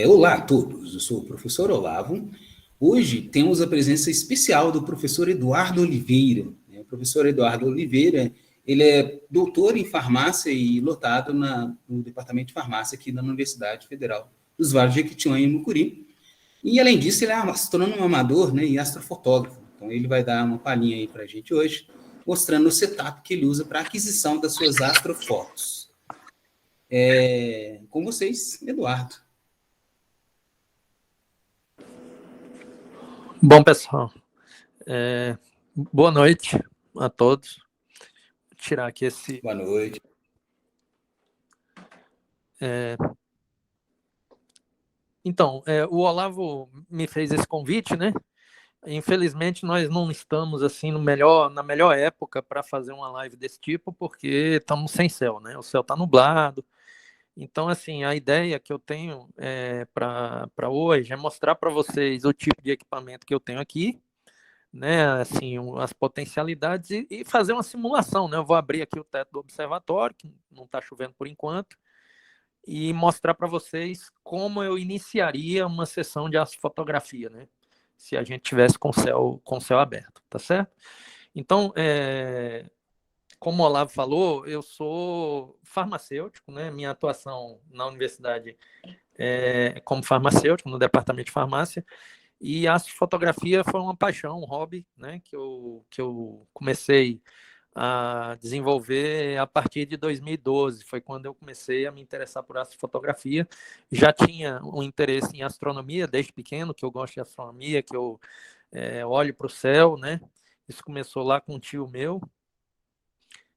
Olá a todos, eu sou o professor Olavo. Hoje temos a presença especial do professor Eduardo Oliveira. O professor Eduardo Oliveira, ele é doutor em farmácia e lotado no departamento de farmácia aqui na Universidade Federal dos Vales de Jequitinhonha e Mucuri. E, além disso, ele é astrônomo amador, né, e astrofotógrafo. Então, ele vai dar uma palhinha aí para a gente hoje, mostrando o setup que ele usa para a aquisição das suas astrofotos. Com vocês, Eduardo. Bom, pessoal, boa noite a todos. Vou tirar aqui esse... Boa noite. Então, o Olavo me fez esse convite, né? Infelizmente, nós não estamos assim na melhor época para fazer uma live desse tipo, porque estamos sem céu, né? O céu está nublado. Então, assim, a ideia que eu tenho para hoje é mostrar para vocês o tipo de equipamento que eu tenho aqui, né, assim, as potencialidades e fazer uma simulação, né? Eu vou abrir aqui o teto do observatório, que não está chovendo por enquanto, e mostrar para vocês como eu iniciaria uma sessão de astrofotografia, né? Se a gente tivesse com o céu aberto, tá certo? Então, como o Olavo falou, eu sou farmacêutico, né? Minha atuação na universidade é como farmacêutico, no departamento de farmácia, e a astrofotografia foi uma paixão, um hobby, né, que eu comecei a desenvolver a partir de 2012. Foi quando eu comecei a me interessar por astrofotografia. Já tinha um interesse em astronomia desde pequeno, que eu gosto de astronomia, que eu olho para o céu, né? Isso começou lá com um tio meu,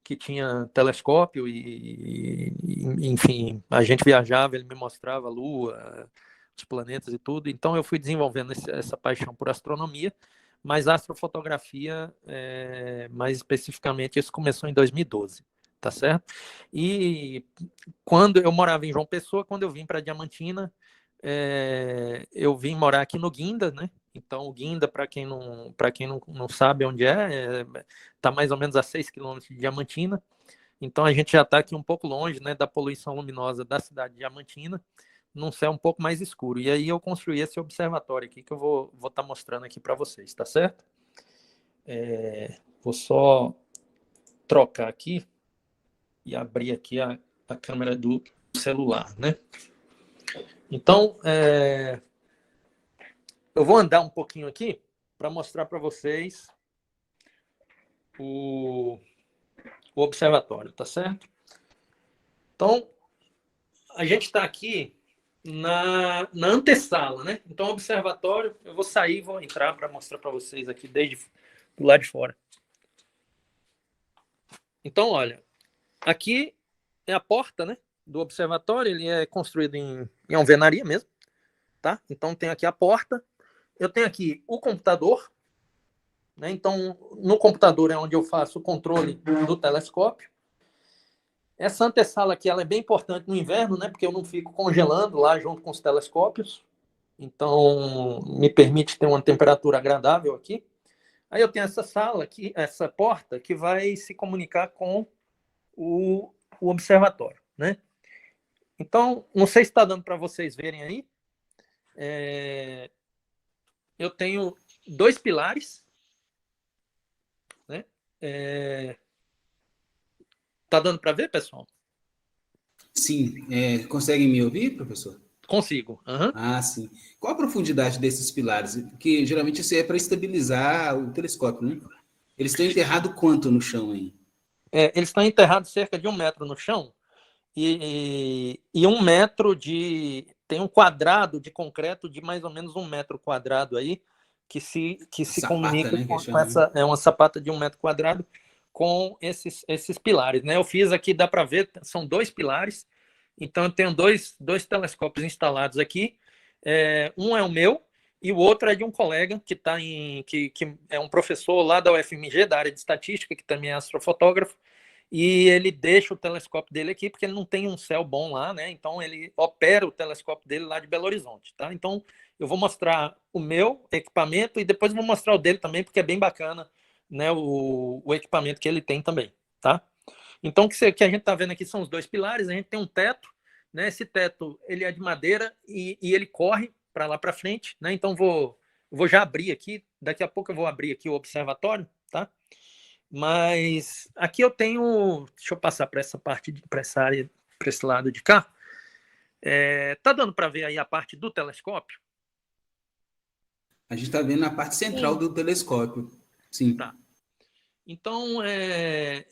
que tinha telescópio enfim, a gente viajava, ele me mostrava a Lua, os planetas e tudo. Então eu fui desenvolvendo essa paixão por astronomia, mas a astrofotografia, mais especificamente, isso começou em 2012, tá certo? E quando eu morava em João Pessoa, quando eu vim para Diamantina, eu vim morar aqui no Guinda, né? Então, o Guinda, para quem não sabe onde está mais ou menos a 6 quilômetros de Diamantina. Então, a gente já está aqui um pouco longe, né, da poluição luminosa da cidade de Diamantina, num céu um pouco mais escuro. E aí eu construí esse observatório aqui que eu vou estar mostrando aqui para vocês, tá certo? Vou só trocar aqui e abrir aqui a câmera do celular, né? Então, eu vou andar um pouquinho aqui para mostrar para vocês o observatório, tá certo? Então, a gente está aqui na antessala, né? Então, o observatório, eu vou sair e vou entrar para mostrar para vocês aqui desde do lado de fora. Então, olha, aqui é a porta, né, do observatório. Ele é construído em alvenaria mesmo, tá? Então, tem aqui a porta. Eu tenho aqui o computador, né? Então, no computador é onde eu faço o controle do telescópio. Essa antessala aqui, ela é bem importante no inverno, né? Porque eu não fico congelando lá junto com os telescópios. Então, me permite ter uma temperatura agradável aqui. Aí eu tenho essa sala aqui, essa porta, que vai se comunicar com o observatório, né? Então, não sei se está dando para vocês verem aí. Eu tenho 2 pilares, né? Tá dando para ver, pessoal? Sim. Conseguem me ouvir, professor? Consigo. Uhum. Ah, sim. Qual a profundidade desses pilares? Porque geralmente isso é para estabilizar o telescópio, né? Eles estão enterrados quanto no chão aí? Eles estão enterrados cerca de 1 metro no chão e 1 metro de... Tem um quadrado de concreto de mais ou menos 1 metro quadrado aí, que se Sapata, comunica né, com essa... É uma sapata de 1 metro quadrado com esses pilares, né? Eu fiz aqui, dá para ver, são 2 pilares. Então, eu tenho dois telescópios instalados aqui. Um é o meu e o outro é de um colega que é um professor lá da UFMG, da área de estatística, que também é astrofotógrafo, e ele deixa o telescópio dele aqui porque ele não tem um céu bom lá, né? Então, ele opera o telescópio dele lá de Belo Horizonte, tá? Então, eu vou mostrar o meu equipamento e depois vou mostrar o dele também, porque é bem bacana, né, o equipamento que ele tem também, tá? Então, o que a gente está vendo aqui são os 2 pilares. A gente tem um teto, né? Esse teto ele é de madeira e ele corre para lá para frente, né? Então vou já abrir aqui, daqui a pouco eu vou abrir aqui o observatório, tá? Mas aqui eu tenho, deixa eu passar para essa parte, para essa área, para esse lado de cá. Tá dando para ver aí a parte do telescópio? A gente está vendo a parte central do telescópio. Sim. Tá. Então,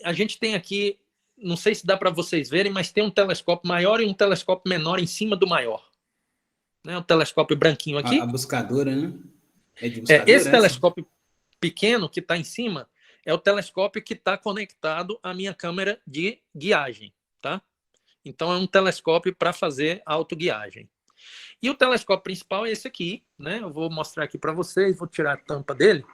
a gente tem aqui, não sei se dá para vocês verem, mas tem um telescópio maior e um telescópio menor em cima do maior. Né? Um telescópio branquinho aqui. A buscadora, né? É de buscadora, esse telescópio pequeno que está em cima é o telescópio que está conectado à minha câmera de guiagem, tá? Então, é um telescópio para fazer autoguiagem. E o telescópio principal é esse aqui, né? Eu vou mostrar aqui para vocês, vou tirar a tampa dele.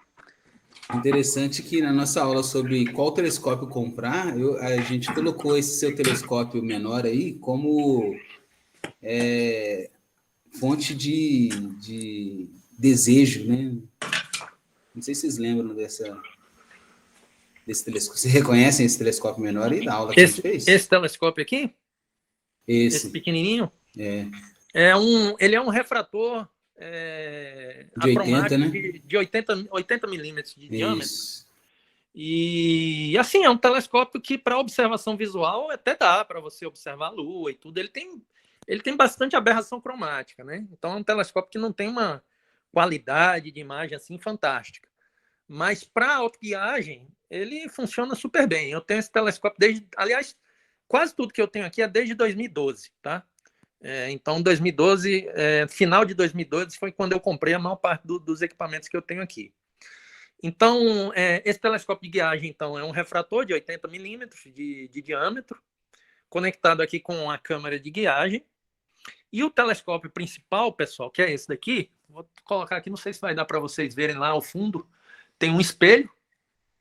Interessante que na nossa aula sobre qual telescópio comprar, a gente colocou esse seu telescópio menor aí como fonte de desejo, né? Não sei se vocês lembram desse telescópio. Vocês reconhecem esse telescópio menor aí da aula que a gente fez? Esse telescópio aqui? Esse pequenininho? Ele é um refrator de 80, né? de 80 milímetros de diâmetro. E assim, é um telescópio que para observação visual até dá para você observar a Lua e tudo. Ele tem bastante aberração cromática, né? Então é um telescópio que não tem uma qualidade de imagem assim fantástica. Mas para autoguiagem, ele funciona super bem. Eu tenho esse telescópio aliás, quase tudo que eu tenho aqui é desde 2012, tá? Então, 2012, final de 2012 foi quando eu comprei a maior parte dos equipamentos que eu tenho aqui. Então, esse telescópio de guiagem, então, é um refrator de 80 milímetros de diâmetro, conectado aqui com a câmera de guiagem. E o telescópio principal, pessoal, que é esse daqui, vou colocar aqui, não sei se vai dar para vocês verem lá ao fundo, tem um espelho,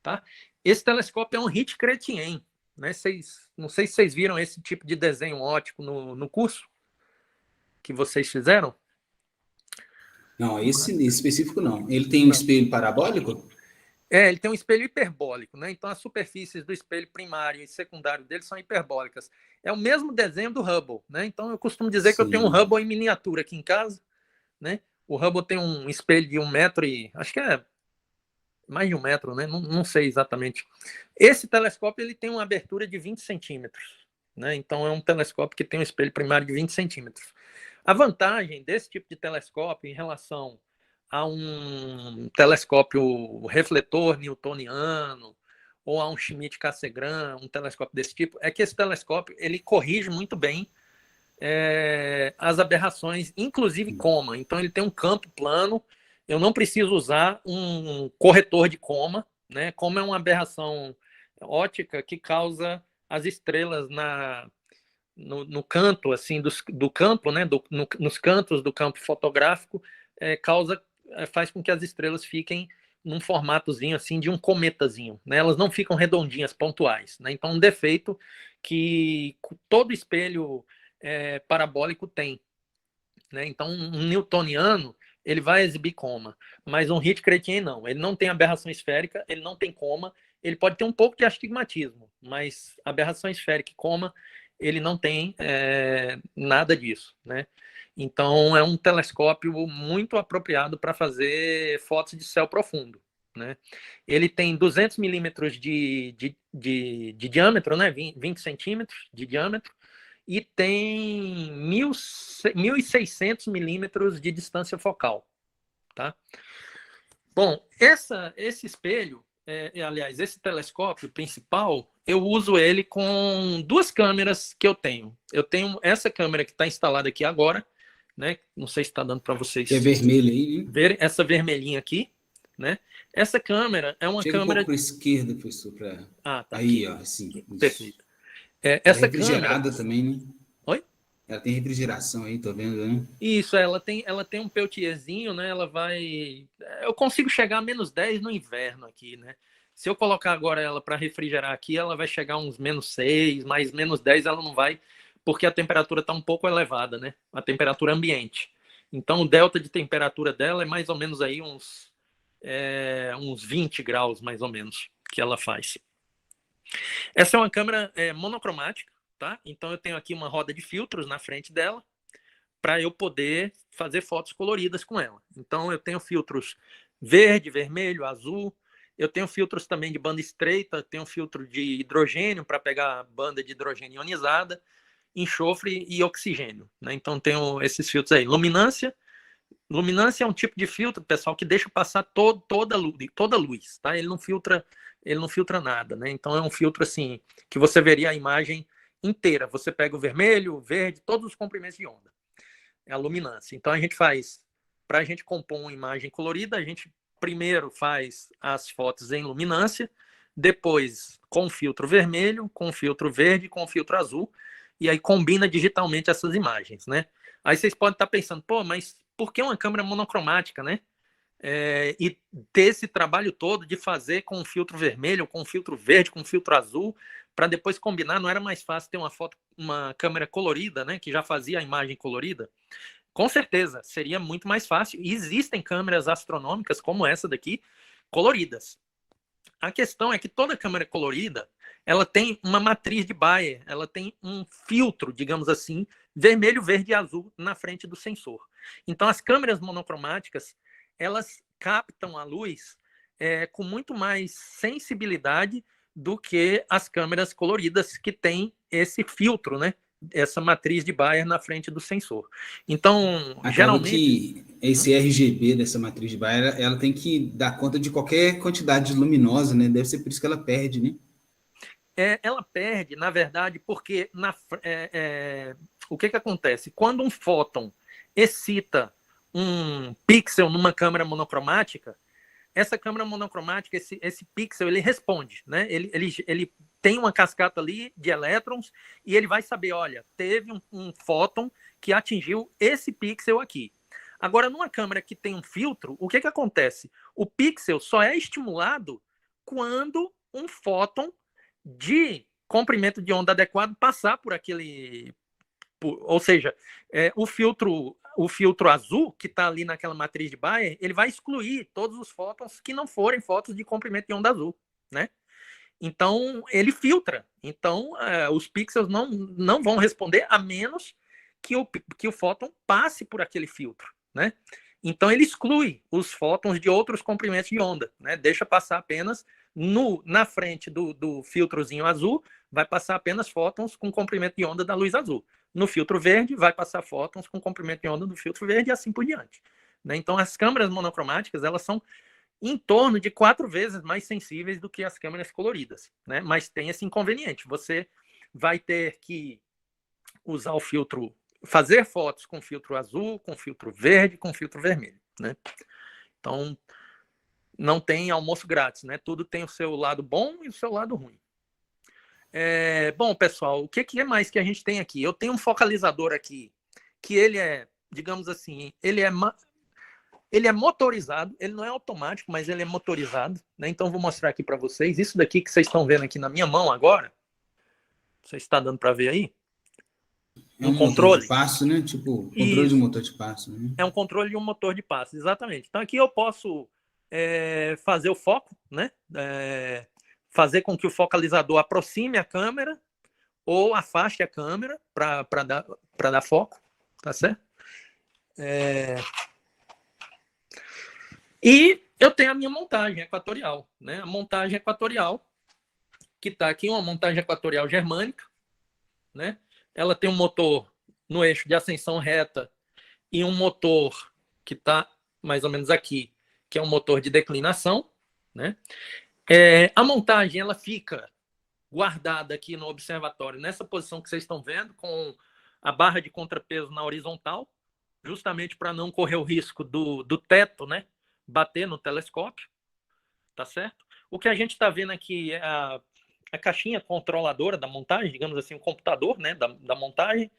tá? Esse telescópio é um Ritz-Chrétien, né? Não sei se vocês viram esse tipo de desenho óptico no curso que vocês fizeram. Não, esse específico não. Ele tem um espelho parabólico? Ele tem um espelho hiperbólico, né? Então as superfícies do espelho primário e secundário dele são hiperbólicas. É o mesmo desenho do Hubble, né? Então eu costumo dizer que eu tenho um Hubble em miniatura aqui em casa, né? O Hubble tem um espelho de 1 metro e acho que é mais de 1 metro, né? Não sei exatamente. Esse telescópio ele tem uma abertura de 20 centímetros, né? Então é um telescópio que tem um espelho primário de 20 centímetros. A vantagem desse tipo de telescópio em relação a um telescópio refletor newtoniano ou a um Schmidt-Cassegrain, um telescópio desse tipo, é que esse telescópio ele corrige muito bem as aberrações, inclusive coma. Então ele tem um campo plano, eu não preciso usar um corretor de coma, né? Coma é uma aberração óptica que causa as estrelas no canto assim do campo, né? Nos cantos do campo fotográfico, faz com que as estrelas fiquem num formatozinho assim de um cometazinho, né? Elas não ficam redondinhas, pontuais, né? Então um defeito que todo espelho parabólico tem, né? Então um newtoniano ele vai exibir coma, mas um Ritz-Chrétien não. Ele não tem aberração esférica, ele não tem coma, ele pode ter um pouco de astigmatismo, mas aberração esférica e coma ele não tem nada disso, né? Então é um telescópio muito apropriado para fazer fotos de céu profundo, né? Ele tem 200 milímetros de diâmetro, né? 20 centímetros de diâmetro, e tem 1.600 milímetros de distância focal, tá? Bom, esse espelho, aliás, esse telescópio principal, eu uso ele com 2 câmeras que eu tenho. Eu tenho essa câmera que está instalada aqui agora, né? Não sei se está dando para vocês vermelha aí, né? Ver essa vermelhinha aqui, né? Essa câmera é uma câmera... um pouco para a esquerda, professor. Tá aí, aqui. ó, assim. Perfeito. Essa refrigerada câmera... também, né? Oi? Ela tem refrigeração aí, tô vendo, né? Isso, ela tem um peltierzinho, né? Ela vai... Eu consigo chegar a -10 no inverno aqui, né? Se eu colocar agora ela para refrigerar aqui, ela vai chegar a uns -6, mas -10 ela não vai, porque a temperatura está um pouco elevada, né? A temperatura ambiente. Então, o delta de temperatura dela é mais ou menos aí uns 20 graus, mais ou menos, que ela faz. Essa é uma câmera monocromática, tá? Então eu tenho aqui uma roda de filtros na frente dela para eu poder fazer fotos coloridas com ela. Então eu tenho filtros verde, vermelho, azul. Eu tenho filtros também de banda estreita, tenho filtro de hidrogênio para pegar banda de hidrogênio ionizada, enxofre e oxigênio, né? Então tenho esses filtros aí. Luminância. Luminância é um tipo de filtro, pessoal, que deixa passar toda a luz, tá? Ele não filtra nada, né? Então é um filtro assim que você veria a imagem inteira. Você pega o vermelho, o verde, todos os comprimentos de onda. É a luminância. Então a gente faz, para a gente compor uma imagem colorida, a gente primeiro faz as fotos em luminância, depois com filtro vermelho, com filtro verde, com filtro azul, e aí combina digitalmente essas imagens, né? Aí vocês podem estar pensando, pô, mas por que uma câmera monocromática, né? E ter esse trabalho todo de fazer com filtro vermelho, com filtro verde, com filtro azul, para depois combinar, não era mais fácil ter uma câmera colorida, né? Que já fazia a imagem colorida? Com certeza, seria muito mais fácil. E existem câmeras astronômicas como essa daqui, coloridas. A questão é que toda câmera colorida, ela tem uma matriz de Bayer, ela tem um filtro, digamos assim, vermelho, verde e azul na frente do sensor. Então, as câmeras monocromáticas, elas captam a luz com muito mais sensibilidade do que as câmeras coloridas que têm esse filtro, né? Essa matriz de Bayer na frente do sensor. Então, Acaba geralmente... que esse RGB dessa matriz de Bayer, ela tem que dar conta de qualquer quantidade luminosa, né? Deve ser por isso que ela perde, né? Ela perde, na verdade, porque o que acontece? Quando um fóton excita um pixel numa câmera monocromática, essa câmera monocromática, esse pixel, ele responde, né? Ele tem uma cascata ali de elétrons e ele vai saber, olha, teve um fóton que atingiu esse pixel aqui. Agora, numa câmera que tem um filtro, o que acontece? O pixel só é estimulado quando um fóton de comprimento de onda adequado passar por aquele... ou seja, o filtro azul, que está ali naquela matriz de Bayer, ele vai excluir todos os fótons que não forem fótons de comprimento de onda azul, né? Então, ele filtra. Então, os pixels não vão responder a menos que o fóton passe por aquele filtro, né? Então, ele exclui os fótons de outros comprimentos de onda, né? Deixa passar apenas na frente do filtrozinho azul, vai passar apenas fótons com comprimento de onda da luz azul. No filtro verde, vai passar fótons com comprimento de onda do filtro verde e assim por diante, né? Então, as câmeras monocromáticas, elas são em torno de 4 vezes mais sensíveis do que as câmeras coloridas, né? Mas tem esse inconveniente. Você vai ter que usar o filtro, fazer fotos com filtro azul, com filtro verde, com filtro vermelho, né? Então, não tem almoço grátis, né? Tudo tem o seu lado bom e o seu lado ruim. Bom, pessoal, o que mais que a gente tem aqui? Eu tenho um focalizador aqui, que ele é, digamos assim, ele é motorizado, ele não é automático, mas ele é motorizado, né? Então, vou mostrar aqui para vocês. Isso daqui que vocês estão vendo aqui na minha mão agora, você está dando para ver aí? É um motor de passo, né? Tipo, controle de motor de passo, né? É um controle de um motor de passo, exatamente. Então, aqui eu posso fazer o foco, né? Fazer com que o focalizador aproxime a câmera ou afaste a câmera para dar foco, tá certo? E eu tenho a minha montagem equatorial, né? A montagem equatorial, que está aqui, uma montagem equatorial germânica, né? Ela tem um motor no eixo de ascensão reta e um motor que está mais ou menos aqui, que é um motor de declinação, né? A montagem, ela fica guardada aqui no observatório, nessa posição que vocês estão vendo, com a barra de contrapeso na horizontal, justamente para não correr o risco do teto, né, bater no telescópio, tá certo? O que a gente está vendo aqui é a caixinha controladora da montagem, digamos assim, o computador, né, da montagem.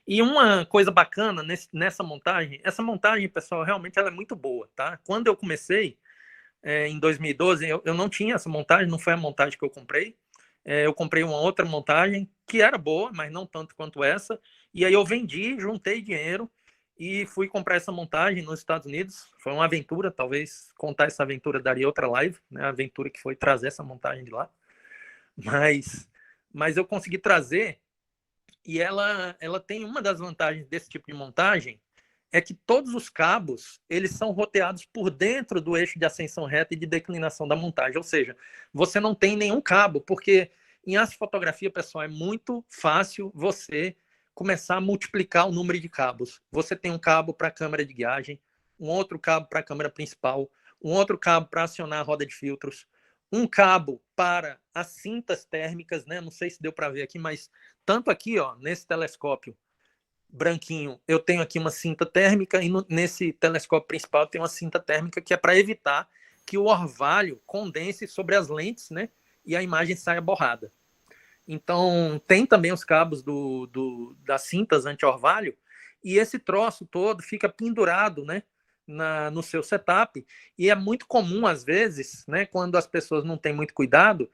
E uma coisa bacana nessa montagem, essa montagem, pessoal, realmente ela é muito boa, tá? Quando eu comecei, em 2012, eu não tinha essa montagem, não foi a montagem que eu comprei. Eu comprei uma outra montagem que era boa, mas não tanto quanto essa. E aí eu vendi, juntei dinheiro e fui comprar essa montagem nos Estados Unidos. Foi uma aventura, talvez contar essa aventura daria outra live, né? A aventura que foi trazer essa montagem de lá. Mas eu consegui trazer E ela tem uma das vantagens desse tipo de montagem, é que todos os cabos eles são roteados por dentro do eixo de ascensão reta e de declinação da montagem, ou seja, você não tem nenhum cabo, porque em astrofotografia, pessoal, é muito fácil você começar a multiplicar o número de cabos. Você tem um cabo para a câmera de guiagem, um outro cabo para a câmera principal, um outro cabo para acionar a roda de filtros, um cabo para as cintas térmicas, né? Não sei se deu para ver aqui, mas tanto aqui, ó, nesse telescópio branquinho, eu tenho aqui uma cinta térmica, e nesse telescópio principal tem uma cinta térmica que é para evitar que o orvalho condense sobre as lentes, né? E a imagem saia borrada. Então, tem também os cabos das cintas anti-orvalho, e esse troço todo fica pendurado, né? No seu setup, e é muito comum, às vezes, né, quando as pessoas não têm muito cuidado,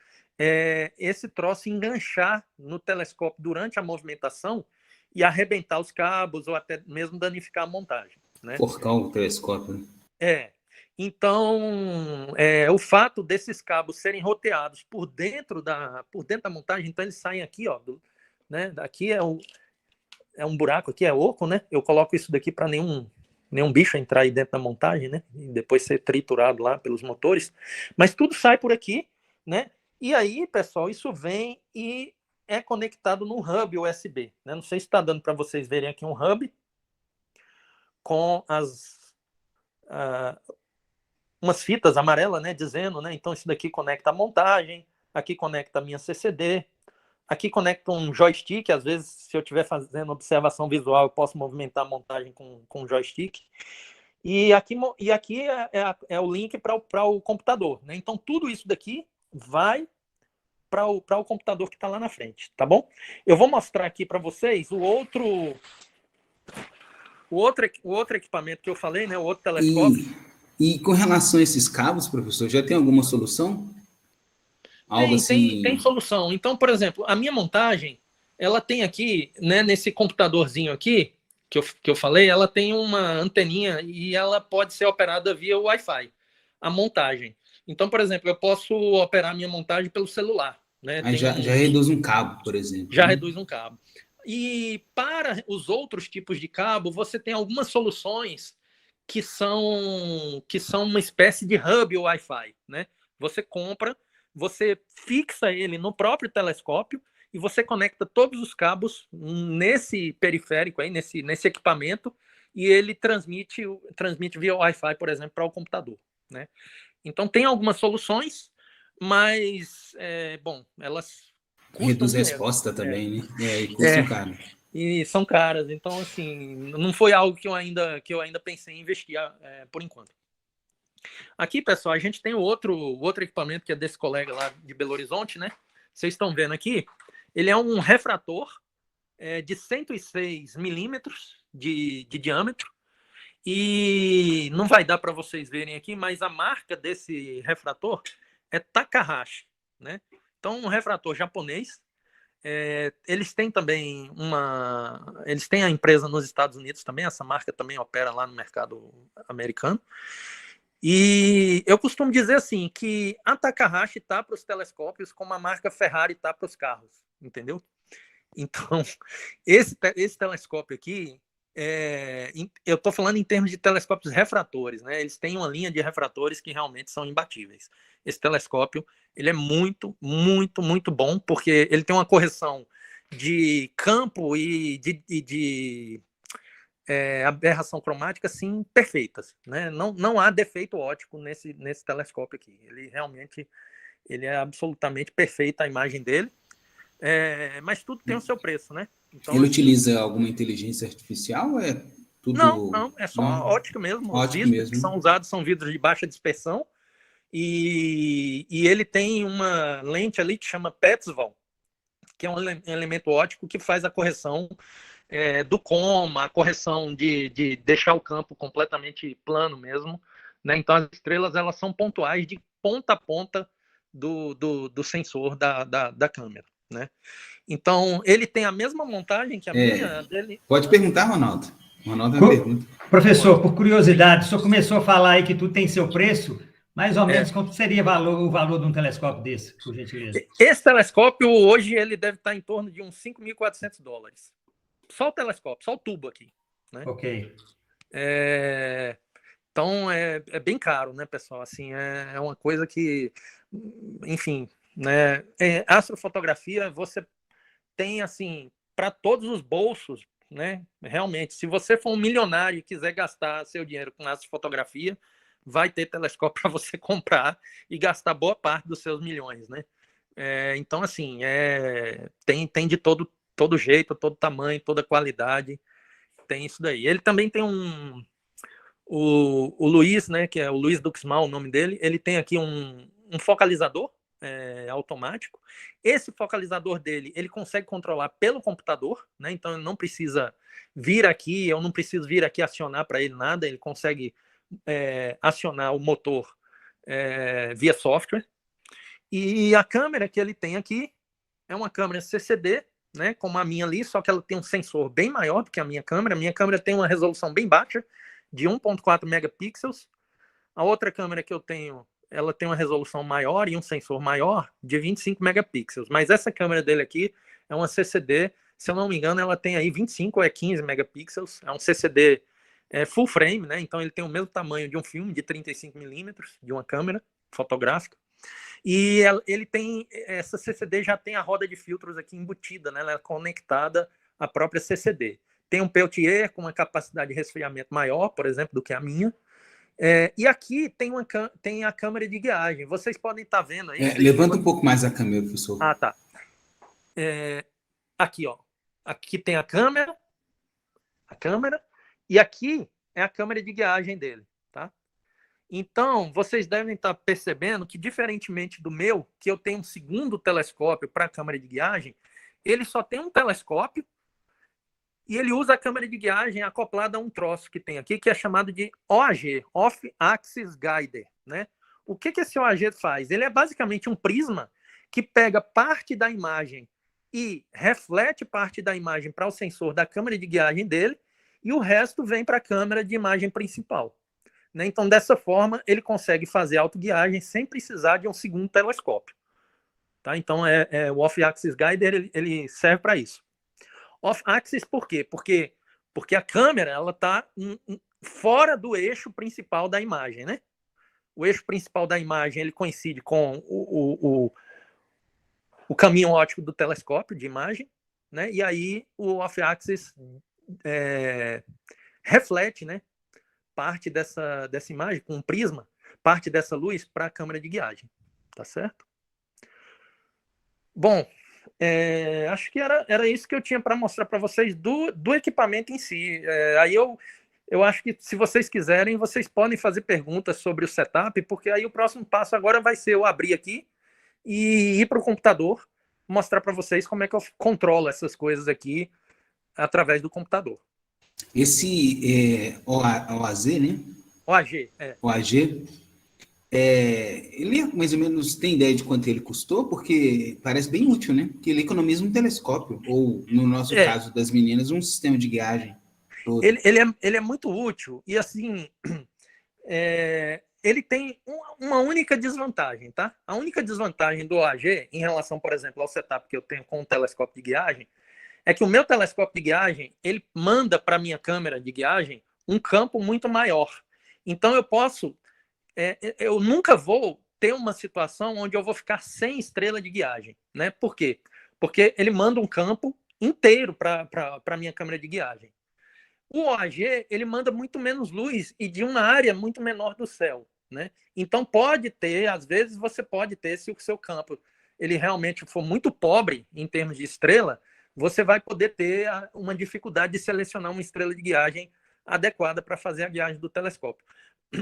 esse troço enganchar no telescópio durante a movimentação e arrebentar os cabos ou até mesmo danificar a montagem, né? Forcar o telescópio, né? Então, o fato desses cabos serem roteados por dentro da montagem, então eles saem aqui, ó, né? Aqui é um buraco, aqui é oco, né? Eu coloco isso daqui para nenhum bicho entrar aí dentro da montagem, né? E depois ser triturado lá pelos motores. Mas tudo sai por aqui, né? E aí, pessoal, isso vem e é conectado no hub USB, né? Não sei se está dando para vocês verem aqui um hub com umas fitas amarelas, né? Dizendo, né? Então, isso daqui conecta a montagem, aqui conecta a minha CCD, aqui conecta um joystick. Às vezes, se eu estiver fazendo observação visual, eu posso movimentar a montagem com um joystick. E aqui é o link para o computador, né? Então, tudo isso daqui vai para o computador que está lá na frente, tá bom? Eu vou mostrar aqui para vocês o outro equipamento que eu falei, né? O outro telescópio. E com relação a esses cabos, professor, já tem alguma solução? Algo assim... Tem solução. Então, por exemplo, a minha montagem, ela tem aqui, né, nesse computadorzinho aqui, que eu falei, ela tem uma anteninha e ela pode ser operada via Wi-Fi, a montagem. Então, por exemplo, eu posso operar a minha montagem pelo celular, né? Aí já reduz um cabo, por exemplo. Já reduz um cabo. E para os outros tipos de cabo, você tem algumas soluções que são uma espécie de hub Wi-Fi, né? Você compra, você fixa ele no próprio telescópio e você conecta todos os cabos nesse periférico aí, nesse equipamento, e ele transmite via Wi-Fi, por exemplo, para o computador, né? Então tem algumas soluções, mas bom, elas reduz resposta também, né? E custam caro. E são caras, então assim, não foi algo que eu ainda pensei em investir por enquanto. Aqui, pessoal, a gente tem o outro equipamento que é desse colega lá de Belo Horizonte, né? Vocês estão vendo aqui, ele é um refrator de 106 milímetros de diâmetro, e não vai dar para vocês verem aqui, mas a marca desse refrator é Takahashi, né? Então, um refrator japonês. Eles têm também eles têm a empresa nos Estados Unidos também, essa marca também opera lá no mercado americano. E eu costumo dizer assim, que a Takahashi está para os telescópios como a marca Ferrari está para os carros, entendeu? Então, esse telescópio aqui, eu estou falando em termos de telescópios refratores, né? Eles têm uma linha de refratores que realmente são imbatíveis. Esse telescópio, ele é muito, muito, muito bom, porque ele tem uma correção de campo e de aberração cromática, assim, perfeitas, né? Não há defeito óptico nesse telescópio aqui. Ele realmente é absolutamente perfeita a imagem dele, mas tudo tem o seu preço, né? Então, ele utiliza alguma inteligência artificial ou é tudo... Não, é só ótica mesmo. Os vidros que são usados são vidros de baixa dispersão, e ele tem uma lente ali que chama Petzval, que é um elemento óptico que faz a correção do coma, a correção de deixar o campo completamente plano mesmo, né? Então as estrelas, elas são pontuais de ponta a ponta do sensor da câmera, né? Então ele tem a mesma montagem que a minha dele. Pode perguntar, Ronaldo. Ronaldo é uma pergunta. Professor, por curiosidade, o senhor começou a falar aí que tudo tem seu preço, Mais ou menos, quanto seria o valor de um telescópio desse, por gentileza? Esse telescópio, hoje, ele deve estar em torno de uns $5.400. Só o telescópio, só o tubo aqui. Né? Ok. Então, é bem caro, né, pessoal? Assim, é uma coisa que, enfim, né? Astrofotografia, você tem, assim, para todos os bolsos, né? Realmente, se você for um milionário e quiser gastar seu dinheiro com astrofotografia, vai ter telescópio para você comprar e gastar boa parte dos seus milhões, né? Então, assim, tem de todo jeito, todo tamanho, toda qualidade, tem isso daí. Ele também tem o Luiz, né, que é o Luiz Duxmal, o nome dele, ele tem aqui um focalizador automático. Esse focalizador dele, ele consegue controlar pelo computador, né, então ele não precisa vir aqui, eu não preciso vir aqui acionar para ele nada, ele consegue acionar o motor via software. E a câmera que ele tem aqui é uma câmera CCD, né, como a minha ali, só que ela tem um sensor bem maior do que a minha câmera. A minha câmera tem uma resolução bem baixa, de 1.4 megapixels. A outra câmera que eu tenho, ela tem uma resolução maior e um sensor maior, de 25 megapixels. Mas essa câmera dele aqui é uma CCD, se eu não me engano, ela tem aí 25 ou 15 megapixels. É um CCD full frame, né? Então ele tem o mesmo tamanho de um filme de 35 milímetros, de uma câmera fotográfica. E ele tem, essa CCD já tem a roda de filtros aqui embutida, né? Ela é conectada à própria CCD. Tem um Peltier com uma capacidade de resfriamento maior, por exemplo, do que a minha. E aqui tem a câmera de guiagem. Vocês podem estar vendo aí. Levanta um pouco mais a câmera, professor. Ah, tá. Aqui, ó. Aqui tem a câmera, e aqui é a câmera de guiagem dele, tá? Então, vocês devem estar percebendo que, diferentemente do meu, que eu tenho um segundo telescópio para a câmera de guiagem, ele só tem um telescópio e ele usa a câmera de guiagem acoplada a um troço que tem aqui, que é chamado de OAG, Off Axis Guider, né? O que esse OAG faz? Ele é basicamente um prisma que pega parte da imagem e reflete parte da imagem para o sensor da câmera de guiagem dele, e o resto vem para a câmera de imagem principal. Né? Então, dessa forma, ele consegue fazer autoguiagem sem precisar de um segundo telescópio. Tá? Então, o Off-Axis Guider ele serve para isso. Off-Axis por quê? Porque a câmera está fora do eixo principal da imagem. Né? O eixo principal da imagem ele coincide com o caminho óptico do telescópio de imagem, né? E aí o Off-Axis reflete, né, parte dessa imagem com um prisma, parte dessa luz para a câmera de guiagem, tá certo? Bom, acho que era isso que eu tinha para mostrar para vocês do equipamento em si. Aí eu acho que, se vocês quiserem, vocês podem fazer perguntas sobre o setup, porque aí o próximo passo agora vai ser eu abrir aqui e ir para o computador, mostrar para vocês como é que eu controlo essas coisas aqui através do computador. Esse OAZ, né? OAG, OAG, ele mais ou menos tem ideia de quanto ele custou? Porque parece bem útil, né? Porque ele economiza um telescópio, ou, no nosso caso das meninas, um sistema de guiagem todo. Ele é muito útil, e assim, ele tem uma única desvantagem, tá? A única desvantagem do OAG, em relação, por exemplo, ao setup que eu tenho com o telescópio de guiagem, é que o meu telescópio de guiagem, ele manda para a minha câmera de guiagem um campo muito maior. Então, eu nunca vou ter uma situação onde eu vou ficar sem estrela de guiagem, né? Por quê? Porque ele manda um campo inteiro para a minha câmera de guiagem. O OAG, ele manda muito menos luz e de uma área muito menor do céu, né? Então, às vezes você pode ter, se o seu campo ele realmente for muito pobre em termos de estrela, você vai poder ter uma dificuldade de selecionar uma estrela de guiagem adequada para fazer a guiagem do telescópio.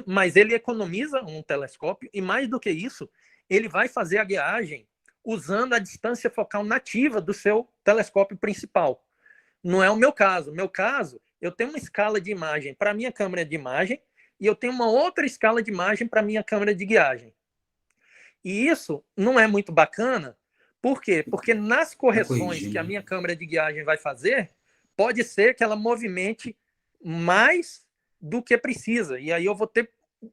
Mas ele economiza um telescópio e, mais do que isso, ele vai fazer a guiagem usando a distância focal nativa do seu telescópio principal. Não é o meu caso. No meu caso, eu tenho uma escala de imagem para a minha câmera de imagem e eu tenho uma outra escala de imagem para a minha câmera de guiagem. E isso não é muito bacana. Por quê? Porque nas correções que a minha câmera de guiagem vai fazer, pode ser que ela movimente mais do que precisa. E aí eu vou ter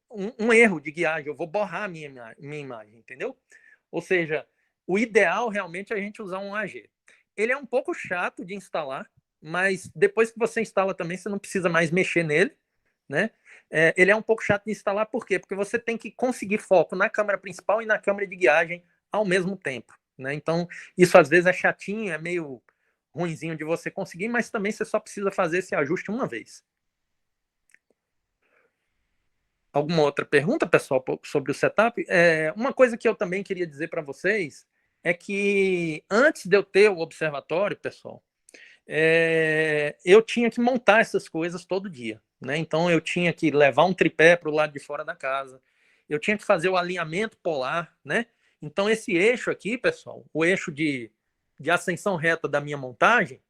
um erro de guiagem, eu vou borrar a minha imagem, entendeu? Ou seja, o ideal realmente é a gente usar um AG. Ele é um pouco chato de instalar, mas depois que você instala também, você não precisa mais mexer nele, né? Ele é um pouco chato de instalar, por quê? Porque você tem que conseguir foco na câmera principal e na câmera de guiagem ao mesmo tempo, né? Então, isso às vezes é chatinho, é meio ruinzinho de você conseguir, mas também você só precisa fazer esse ajuste uma vez. Alguma outra pergunta, pessoal, sobre o setup? Uma coisa que eu também queria dizer para vocês é que antes de eu ter o observatório, pessoal, eu tinha que montar essas coisas todo dia, né? Então eu tinha que levar um tripé para o lado de fora da casa, eu tinha que fazer o alinhamento polar, né? Então esse eixo aqui, pessoal, o eixo de ascensão reta da minha montagem,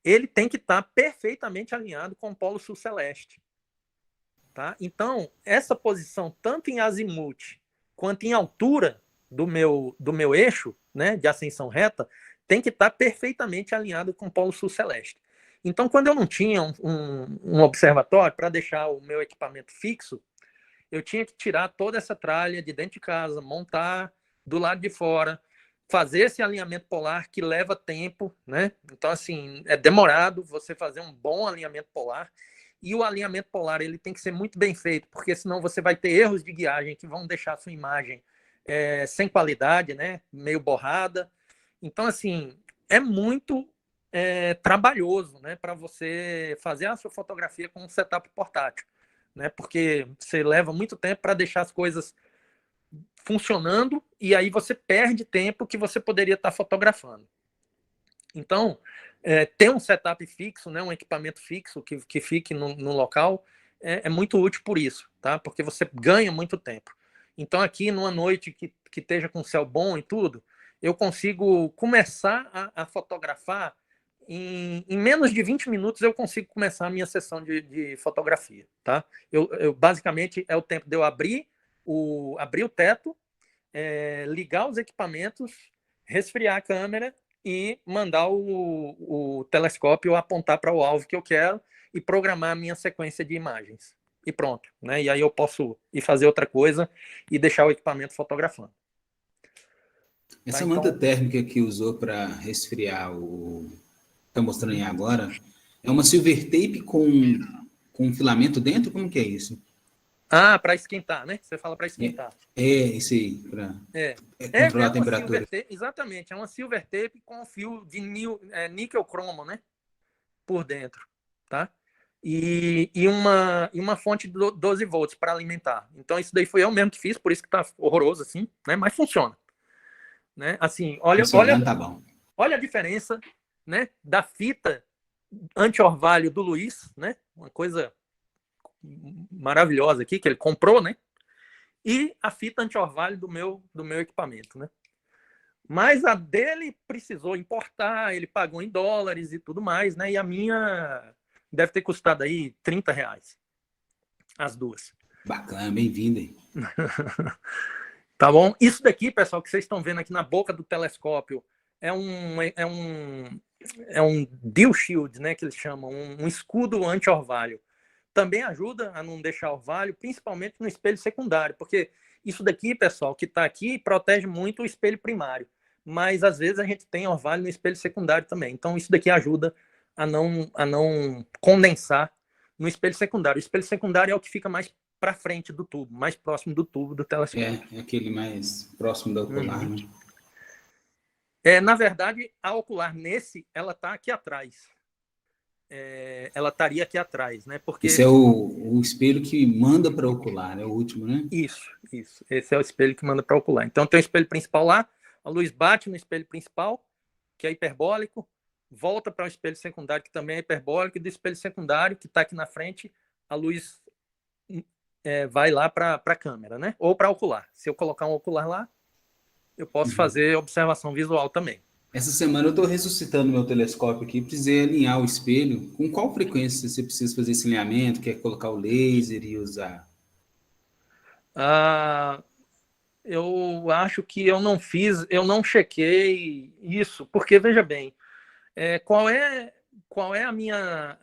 ele tem que estar perfeitamente alinhado com o polo sul celeste. Tá? Então, essa posição, tanto em azimuth quanto em altura do meu eixo, né, de ascensão reta, tem que estar perfeitamente alinhado com o polo sul celeste. Então, quando eu não tinha um observatório para deixar o meu equipamento fixo, eu tinha que tirar toda essa tralha de dentro de casa, montar do lado de fora, fazer esse alinhamento polar que leva tempo, né? Então, assim, é demorado você fazer um bom alinhamento polar. E o alinhamento polar ele tem que ser muito bem feito, porque senão você vai ter erros de guiagem que vão deixar a sua imagem sem qualidade, né? Meio borrada. Então, assim, é muito trabalhoso, né? Para você fazer a sua fotografia com um setup portátil, né? Porque você leva muito tempo para deixar as coisas funcionando e aí você perde tempo que você poderia estar fotografando. Então, ter um setup fixo, né, um equipamento fixo que fique no local é muito útil por isso, tá? Porque você ganha muito tempo. Então, aqui numa noite que esteja com céu bom e tudo, eu consigo começar a fotografar em menos de 20 minutos eu consigo começar a minha sessão de fotografia, tá? Eu basicamente é o tempo de eu abrir o teto, ligar os equipamentos, resfriar a câmera e mandar o telescópio apontar para o alvo que eu quero e programar a minha sequência de imagens. E pronto, né? E aí eu posso ir fazer outra coisa e deixar o equipamento fotografando. Essa Tá, manta então... térmica que usou para resfriar está mostrando aí agora, é uma silver tape com um filamento dentro? Como que é isso? Ah, para esquentar, né? Você fala para esquentar. Isso aí, para controlar a Uma temperatura. silver tape, exatamente, é uma silver tape com fio de níquel cromo, né? Por dentro, tá? E uma fonte de 12 volts para alimentar. Então isso daí foi eu mesmo que fiz, por isso que tá horroroso assim, né? Mas funciona, né? Assim, Funcionando, tá bom. olha a diferença, né? Da fita anti-orvalho do Luiz, né? Uma coisa maravilhosa aqui que ele comprou, né? E a fita anti-orvalho do meu equipamento, né? Mas a dele precisou importar, ele pagou em dólares e tudo mais, né? E a minha deve ter custado aí R$ 30, as duas. Bacana, bem-vindo aí. Tá bom? Isso daqui, pessoal, que vocês estão vendo aqui na boca do telescópio, é um dew shield, né? Que eles chamam, um escudo anti-orvalho. Também ajuda a não deixar orvalho, principalmente no espelho secundário, porque isso daqui, pessoal, que está aqui, protege muito o espelho primário. Mas às vezes a gente tem orvalho no espelho secundário também. Então isso daqui ajuda a não condensar no espelho secundário. O espelho secundário é o que fica mais para frente do tubo, mais próximo do tubo do telescópio. É aquele mais próximo da ocular, né? Na verdade, a ocular nesse, ela está aqui atrás. Ela estaria aqui atrás, né? Porque esse é o espelho que manda para ocular, é o último, né? Isso. Esse é o espelho que manda para ocular. Então tem o espelho principal lá, a luz bate no espelho principal, que é hiperbólico, volta para o espelho secundário, que também é hiperbólico, e do espelho secundário, que está aqui na frente, a luz vai lá para a câmera, né? Ou para ocular. Se eu colocar um ocular lá, eu posso fazer observação visual também. Essa semana eu estou ressuscitando meu telescópio aqui, precisei alinhar o espelho. Com qual frequência você precisa fazer esse alinhamento? Quer colocar o laser e usar? Eu acho que eu não chequei isso, porque, veja bem, qual é a minha,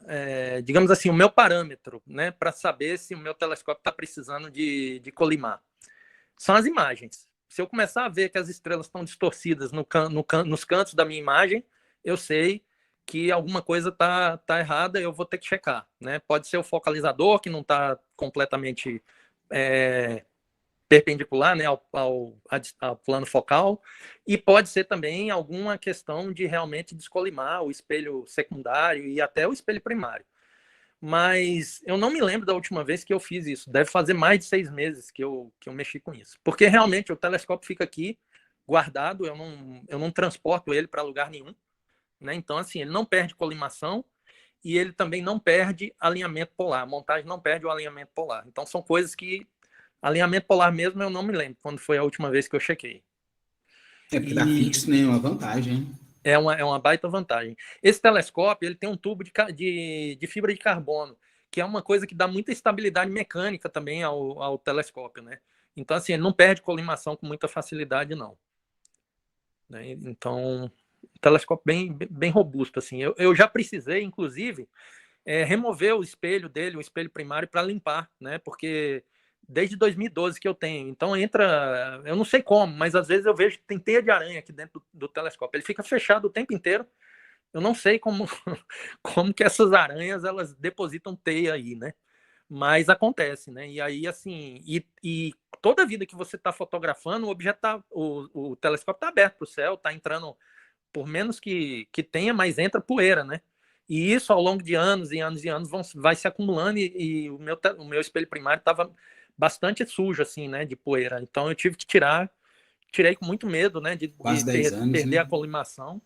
digamos assim, o meu parâmetro, né, para saber se o meu telescópio está precisando de colimar? São as imagens. Se eu começar a ver que as estrelas estão distorcidas nos cantos da minha imagem, eu sei que alguma coisa tá errada, eu vou ter que checar, né? Pode ser o focalizador, que não está completamente perpendicular, né, ao plano focal, e pode ser também alguma questão de realmente descolimar o espelho secundário e até o espelho primário. Mas eu não me lembro da última vez que eu fiz isso. Deve fazer mais de 6 meses que eu mexi com isso. Porque realmente o telescópio fica aqui guardado, eu não transporto ele para lugar nenhum, né? Então, assim, ele não perde colimação e ele também não perde alinhamento polar. A montagem não perde o alinhamento polar. Então, são coisas que... Alinhamento polar mesmo, eu não me lembro quando foi a última vez que eu chequei. Porque tá fixo, né? É uma vantagem, hein? É uma baita vantagem. Esse telescópio ele tem um tubo de fibra de carbono, que é uma coisa que dá muita estabilidade mecânica também ao telescópio, né? Então, assim, ele não perde colimação com muita facilidade, não. Né? Então, um telescópio bem robusto, assim. Eu já precisei, inclusive, remover o espelho dele, o espelho primário, para limpar, né? Porque desde 2012 que eu tenho. Então entra, eu não sei como, mas às vezes eu vejo que tem teia de aranha aqui dentro do telescópio. Ele fica fechado o tempo inteiro. Eu não sei como como que essas aranhas elas depositam teia aí, né? Mas acontece, né? E aí assim, e toda vida que você está fotografando, o objeto o telescópio está aberto para o céu, está entrando por menos que tenha, mas entra poeira, né? E isso ao longo de anos e anos e anos vai se acumulando e o meu espelho primário estava bastante sujo, assim, né, de poeira. Então eu tive que tirei com muito medo, né, de Quase 10 anos, perder né? a colimação,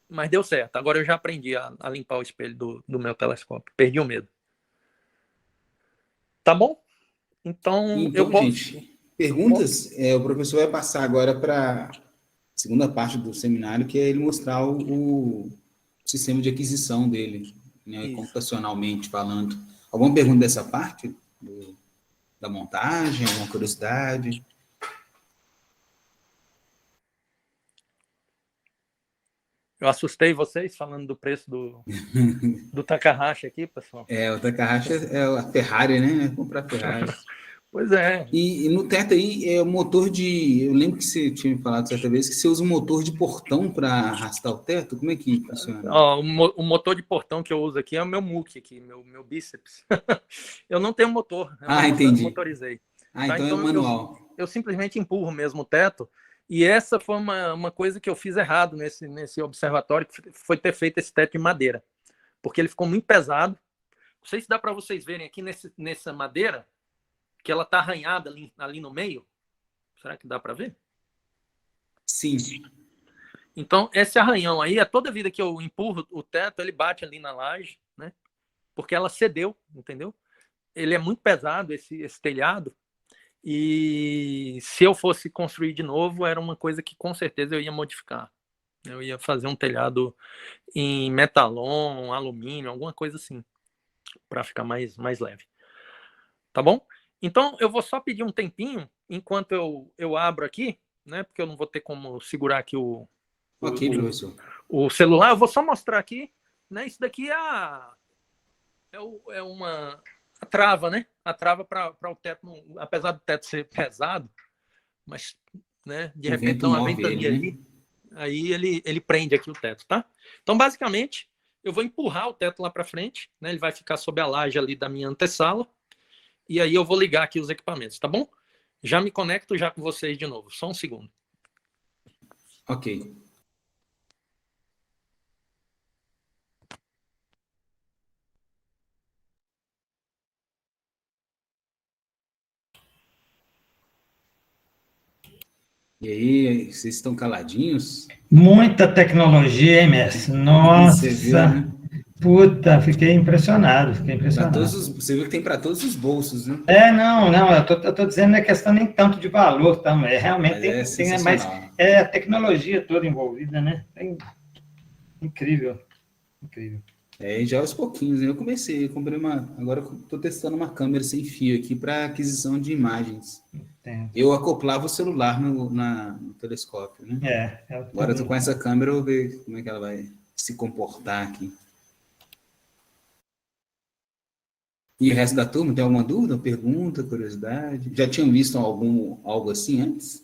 mas deu certo. Agora eu já aprendi a limpar o espelho do meu telescópio. Perdi o medo. Tá bom? Então eu Então, posso... gente, perguntas, o professor vai passar agora para a segunda parte do seminário, que é ele mostrar o sistema de aquisição dele, né, Isso. computacionalmente falando. Alguma pergunta dessa parte? Da montagem, alguma curiosidade? Eu assustei vocês falando do preço do Takahashi aqui, pessoal. O Takahashi é a Ferrari, né? Comprar Ferrari. Pois é. E no teto aí é o motor de. Eu lembro que você tinha me falado certa vez que você usa um motor de portão para arrastar o teto. Como é que funciona? Ó, o motor de portão que eu uso aqui é o meu MUC aqui, meu bíceps. Eu não tenho motor, eu não Entendi. motorizei. Tá? Então é manual. Eu simplesmente empurro mesmo o teto. E essa foi uma coisa que eu fiz errado nesse observatório, que foi ter feito esse teto de madeira. Porque ele ficou muito pesado. Não sei se dá para vocês verem aqui nessa madeira, que ela está arranhada ali no meio. Será que dá para ver? Sim. Então, esse arranhão aí, toda vida que eu empurro o teto, ele bate ali na laje, né? Porque ela cedeu, entendeu? Ele é muito pesado, esse telhado, e se eu fosse construir de novo, era uma coisa que com certeza eu ia modificar. Eu ia fazer um telhado em metalon, alumínio, alguma coisa assim, para ficar mais leve. Tá bom? Então, eu vou só pedir um tempinho, enquanto eu abro aqui, né? Porque eu não vou ter como segurar aqui Ok, professor. o celular. Eu vou só mostrar aqui, né? Isso daqui é uma a trava, né? A trava para o teto, apesar do teto ser pesado, mas, né? De O repente vento dá uma move ventania ele, ali, né? aí ele prende aqui o teto, tá? Então, basicamente, eu vou empurrar o teto lá para frente, né? Ele vai ficar sob a laje ali da minha antessala, e aí eu vou ligar aqui os equipamentos, tá bom? Já me conecto já com vocês de novo, só um segundo. Ok. E aí, vocês estão caladinhos? Muita tecnologia, hein, Messi? Você viu, Nossa, né? puta, fiquei impressionado, fiquei impressionado. Você viu que tem para todos os bolsos, né? Não, eu tô dizendo, não é questão nem tanto de valor, tá? Realmente Mas é mas sensacional. é a tecnologia toda envolvida, né? Incrível, incrível. E já aos pouquinhos, né? Eu comprei agora eu estou testando uma câmera sem fio aqui para aquisição de imagens. Entendo. Eu acoplava o celular no telescópio, né? Agora eu tô com essa câmera, eu vou ver como é que ela vai se comportar aqui. E o resto da turma, tem alguma dúvida, pergunta, curiosidade? Já tinham visto algo assim antes?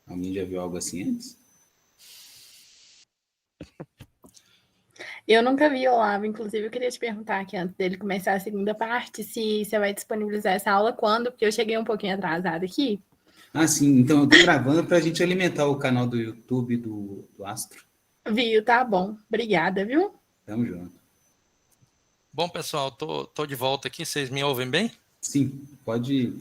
Alguém já viu algo assim antes? Eu nunca vi, Olavo. Inclusive, eu queria te perguntar aqui antes dele começar a segunda parte, se você vai disponibilizar essa aula quando, porque eu cheguei um pouquinho atrasada aqui. Ah, sim. Então, eu estou gravando para a gente alimentar o canal do YouTube do Astro. Viu? Tá bom. Obrigada, viu? Tamo junto. Bom, pessoal, tô de volta aqui. Vocês me ouvem bem? Sim, pode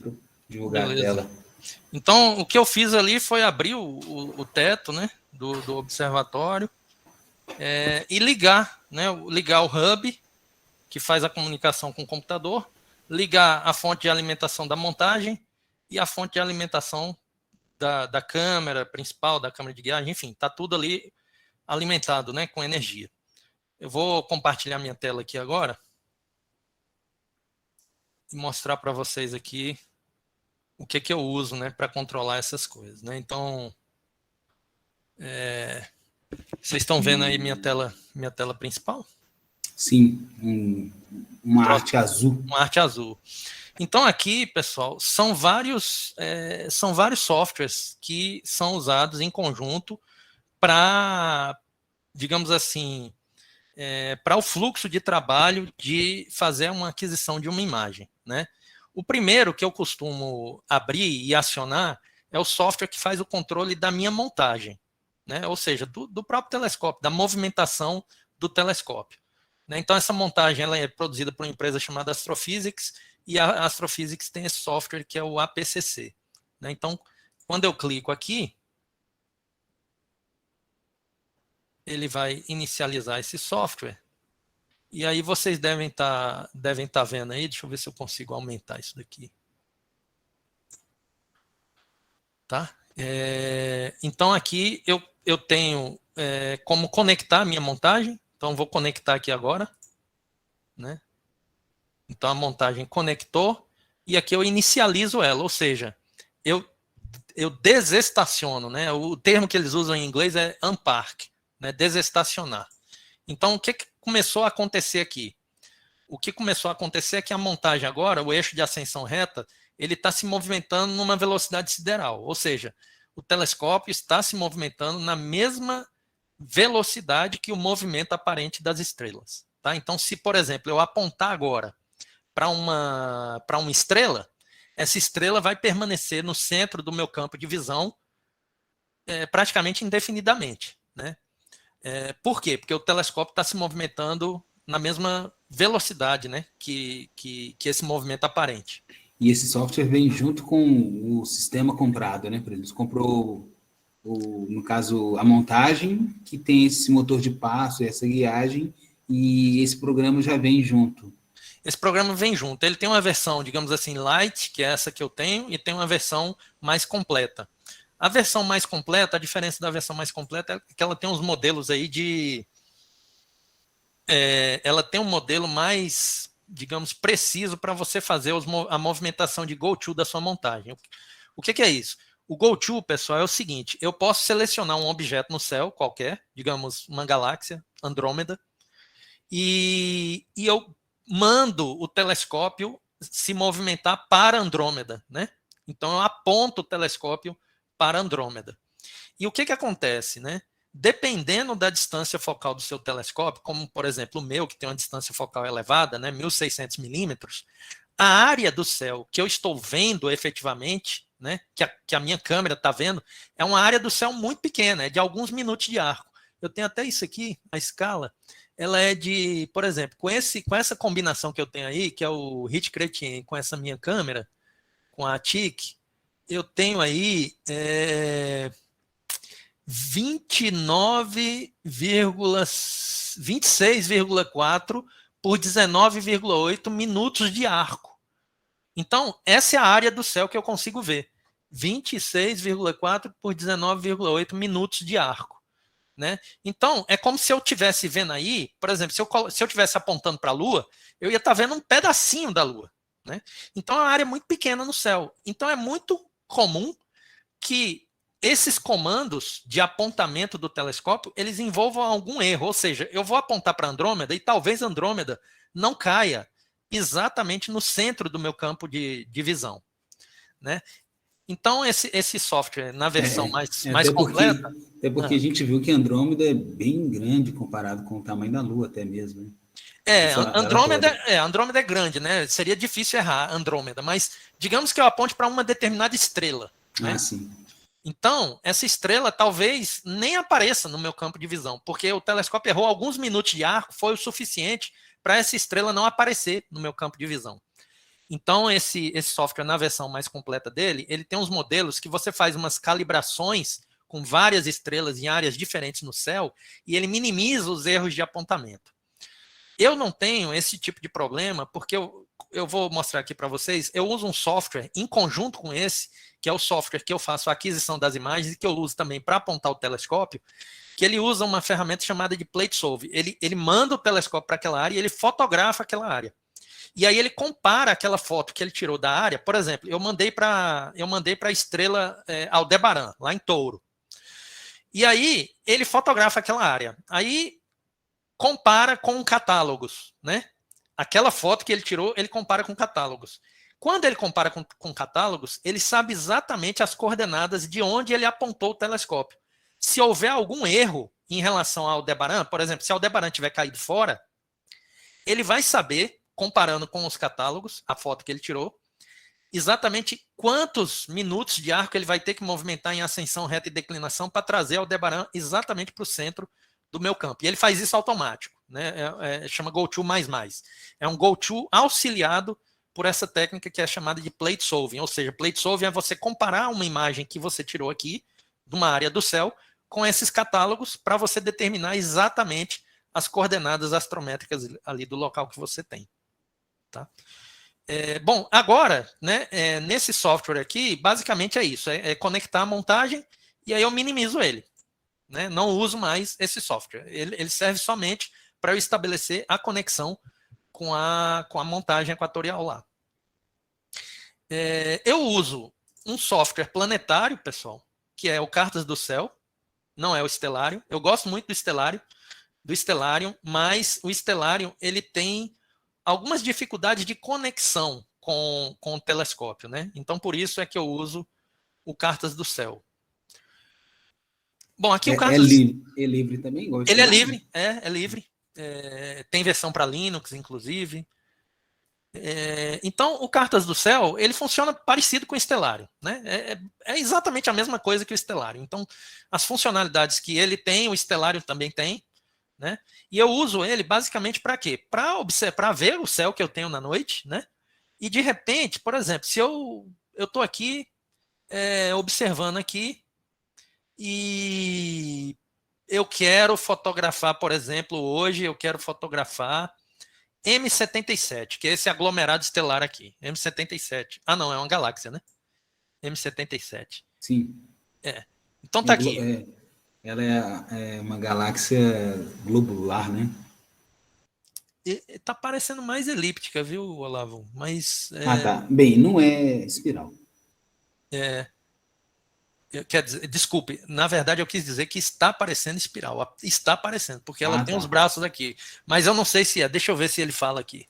divulgar Beleza. a tela. Então, o que eu fiz ali foi abrir o teto, né, do observatório e ligar, né, ligar o hub, que faz a comunicação com o computador, ligar a fonte de alimentação da montagem e a fonte de alimentação da câmera principal, da câmera de guiagem, enfim, está tudo ali alimentado, né, com energia. Eu vou compartilhar minha tela aqui agora e mostrar para vocês aqui o que eu uso, né, para controlar essas coisas, né? Então, vocês estão vendo aí minha tela principal? Sim, uma arte azul. Uma arte azul. Então aqui, pessoal, são vários softwares que são usados em conjunto para, digamos assim, para o fluxo de trabalho de fazer uma aquisição de uma imagem, né? O primeiro que eu costumo abrir e acionar é o software que faz o controle da minha montagem, né? Ou seja, do próprio telescópio, da movimentação do telescópio, né? Então essa montagem ela é produzida por uma empresa chamada Astrophysics e a Astrophysics tem esse software que é o APCC, né? Então, quando eu clico aqui, ele vai inicializar esse software. E aí vocês devem tá vendo aí, deixa eu ver se eu consigo aumentar isso daqui. Tá? Então aqui eu tenho como conectar a minha montagem, então vou conectar aqui agora, né? Então a montagem conectou e aqui eu inicializo ela, ou seja, eu desestaciono, né? O termo que eles usam em inglês é unpark, né? Desestacionar. Então o que começou a acontecer aqui? O que começou a acontecer é que a montagem agora, o eixo de ascensão reta, ele está se movimentando numa velocidade sideral, ou seja, o telescópio está se movimentando na mesma velocidade que o movimento aparente das estrelas. Tá? Então, se, por exemplo, eu apontar agora para uma estrela, essa estrela vai permanecer no centro do meu campo de visão praticamente indefinidamente. Né? Por quê? Porque o telescópio está se movimentando na mesma velocidade, né, que esse movimento aparente. E esse software vem junto com o sistema comprado, né? Por exemplo, você comprou, no caso, a montagem, que tem esse motor de passo, essa guiagem, e esse programa já vem junto. Esse programa vem junto. Ele tem uma versão, digamos assim, light, que é essa que eu tenho, e tem uma versão mais completa. A versão mais completa, a diferença da versão mais completa é que ela tem uns modelos aí de... ela tem um modelo mais, digamos, preciso para você fazer a movimentação de go-to da sua montagem. O que é isso? O go-to, pessoal, é o seguinte, eu posso selecionar um objeto no céu qualquer, digamos, uma galáxia, Andrômeda, e eu mando o telescópio se movimentar para Andrômeda, né? Então eu aponto o telescópio para Andrômeda. E o que acontece, né? Dependendo da distância focal do seu telescópio, como por exemplo o meu, que tem uma distância focal elevada, né, 1600 milímetros, a área do céu que eu estou vendo efetivamente, né, que a minha câmera está vendo, é uma área do céu muito pequena, é de alguns minutos de arco. Eu tenho até isso aqui, a escala, ela é de, por exemplo, com essa combinação que eu tenho aí, que é o Hit Chrétien com essa minha câmera, com a TIC, eu tenho aí 26,4 por 19,8 minutos de arco. Então, essa é a área do céu que eu consigo ver. 26,4 por 19,8 minutos de arco. né? Então, é como se eu estivesse vendo aí, por exemplo, se eu estivesse apontando para a Lua, eu ia estar vendo um pedacinho da Lua, né? Então, é uma área muito pequena no céu. Então, é muito comum que esses comandos de apontamento do telescópio, eles envolvam algum erro, ou seja, eu vou apontar para Andrômeda e talvez Andrômeda não caia exatamente no centro do meu campo de visão, né? Então, esse software, na versão mais completa... Até porque a gente viu que Andrômeda é bem grande comparado com o tamanho da Lua até mesmo, né? Andrômeda é grande, né? Seria difícil errar Andrômeda, mas digamos que eu aponte para uma determinada estrela, né? Ah, sim. Então, essa estrela talvez nem apareça no meu campo de visão, porque o telescópio errou alguns minutos de arco, foi o suficiente para essa estrela não aparecer no meu campo de visão. Então, esse software, na versão mais completa dele, ele tem uns modelos que você faz umas calibrações com várias estrelas em áreas diferentes no céu, e ele minimiza os erros de apontamento. Eu não tenho esse tipo de problema, porque eu vou mostrar aqui para vocês, eu uso um software em conjunto com esse, que é o software que eu faço a aquisição das imagens e que eu uso também para apontar o telescópio, que ele usa uma ferramenta chamada de PlateSolve. Ele manda o telescópio para aquela área e ele fotografa aquela área. E aí ele compara aquela foto que ele tirou da área. Por exemplo, eu mandei para a estrela Aldebaran, lá em Touro. E aí ele fotografa aquela área. Aí compara com catálogos, né? Aquela foto que ele tirou, ele compara com catálogos. Quando ele compara com catálogos, ele sabe exatamente as coordenadas de onde ele apontou o telescópio. Se houver algum erro em relação ao Aldebaran, por exemplo, se o Aldebaran tiver caído fora, ele vai saber, comparando com os catálogos, a foto que ele tirou, exatamente quantos minutos de arco ele vai ter que movimentar em ascensão, reta e declinação para trazer o Aldebaran exatamente para o centro do meu campo. E ele faz isso automático, né? Chama GoTo++. É um GoTo auxiliado por essa técnica que é chamada de plate solving, ou seja, plate solving é você comparar uma imagem que você tirou aqui, de uma área do céu, com esses catálogos para você determinar exatamente as coordenadas astrométricas ali do local que você tem. Tá? Bom, agora, né, nesse software aqui, basicamente é isso, é conectar a montagem e aí eu minimizo ele. Né? Não uso mais esse software. Ele serve somente para eu estabelecer a conexão com a montagem equatorial lá. Eu uso um software planetário, pessoal, que é o Cartas do Céu, não é o Stellarium. Eu gosto muito do Stellarium, mas o Stellarium ele tem algumas dificuldades de conexão com o telescópio, né? Então, por isso é que eu uso o Cartas do Céu. Bom, aqui o Cartas... É livre também? Igual ele é livre, é livre. Tem versão para Linux, inclusive. Então, o Cartas do Céu, ele funciona parecido com o Stellarium, né? É exatamente a mesma coisa que o Stellarium. Então, as funcionalidades que ele tem, o Stellarium também tem, né? E eu uso ele basicamente para quê? Para ver o céu que eu tenho na noite, né? E de repente, por exemplo, se eu estou aqui observando aqui e eu quero fotografar, por exemplo, hoje eu quero fotografar M77, que é esse aglomerado estelar aqui. M77. Ah, não, é uma galáxia, né? M77. Sim. Então tá aqui. Ela é uma galáxia globular, né? Tá parecendo mais elíptica, viu, Olavo? Mas... tá. Bem, não é espiral. Quer dizer, desculpe, na verdade eu quis dizer que está parecendo espiral. Está parecendo, porque ela tem os braços aqui. Mas eu não sei se é. Deixa eu ver se ele fala aqui.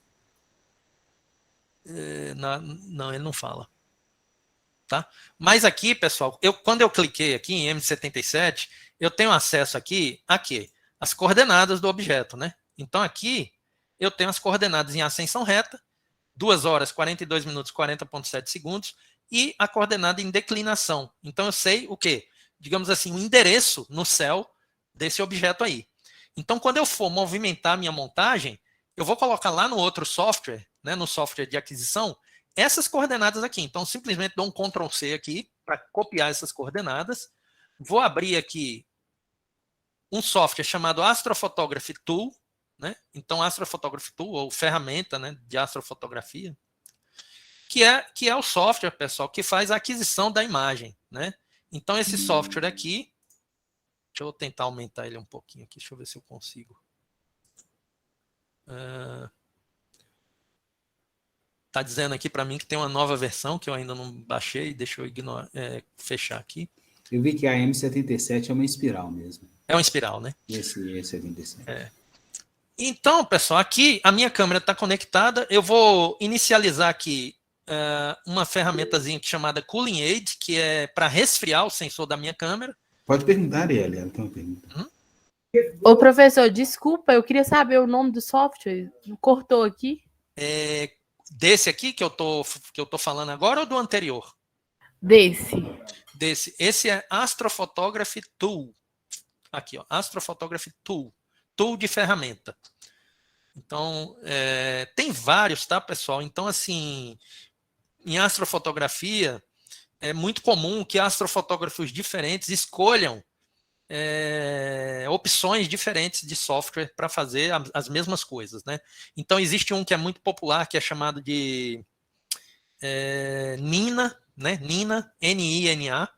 Não, ele não fala. Tá? Mas aqui, pessoal, quando eu cliquei aqui em M77, eu tenho acesso aqui a quê? As coordenadas do objeto, né? Então aqui eu tenho as coordenadas em ascensão reta, 2 horas, 42 minutos, 40,7 segundos, e a coordenada em declinação. Então eu sei o quê? Digamos assim, o endereço no céu desse objeto aí. Então quando eu for movimentar a minha montagem, eu vou colocar lá no outro software, né, no software de aquisição, essas coordenadas aqui. Então simplesmente dou um Ctrl+C aqui para copiar essas coordenadas. Vou abrir aqui um software chamado Astrophotography Tool, né? Então Astrophotography Tool, ou ferramenta, né, de astrofotografia, que é o software, pessoal, que faz a aquisição da imagem, né? Então esse software aqui, Deixa eu tentar aumentar ele um pouquinho aqui, deixa eu ver se eu consigo. Tá dizendo aqui para mim que tem uma nova versão que eu ainda não baixei, deixa eu fechar aqui. Eu vi que a M77 é uma espiral mesmo. É uma espiral, né? Esse E77. Então, pessoal, aqui a minha câmera está conectada. Eu vou inicializar aqui uma ferramentazinha chamada Cooling Aid, que é para resfriar o sensor da minha câmera. Pode perguntar, Arielle, ela tem uma pergunta. Ô, professor, desculpa, eu queria saber o nome do software. Cortou aqui? Desse aqui que eu tô falando agora ou do anterior? Desse. Esse é Astrophotography Tool. Aqui, ó, Astrophotography Tool. Tool de ferramenta. Então, tem vários, tá, pessoal? Então, assim, em astrofotografia, é muito comum que astrofotógrafos diferentes escolham opções diferentes de software para fazer as mesmas coisas, né? Então, existe um que é muito popular, que é chamado de Nina, né? Nina, N-I-N-A.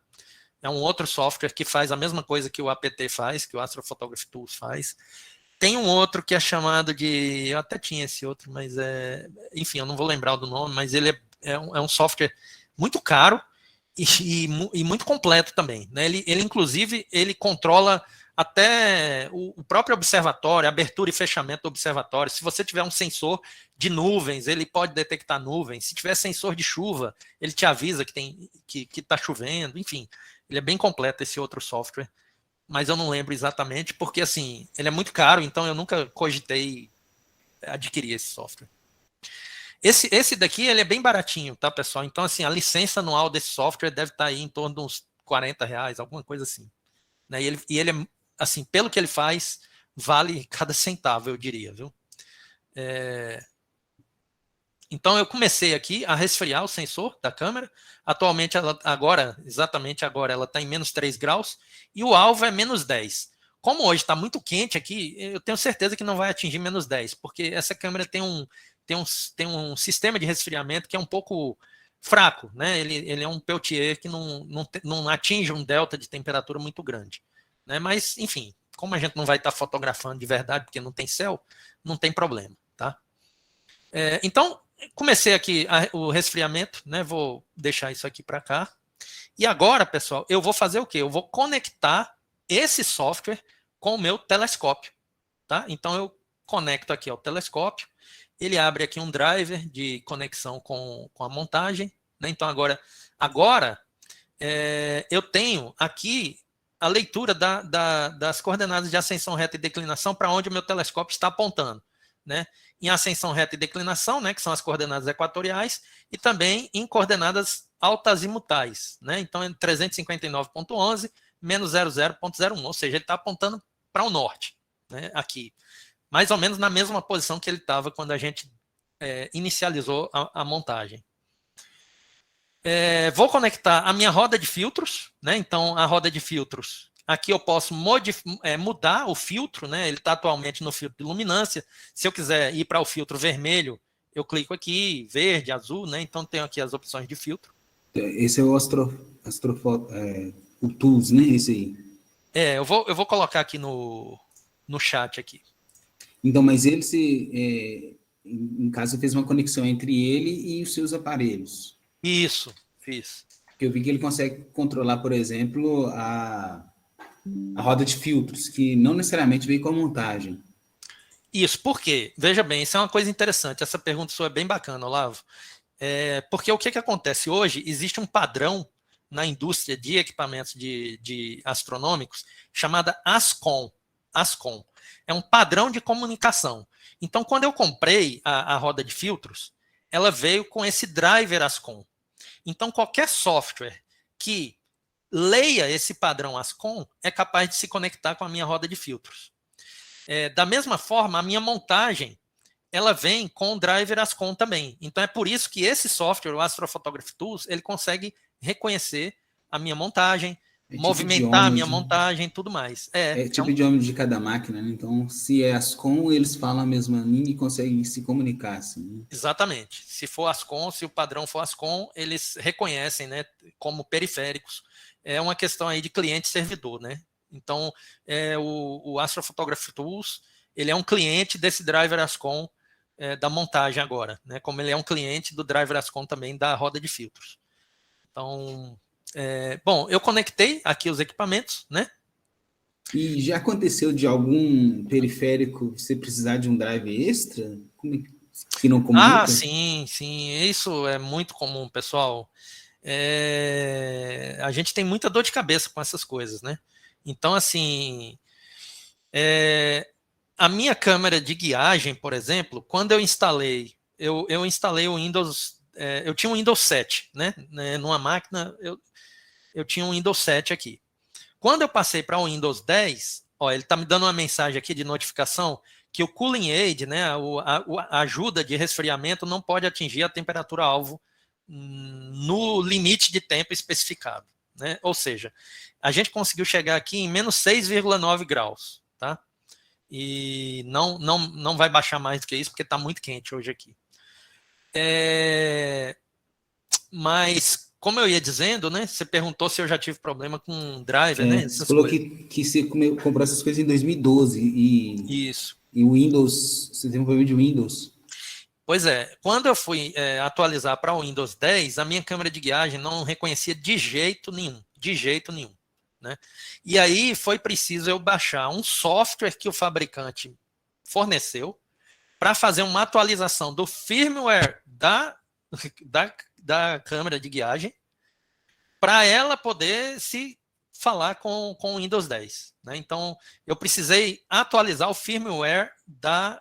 É um outro software que faz a mesma coisa que o APT faz, que o Astrophotography Tools faz. Tem um outro que é chamado de... Eu até tinha esse outro, mas enfim, eu não vou lembrar do nome, mas ele é um software muito caro e muito completo também, né? Ele inclusive, ele controla até o próprio observatório, abertura e fechamento do observatório. Se você tiver um sensor de nuvens, ele pode detectar nuvens. Se tiver sensor de chuva, ele te avisa que está chovendo. Enfim, ele é bem completo, esse outro software. Mas eu não lembro exatamente, porque assim, ele é muito caro, então eu nunca cogitei adquirir esse software. Esse daqui, ele é bem baratinho, tá, pessoal? Então, assim, a licença anual desse software deve estar aí em torno de uns R$40, alguma coisa assim. Né? E ele é, assim, pelo que ele faz, vale cada centavo, eu diria, viu? Então, eu comecei aqui a resfriar o sensor da câmera. Atualmente, exatamente agora, ela está em menos 3 graus e o alvo é menos 10. Como hoje está muito quente aqui, eu tenho certeza que não vai atingir menos 10, porque essa câmera tem um sistema de resfriamento que é um pouco fraco, né? Ele é um Peltier que não atinge um delta de temperatura muito grande. Né? Mas, enfim, como a gente não vai estar fotografando de verdade, porque não tem céu, não tem problema. Tá? Então, comecei aqui o resfriamento, né? Vou deixar isso aqui para cá. E agora, pessoal, eu vou fazer o quê? Eu vou conectar esse software com o meu telescópio. Tá? Então, eu conecto aqui ao telescópio. Ele abre aqui um driver de conexão com a montagem. Né? Então, agora eu tenho aqui a leitura das coordenadas de ascensão reta e declinação para onde o meu telescópio está apontando. Né? Em ascensão reta e declinação, né, que são as coordenadas equatoriais, e também em coordenadas altazimutais. Né? Então, é 359.11 menos 00.01, ou seja, ele está apontando para o norte, né, aqui. Mais ou menos na mesma posição que ele estava quando a gente inicializou a montagem. Vou conectar a minha roda de filtros, né? Então, a roda de filtros, aqui eu posso mudar o filtro, né? Ele está atualmente no filtro de luminância. Se eu quiser ir para o filtro vermelho, eu clico aqui, verde, azul, né? Então, tenho aqui as opções de filtro. Esse é o o Tools, né? Esse aí. Eu vou colocar aqui no chat aqui. Então, mas ele em caso, fez uma conexão entre ele e os seus aparelhos. Isso, fiz. Porque eu vi que ele consegue controlar, por exemplo, a roda de filtros, que não necessariamente veio com a montagem. Isso, por quê? Veja bem, isso é uma coisa interessante. Essa pergunta sua é bem bacana, Olavo. Porque o que acontece hoje? Existe um padrão na indústria de equipamentos de astronômicos chamada ASCOM. ASCOM. É um padrão de comunicação. Então, quando eu comprei a roda de filtros, ela veio com esse driver ASCOM. Então, qualquer software que leia esse padrão ASCOM é capaz de se conectar com a minha roda de filtros. Da mesma forma, a minha montagem ela vem com o driver ASCOM também. Então, é por isso que esse software, o Astrophotography Tools, ele consegue reconhecer a minha montagem, movimentar a minha montagem e tudo mais. É tipo idioma de cada máquina, né? Então, se é ASCOM, eles falam a mesma língua e conseguem se comunicar, assim. Né? Exatamente. Se for ASCOM, se o padrão for ASCOM, eles reconhecem, né, como periféricos. É uma questão aí de cliente e servidor, né? Então, o Astrophotography Tools, ele é um cliente desse driver Ascom da montagem agora, né? Como ele é um cliente do driver Ascom também da roda de filtros. Então, bom, eu conectei aqui os equipamentos, né? E já aconteceu de algum periférico você precisar de um drive extra? Que não comunica? Ah, sim, isso é muito comum, pessoal. A gente tem muita dor de cabeça com essas coisas, né? Então, assim, a minha câmera de guiagem, por exemplo, quando eu instalei, eu instalei o Windows, eu tinha um Windows 7, né? Numa máquina, eu tinha um Windows 7 aqui. Quando eu passei para o Windows 10, ó, ele está me dando uma mensagem aqui de notificação que o Cooling Aid, né, a ajuda de resfriamento, não pode atingir a temperatura-alvo no limite de tempo especificado, né? Ou seja, a gente conseguiu chegar aqui em menos 6,9 graus, tá? E não vai baixar mais do que isso, porque está muito quente hoje aqui. Mas, como eu ia dizendo, né? Você perguntou se eu já tive problema com driver, né? Você falou que você comprou essas coisas em 2012 Isso. E o Windows, você teve um problema de Windows. Pois é, quando eu fui atualizar para o Windows 10, a minha câmera de guiagem não reconhecia de jeito nenhum, né? E aí foi preciso eu baixar um software que o fabricante forneceu para fazer uma atualização do firmware da câmera de guiagem para ela poder se falar com o Windows 10, né? Então, eu precisei atualizar o firmware da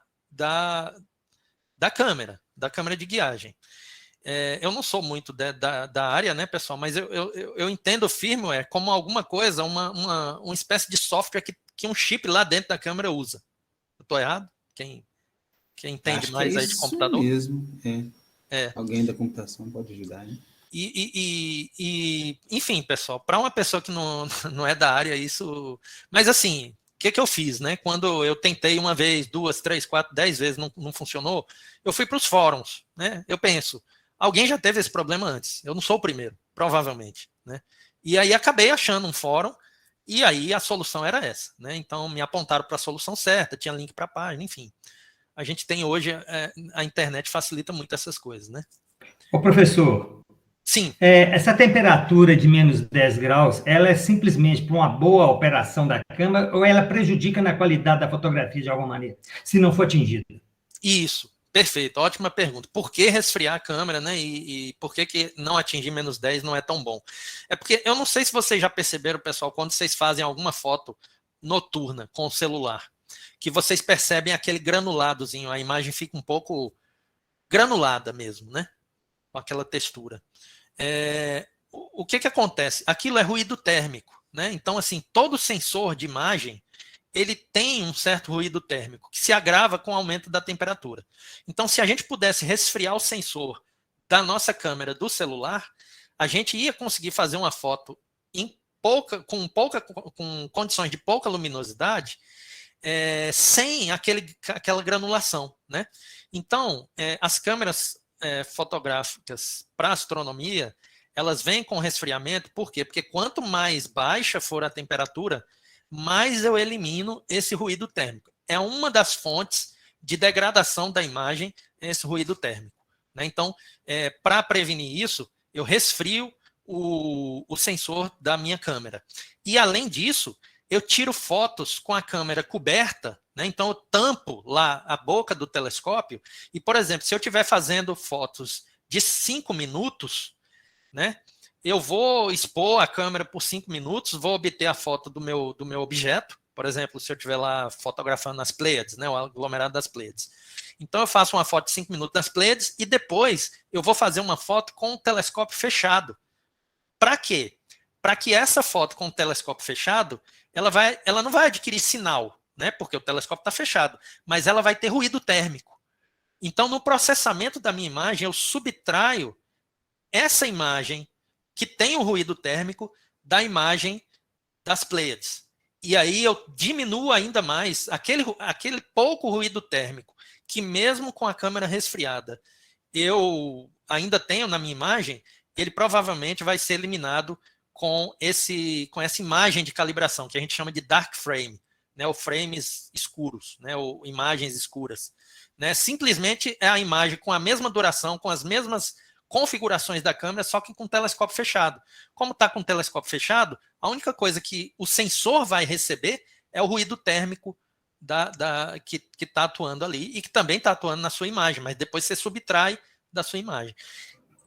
câmera de guiagem. Eu não sou muito da área, né, pessoal, mas eu entendo o firmware como alguma coisa, uma espécie de software que um chip lá dentro da câmera usa. Eu estou errado? Quem entende Acho mais que é aí de computador? Mesmo. Alguém da computação pode ajudar, né? Enfim, pessoal, para uma pessoa que não é da área, isso... Mas assim, o que eu fiz, né? Quando eu tentei uma vez, 2, 3, 4, 10 vezes, não funcionou, eu fui para os fóruns, né? Eu penso, alguém já teve esse problema antes, eu não sou o primeiro, provavelmente, né? E aí acabei achando um fórum, e aí a solução era essa, né? Então me apontaram para a solução certa, tinha link para a página, enfim. A gente tem hoje, a internet facilita muito essas coisas, né? Ô, professor, Sim. Essa temperatura de menos 10 graus, ela é simplesmente por uma boa operação da câmera ou ela prejudica na qualidade da fotografia de alguma maneira, se não for atingida? Isso, perfeito, ótima pergunta. Por que resfriar a câmera, né? E por que não atingir menos 10 não é tão bom? É porque eu não sei se vocês já perceberam, pessoal, quando vocês fazem alguma foto noturna com o celular, que vocês percebem aquele granuladozinho, a imagem fica um pouco granulada mesmo, né? Com aquela textura. O que acontece? Aquilo é ruído térmico, né? Então, assim, todo sensor de imagem, ele tem um certo ruído térmico, que se agrava com o aumento da temperatura. Então, se a gente pudesse resfriar o sensor da nossa câmera do celular, a gente ia conseguir fazer uma foto com condições de pouca luminosidade, sem aquela granulação, né? Então, as câmeras fotográficas para astronomia, elas vêm com resfriamento, por quê? Porque quanto mais baixa for a temperatura, mais eu elimino esse ruído térmico. É uma das fontes de degradação da imagem, esse ruído térmico, né? Então, para prevenir isso, eu resfrio o sensor da minha câmera. E, além disso, eu tiro fotos com a câmera coberta, né? Então eu tampo lá a boca do telescópio e, por exemplo, se eu estiver fazendo fotos de 5 minutos, né? Eu vou expor a câmera por 5 minutos, vou obter a foto do meu objeto, por exemplo, se eu estiver lá fotografando as Pleiades, né? O aglomerado das Pleiades. Então eu faço uma foto de 5 minutos das Pleiades e depois eu vou fazer uma foto com o telescópio fechado. Para quê? Para que essa foto com o telescópio fechado, ela não vai adquirir sinal, né? Porque o telescópio está fechado, mas ela vai ter ruído térmico. Então, no processamento da minha imagem, eu subtraio essa imagem que tem o ruído térmico da imagem das Pleiades. E aí eu diminuo ainda mais aquele pouco ruído térmico que, mesmo com a câmera resfriada, eu ainda tenho na minha imagem, ele provavelmente vai ser eliminado com essa imagem de calibração, que a gente chama de dark frame, né, ou frames escuros, né, ou imagens escuras. Né, simplesmente é a imagem com a mesma duração, com as mesmas configurações da câmera, só que com o telescópio fechado. Como está com o telescópio fechado, a única coisa que o sensor vai receber é o ruído térmico que está atuando ali e que também está atuando na sua imagem, mas depois você subtrai da sua imagem.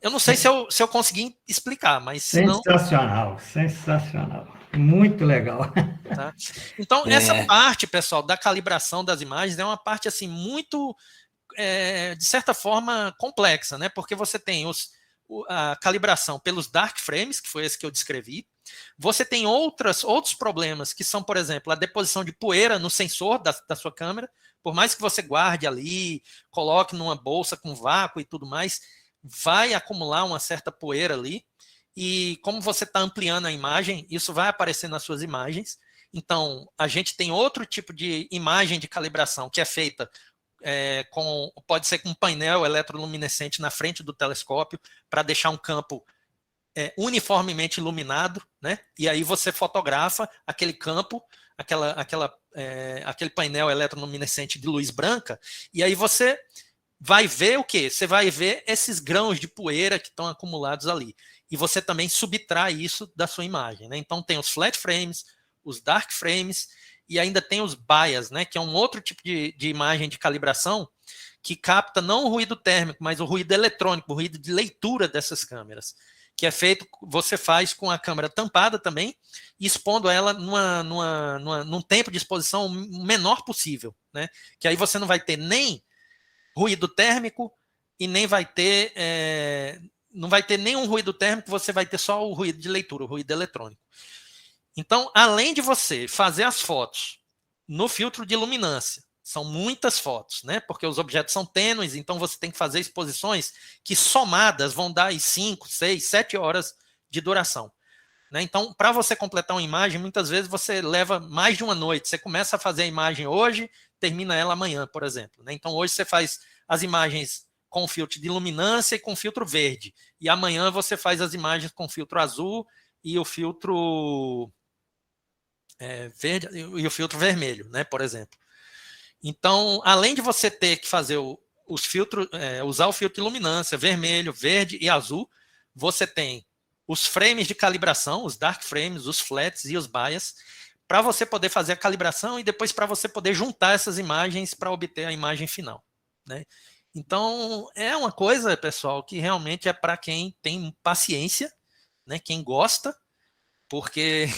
Eu não sei se eu consegui explicar, mas se não... Sensacional, sensacional. Muito legal. Tá? Então, essa parte, pessoal, da calibração das imagens é uma parte assim muito, de certa forma, complexa, né? Porque você tem a calibração pelos dark frames, que foi esse que eu descrevi. Você tem outros problemas, que são, por exemplo, a deposição de poeira no sensor da sua câmera. Por mais que você guarde ali, coloque numa bolsa com vácuo e tudo mais, vai acumular uma certa poeira ali. E como você está ampliando a imagem, isso vai aparecer nas suas imagens. Então, a gente tem outro tipo de imagem de calibração que é feita pode ser com um painel eletroluminescente na frente do telescópio para deixar um campo uniformemente iluminado, né? E aí você fotografa aquele campo, aquele painel eletroluminescente de luz branca, e aí você vai ver o quê? Você vai ver esses grãos de poeira que estão acumulados ali. E você também subtrai isso da sua imagem, né? Então tem os flat frames, os dark frames, e ainda tem os bias, né? Que é um outro tipo de imagem de calibração que capta não o ruído térmico, mas o ruído eletrônico, o ruído de leitura dessas câmeras, que é feito, você faz com a câmera tampada também, e expondo ela num tempo de exposição menor possível, né? Que aí você não vai ter nem ruído térmico e nem vai ter não vai ter nenhum ruído térmico, você vai ter só o ruído de leitura, o ruído eletrônico. Então, além de você fazer as fotos no filtro de luminância, são muitas fotos, né? Porque os objetos são tênues, então você tem que fazer exposições que somadas vão dar aí 5, 6, 7 horas de duração. Né? Então, para você completar uma imagem, muitas vezes você leva mais de uma noite. Você começa a fazer a imagem hoje, termina ela amanhã, por exemplo. Né? Então, hoje você faz as imagens com filtro de luminância e com filtro verde. E amanhã você faz as imagens com filtro azul e o filtro verde e o filtro vermelho, né, por exemplo. Então, além de você ter que fazer os filtros, usar o filtro de luminância vermelho, verde e azul, você tem os frames de calibração, os dark frames, os flats e os bias, para você poder fazer a calibração e depois para você poder juntar essas imagens para obter a imagem final. Né? Então, é uma coisa, pessoal, que realmente é para quem tem paciência, né, quem gosta, porque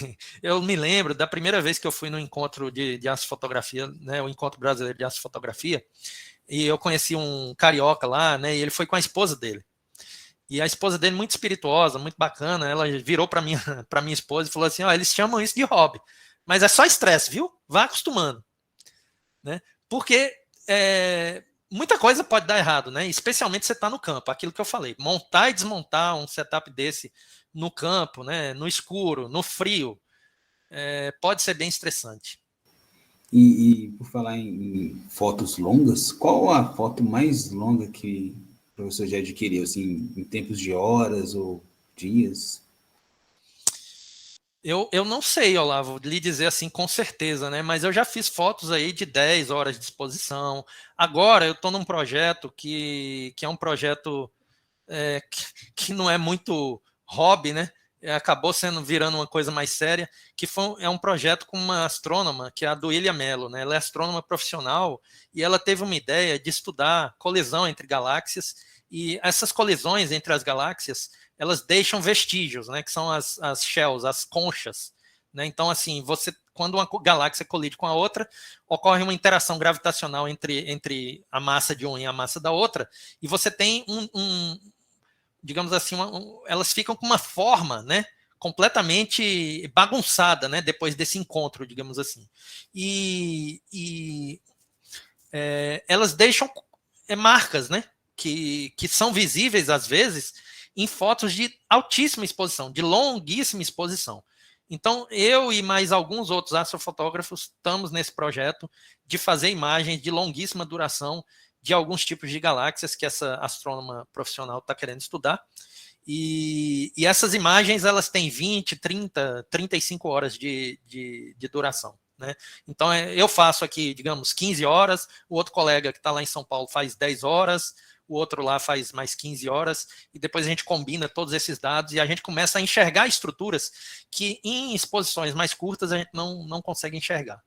eu me lembro da primeira vez que eu fui no encontro de astrofotografia, né, o Encontro Brasileiro de Astrofotografia, e eu conheci um carioca lá, né, e ele foi com a esposa dele. E a esposa dele, muito espirituosa, muito bacana, ela virou para minha esposa e falou assim, eles chamam isso de hobby, mas é só estresse, viu? Vá acostumando. Né? Porque muita coisa pode dar errado, né? Especialmente você está no campo, aquilo que eu falei, montar e desmontar um setup desse no campo, né? No escuro, no frio, pode ser bem estressante. E por falar em fotos longas, qual a foto mais longa que o professor já adquiriu, assim, em tempos de horas ou dias? Eu não sei, Olavo, lhe dizer assim com certeza, né? Mas eu já fiz fotos aí de 10 horas de exposição. Agora eu estou num projeto que é um projeto que não é muito hobby, né? Acabou virando uma coisa mais séria, que é um projeto com uma astrônoma, que é a Duília Mello, né? Ela é astrônoma profissional e ela teve uma ideia de estudar colisão entre galáxias, e essas colisões entre as galáxias, elas deixam vestígios, né? Que são as shells, as conchas. Né? Então, assim, quando uma galáxia colide com a outra, ocorre uma interação gravitacional entre a massa de uma e a massa da outra, e você tem digamos assim, elas ficam com uma forma, né, completamente bagunçada, né, depois desse encontro, digamos assim. E elas deixam marcas, né, que são visíveis, às vezes, em fotos de altíssima exposição, de longuíssima exposição. Então, eu e mais alguns outros astrofotógrafos estamos nesse projeto de fazer imagens de longuíssima duração de alguns tipos de galáxias que essa astrônoma profissional está querendo estudar. E essas imagens, elas têm 20, 30, 35 horas de duração, né? Então, eu faço aqui, digamos, 15 horas, o outro colega que está lá em São Paulo faz 10 horas, o outro lá faz mais 15 horas, e depois a gente combina todos esses dados e a gente começa a enxergar estruturas que em exposições mais curtas a gente não consegue enxergar.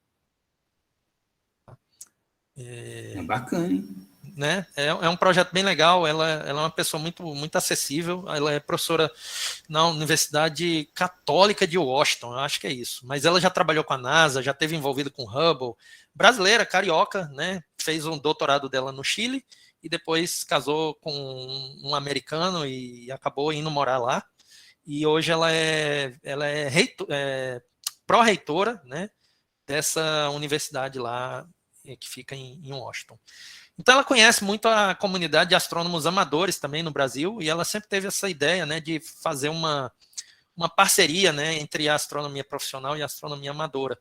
É bacana, hein? Né? É um projeto bem legal, ela é uma pessoa muito acessível, ela é professora na Universidade Católica de Washington, eu acho que é isso, mas ela já trabalhou com a NASA, já esteve envolvida com Hubble, brasileira, carioca, né? Fez um doutorado dela no Chile e depois casou com um americano e acabou indo morar lá, e hoje ela é pró-reitora, né, dessa universidade lá que fica em Washington. Então ela conhece muito a comunidade de astrônomos amadores também no Brasil, e ela sempre teve essa ideia, né, de fazer uma parceria, né, entre a astronomia profissional e a astronomia amadora.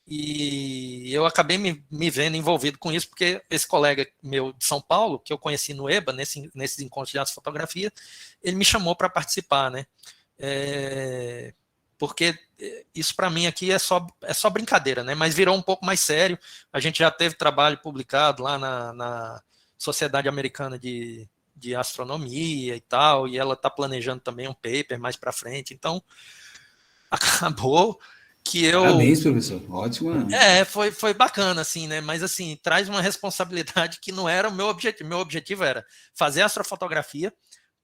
E eu acabei me vendo envolvido com isso, porque esse colega meu de São Paulo, que eu conheci no EBA, nesses encontros de astrofotografia, ele me chamou para participar, né? Porque isso para mim aqui é só brincadeira, né? Mas virou um pouco mais sério. A gente já teve trabalho publicado lá na Sociedade Americana de Astronomia e tal, e ela está planejando também um paper mais para frente. Então, acabou que eu... Parabéns, professor. Ótimo. Foi bacana, assim, né? Mas, assim, traz uma responsabilidade que não era o meu objetivo. Meu objetivo era fazer astrofotografia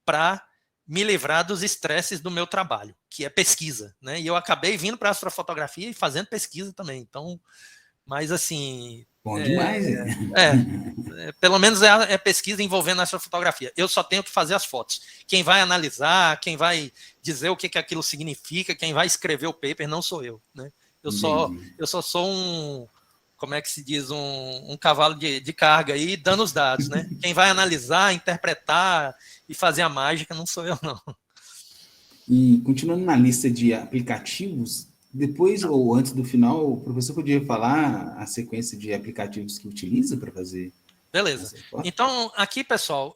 para me livrar dos estresses do meu trabalho, que é pesquisa, né? E eu acabei vindo para a astrofotografia e fazendo pesquisa também. Então, mas assim... Bom demais, pelo menos é pesquisa envolvendo a astrofotografia. Eu só tenho que fazer as fotos. Quem vai analisar, quem vai dizer o que aquilo significa, quem vai escrever o paper não sou eu, né? Eu só sou um... Como é que se diz? Um cavalo de carga aí, dando os dados, né? Quem vai analisar, interpretar e fazer a mágica não sou eu, não. E continuando na lista de aplicativos, depois ou antes do final, o professor podia falar a sequência de aplicativos que utiliza para fazer? Beleza. Então, aqui, pessoal,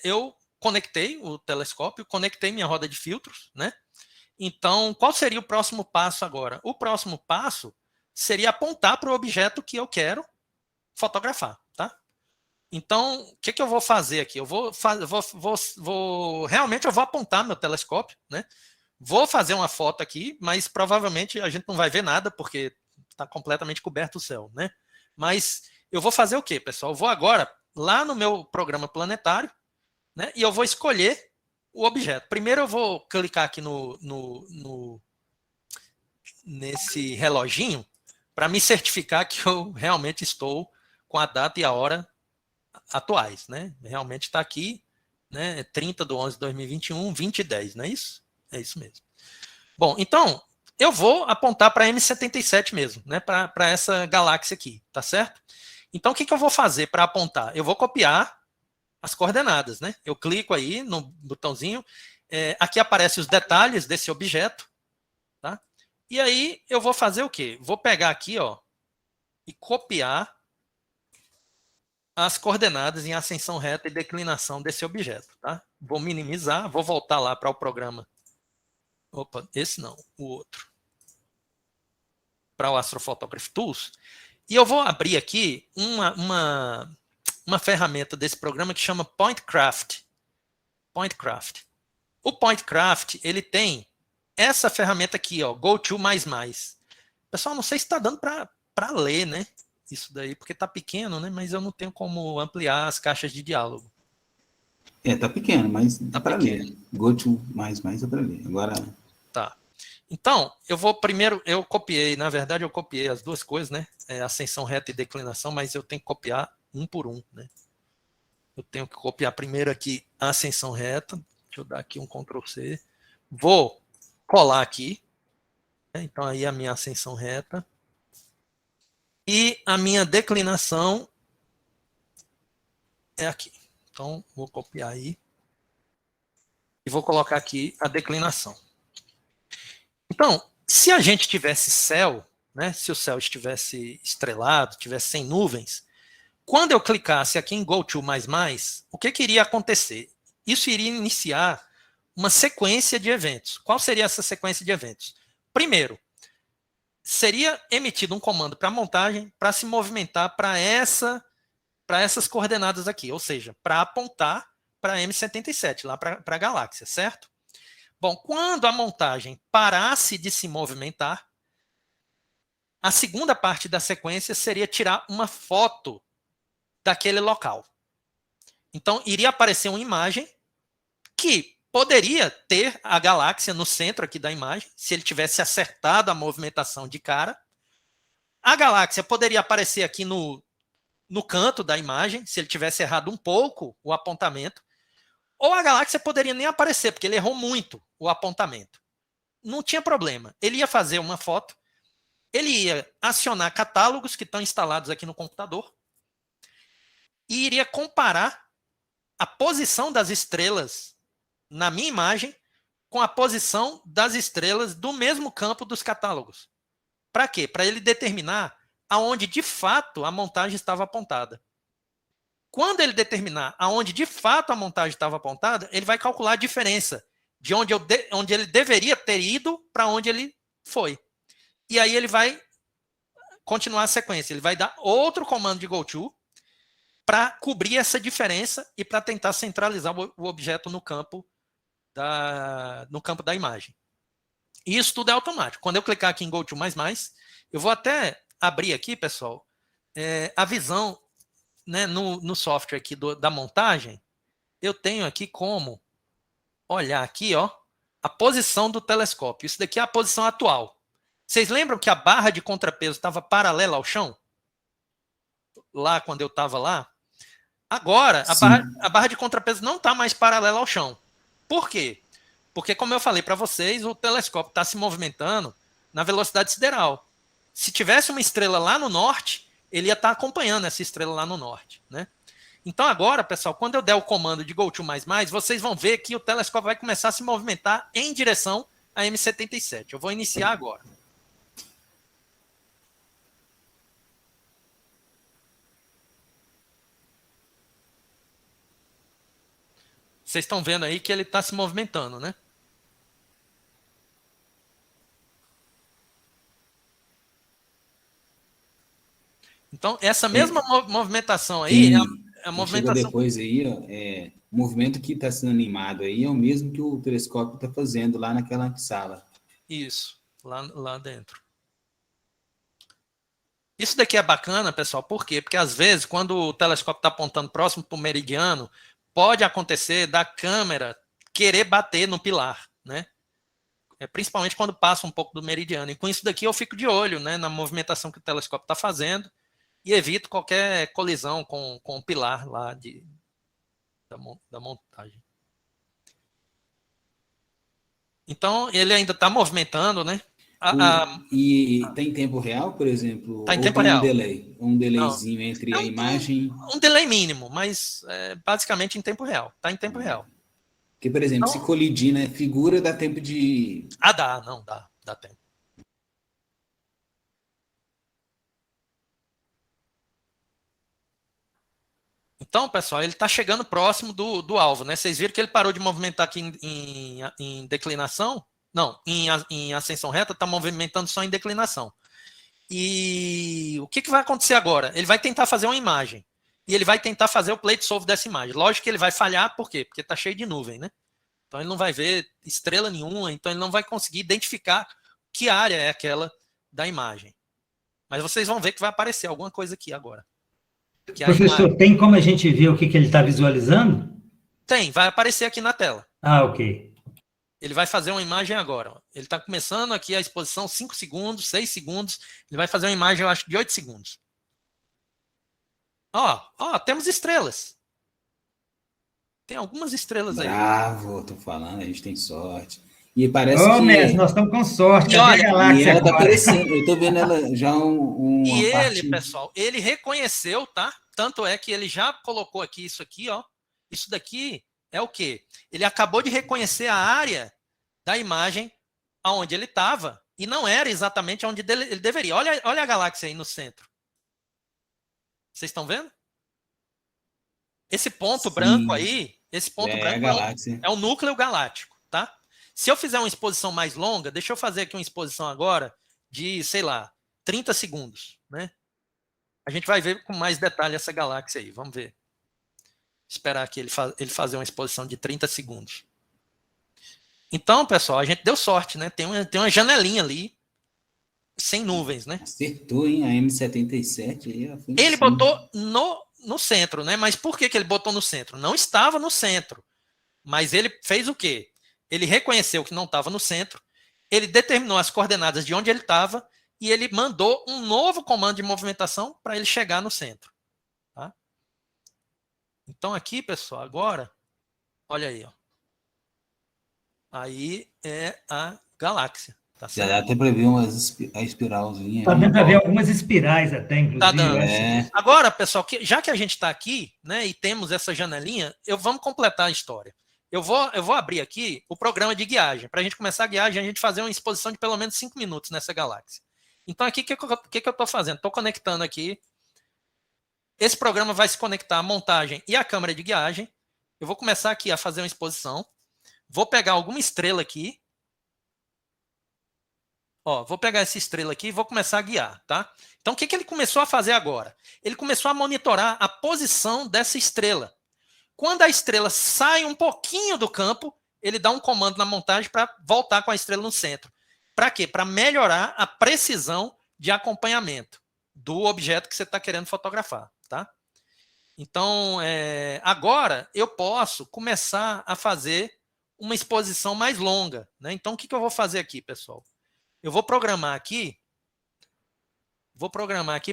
eu conectei o telescópio, conectei minha roda de filtros, né? Então, qual seria o próximo passo agora? O próximo passo seria apontar para o objeto que eu quero fotografar, tá? Então, o que eu vou fazer aqui? Eu realmente eu vou apontar meu telescópio, né? Vou fazer uma foto aqui, mas provavelmente a gente não vai ver nada, porque está completamente coberto o céu, né? Mas eu vou fazer o quê, pessoal? Eu vou agora lá no meu programa planetário, né? E eu vou escolher o objeto. Primeiro eu vou clicar aqui nesse reloginho para me certificar que eu realmente estou com a data e a hora atuais, né? Realmente está aqui, né? 30/11/2021, 20:10, não é isso? É isso mesmo. Bom, então, eu vou apontar para M77 mesmo, né? Para essa galáxia aqui, tá certo? Então, o que eu vou fazer para apontar? Eu vou copiar as coordenadas, né? Eu clico aí no botãozinho, aqui aparecem os detalhes desse objeto, tá? E aí, eu vou fazer o quê? Vou pegar aqui, ó, e copiar as coordenadas em ascensão reta e declinação desse objeto, tá? Vou minimizar, vou voltar lá para o programa. Opa, esse não, o outro. Para o Astrophotography Tools. E eu vou abrir aqui uma ferramenta desse programa que chama PointCraft. PointCraft. O PointCraft, ele tem essa ferramenta aqui, ó, GoTo++. Pessoal, não sei se está dando para ler, né? Isso daí, porque está pequeno, né? Mas eu não tenho como ampliar as caixas de diálogo. Tá pequeno, mas dá para ler. GoTo++ é para ler. Agora... Tá. Então, eu copiei, na verdade eu copiei as duas coisas, né? Ascensão reta e declinação, mas eu tenho que copiar um por um, né? Eu tenho que copiar primeiro aqui a ascensão reta. Deixa eu dar aqui um Ctrl+C. Vou colar aqui. Né? Então, aí a minha ascensão reta. E a minha declinação é aqui. Então, vou copiar aí. E vou colocar aqui a declinação. Então, se a gente tivesse céu, né, se o céu estivesse estrelado, tivesse sem nuvens, quando eu clicasse aqui em GoTo++, o que iria acontecer? Isso iria iniciar uma sequência de eventos. Qual seria essa sequência de eventos? Primeiro, seria emitido um comando para a montagem para se movimentar para essas coordenadas aqui, ou seja, para apontar para M77, lá para a galáxia, certo? Bom, quando a montagem parasse de se movimentar, a segunda parte da sequência seria tirar uma foto daquele local. Então, iria aparecer uma imagem que poderia ter a galáxia no centro aqui da imagem, se ele tivesse acertado a movimentação de cara. A galáxia poderia aparecer aqui no canto da imagem, se ele tivesse errado um pouco o apontamento. Ou a galáxia poderia nem aparecer, porque ele errou muito o apontamento. Não tinha problema. Ele ia fazer uma foto, ele ia acionar catálogos que estão instalados aqui no computador e iria comparar a posição das estrelas na minha imagem com a posição das estrelas do mesmo campo dos catálogos. Para quê? Para ele determinar aonde de fato a montagem estava apontada. Quando ele determinar aonde de fato a montagem estava apontada, ele vai calcular a diferença de onde ele deveria ter ido para onde ele foi. E aí ele vai continuar a sequência. Ele vai dar outro comando de goto para cobrir essa diferença e para tentar centralizar o objeto no campo da imagem. E isso tudo é automático. Quando eu clicar aqui em goto++, eu vou até abrir aqui, pessoal, a visão, né, no software aqui da montagem. Eu tenho aqui como olhar aqui, ó, a posição do telescópio. Isso daqui é a posição atual. Vocês lembram que a barra de contrapeso estava paralela ao chão? Lá, quando eu estava lá? Agora, a barra de contrapeso não está mais paralela ao chão. Por quê? Porque, como eu falei para vocês, o telescópio está se movimentando na velocidade sideral. Se tivesse uma estrela lá no norte, ele ia estar acompanhando essa estrela lá no norte, né? Então agora, pessoal, quando eu der o comando de goto++, vocês vão ver que o telescópio vai começar a se movimentar em direção a M77. Eu vou iniciar agora. Vocês estão vendo aí que ele está se movimentando, né? Então, essa mesma movimentação aí é a movimentação... Chega depois aí, ó, o movimento que está sendo animado aí é o mesmo que o telescópio está fazendo lá naquela sala. Isso, lá dentro. Isso daqui é bacana, pessoal, por quê? Porque às vezes, quando o telescópio está apontando próximo para o meridiano, pode acontecer da câmera querer bater no pilar, né? Principalmente quando passa um pouco do meridiano. E com isso daqui eu fico de olho, né, na movimentação que o telescópio está fazendo e evito qualquer colisão com o pilar lá da montagem. Então, ele ainda está movimentando, né? E está em tempo real, por exemplo? Está em tempo real. Um delayzinho entre a imagem... Um delay mínimo, mas basicamente em tempo real. Está em tempo real. Porque, por exemplo, se colidir, né, figura, dá tempo de... Dá tempo. Então, pessoal, ele está chegando próximo do alvo, né? Vocês viram que ele parou de movimentar aqui em declinação? Não, em ascensão reta, está movimentando só em declinação. E o que vai acontecer agora? Ele vai tentar fazer uma imagem. E ele vai tentar fazer o plate solve dessa imagem. Lógico que ele vai falhar, por quê? Porque está cheio de nuvem, né? Então ele não vai ver estrela nenhuma, então ele não vai conseguir identificar que área é aquela da imagem. Mas vocês vão ver que vai aparecer alguma coisa aqui agora. Professor, tem como a gente ver o que ele está visualizando? Tem, vai aparecer aqui na tela. Ah, ok. Ele vai fazer uma imagem agora. Ó. Ele está começando aqui a exposição 5 segundos, 6 segundos. Ele vai fazer uma imagem, eu acho, de 8 segundos. Ó, temos estrelas. Tem algumas estrelas aí. Bravo, tô falando, a gente tem sorte. E parece que... Mestre, nós estamos com sorte. E olha, a galáxia e ela agora. tá aparecendo. Eu tô vendo ela já E parte... ele, pessoal, ele reconheceu, tá? Tanto é que ele já colocou aqui isso aqui, ó. Isso daqui é o quê? Ele acabou de reconhecer a área da imagem aonde ele estava e não era exatamente onde ele deveria. Olha a galáxia aí no centro. Vocês estão vendo? Esse ponto branco aí, esse ponto branco a galáxia. é o núcleo galáctico. Se eu fizer uma exposição mais longa, deixa eu fazer aqui uma exposição agora de, sei lá, 30 segundos, né? A gente vai ver com mais detalhe essa galáxia aí, vamos ver. Esperar aqui ele fazer uma exposição de 30 segundos. Então, pessoal, a gente deu sorte, né? Tem uma janelinha ali, sem nuvens, né? Acertou, hein? A M77 aí. Ele botou no centro, né? Mas por que ele botou no centro? Não estava no centro. Mas ele fez o quê? Ele reconheceu que não estava no centro, ele determinou as coordenadas de onde ele estava e ele mandou um novo comando de movimentação para ele chegar no centro. Tá? Então aqui, pessoal, agora, olha aí. Ó. Aí é a galáxia. Tá Já dá até para ver a espiralzinha. Está dando para ver algumas espirais até, inclusive. Tá dando. É. Agora, pessoal, já que a gente está aqui, né, e temos essa janelinha, vamos completar a história. Eu vou abrir aqui o programa de guiagem. Para a gente começar a guiagem, a gente fazer uma exposição de pelo menos 5 minutos nessa galáxia. Então, aqui, o que eu estou fazendo? Estou conectando aqui. Esse programa vai se conectar à montagem e à câmera de guiagem. Eu vou começar aqui a fazer uma exposição. Vou pegar alguma estrela aqui. Ó, vou pegar essa estrela aqui e vou começar a guiar, tá? Então, o que ele começou a fazer agora? Ele começou a monitorar a posição dessa estrela. Quando a estrela sai um pouquinho do campo, ele dá um comando na montagem para voltar com a estrela no centro. Para quê? Para melhorar a precisão de acompanhamento do objeto que você está querendo fotografar, tá? Então, agora eu posso começar a fazer uma exposição mais longa, né? Então, o que eu vou fazer aqui, pessoal? Eu vou programar aqui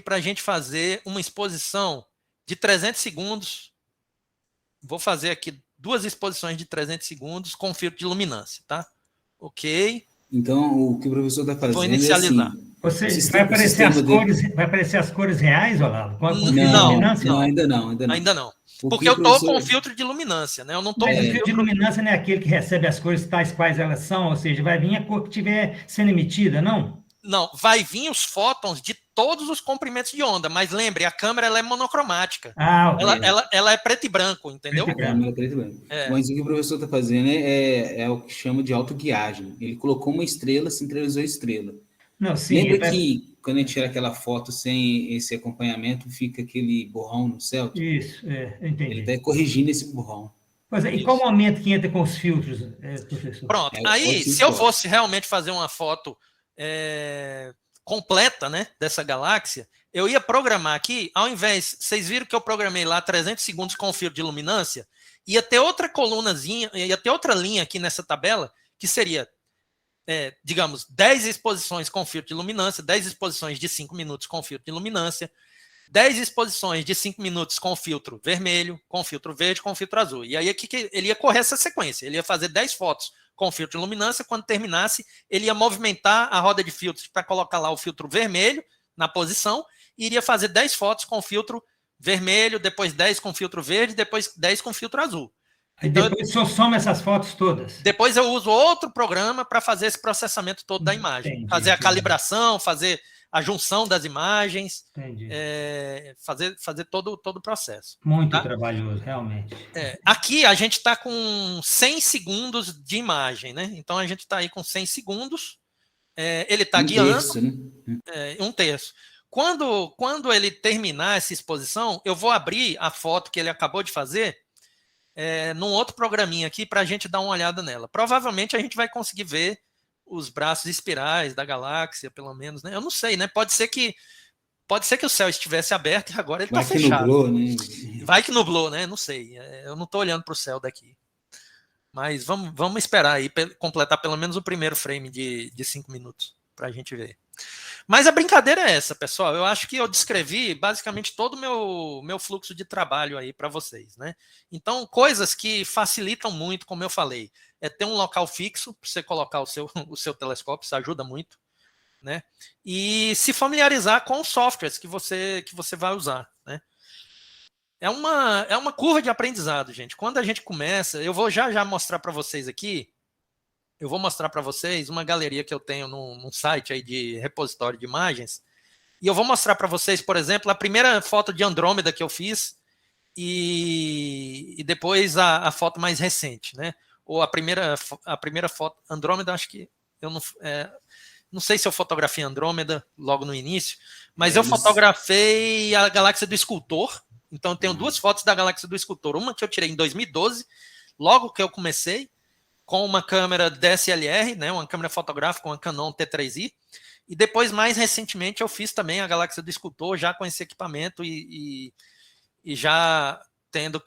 para a gente fazer uma exposição de 300 segundos. Vou fazer aqui 2 exposições de 300 segundos com filtro de luminância, tá? Ok. Então, o que o professor está fazendo Vou inicializar. é assim... Vai aparecer as cores reais, Olavo? Com Não, ainda não. Ainda não. Porque eu estou com filtro de luminância, né? Eu não estou Mas com o filtro de luminância não é aquele que recebe as cores tais quais elas são, ou seja, vai vir a cor que estiver sendo emitida, não? Não, vai vir os fótons de todos os comprimentos de onda, mas lembre, a câmera ela é monocromática. Ok. Ela é preto e branco, entendeu? Preto e branco. Mas o que o professor está fazendo é o que chama de autoguiagem. Ele colocou uma estrela, centralizou a estrela. Não, sim, lembra que quando a gente tira aquela foto sem esse acompanhamento, fica aquele borrão no céu? Isso, eu entendi. Ele está corrigindo esse borrão. Pois é, e qual momento que entra com os filtros, professor? Pronto, aí se eu fosse realmente fazer uma foto completa, né, dessa galáxia, eu ia programar aqui, ao invés, vocês viram que eu programei lá 300 segundos com filtro de luminância, ia ter outra colunazinha, ia ter outra linha aqui nessa tabela, que seria, digamos, 10 exposições com filtro de luminância, 10 exposições de 5 minutos com filtro de luminância, 10 exposições de 5 minutos com filtro vermelho, com filtro verde, com filtro azul. E aí aqui ele ia correr essa sequência, ele ia fazer 10 fotos com filtro de luminância, quando terminasse, ele ia movimentar a roda de filtros para colocar lá o filtro vermelho na posição, e iria fazer 10 fotos com filtro vermelho, depois 10 com filtro verde, depois 10 com filtro azul. Então, depois o senhor soma essas fotos todas? Depois eu uso outro programa para fazer esse processamento todo da imagem. Entendi, fazer a calibração, fazer a junção das imagens, fazer todo o processo. Muito trabalhoso, realmente. Aqui a gente está com 100 segundos de imagem, né? Então a gente está aí com 100 segundos, ele está guiando. Terço, né? 1/3. Quando ele terminar essa exposição, eu vou abrir a foto que ele acabou de fazer num outro programinha aqui para a gente dar uma olhada nela. Provavelmente a gente vai conseguir ver os braços espirais da galáxia, pelo menos, né? Eu não sei, né? Pode ser que o céu estivesse aberto e agora ele está fechado. Nublou, né? Vai que nublou, né? Não sei. Eu não estou olhando para o céu daqui. Mas vamos esperar aí, completar pelo menos o primeiro frame de 5 minutos para a gente ver. Mas a brincadeira é essa, pessoal. Eu acho que eu descrevi basicamente todo o meu fluxo de trabalho aí para vocês, né? Então, coisas que facilitam muito, como eu falei, ter um local fixo para você colocar o seu telescópio, isso ajuda muito, né? E se familiarizar com os softwares que você vai usar, né? É uma curva de aprendizado, gente. Quando a gente começa, eu vou já mostrar para vocês aqui. Eu vou mostrar para vocês uma galeria que eu tenho num site aí de repositório de imagens. E eu vou mostrar para vocês, por exemplo, a primeira foto de Andrômeda que eu fiz e depois a foto mais recente, né? ou a primeira foto, Andrômeda, acho que eu não sei se eu fotografei Andrômeda logo no início, mas eu fotografei a galáxia do Escultor. Então eu tenho 2 fotos da galáxia do Escultor. Uma que eu tirei em 2012, logo que eu comecei, com uma câmera DSLR, né, uma câmera fotográfica, uma Canon T3i. E depois, mais recentemente, eu fiz também a galáxia do Escultor, já com esse equipamento e já tendo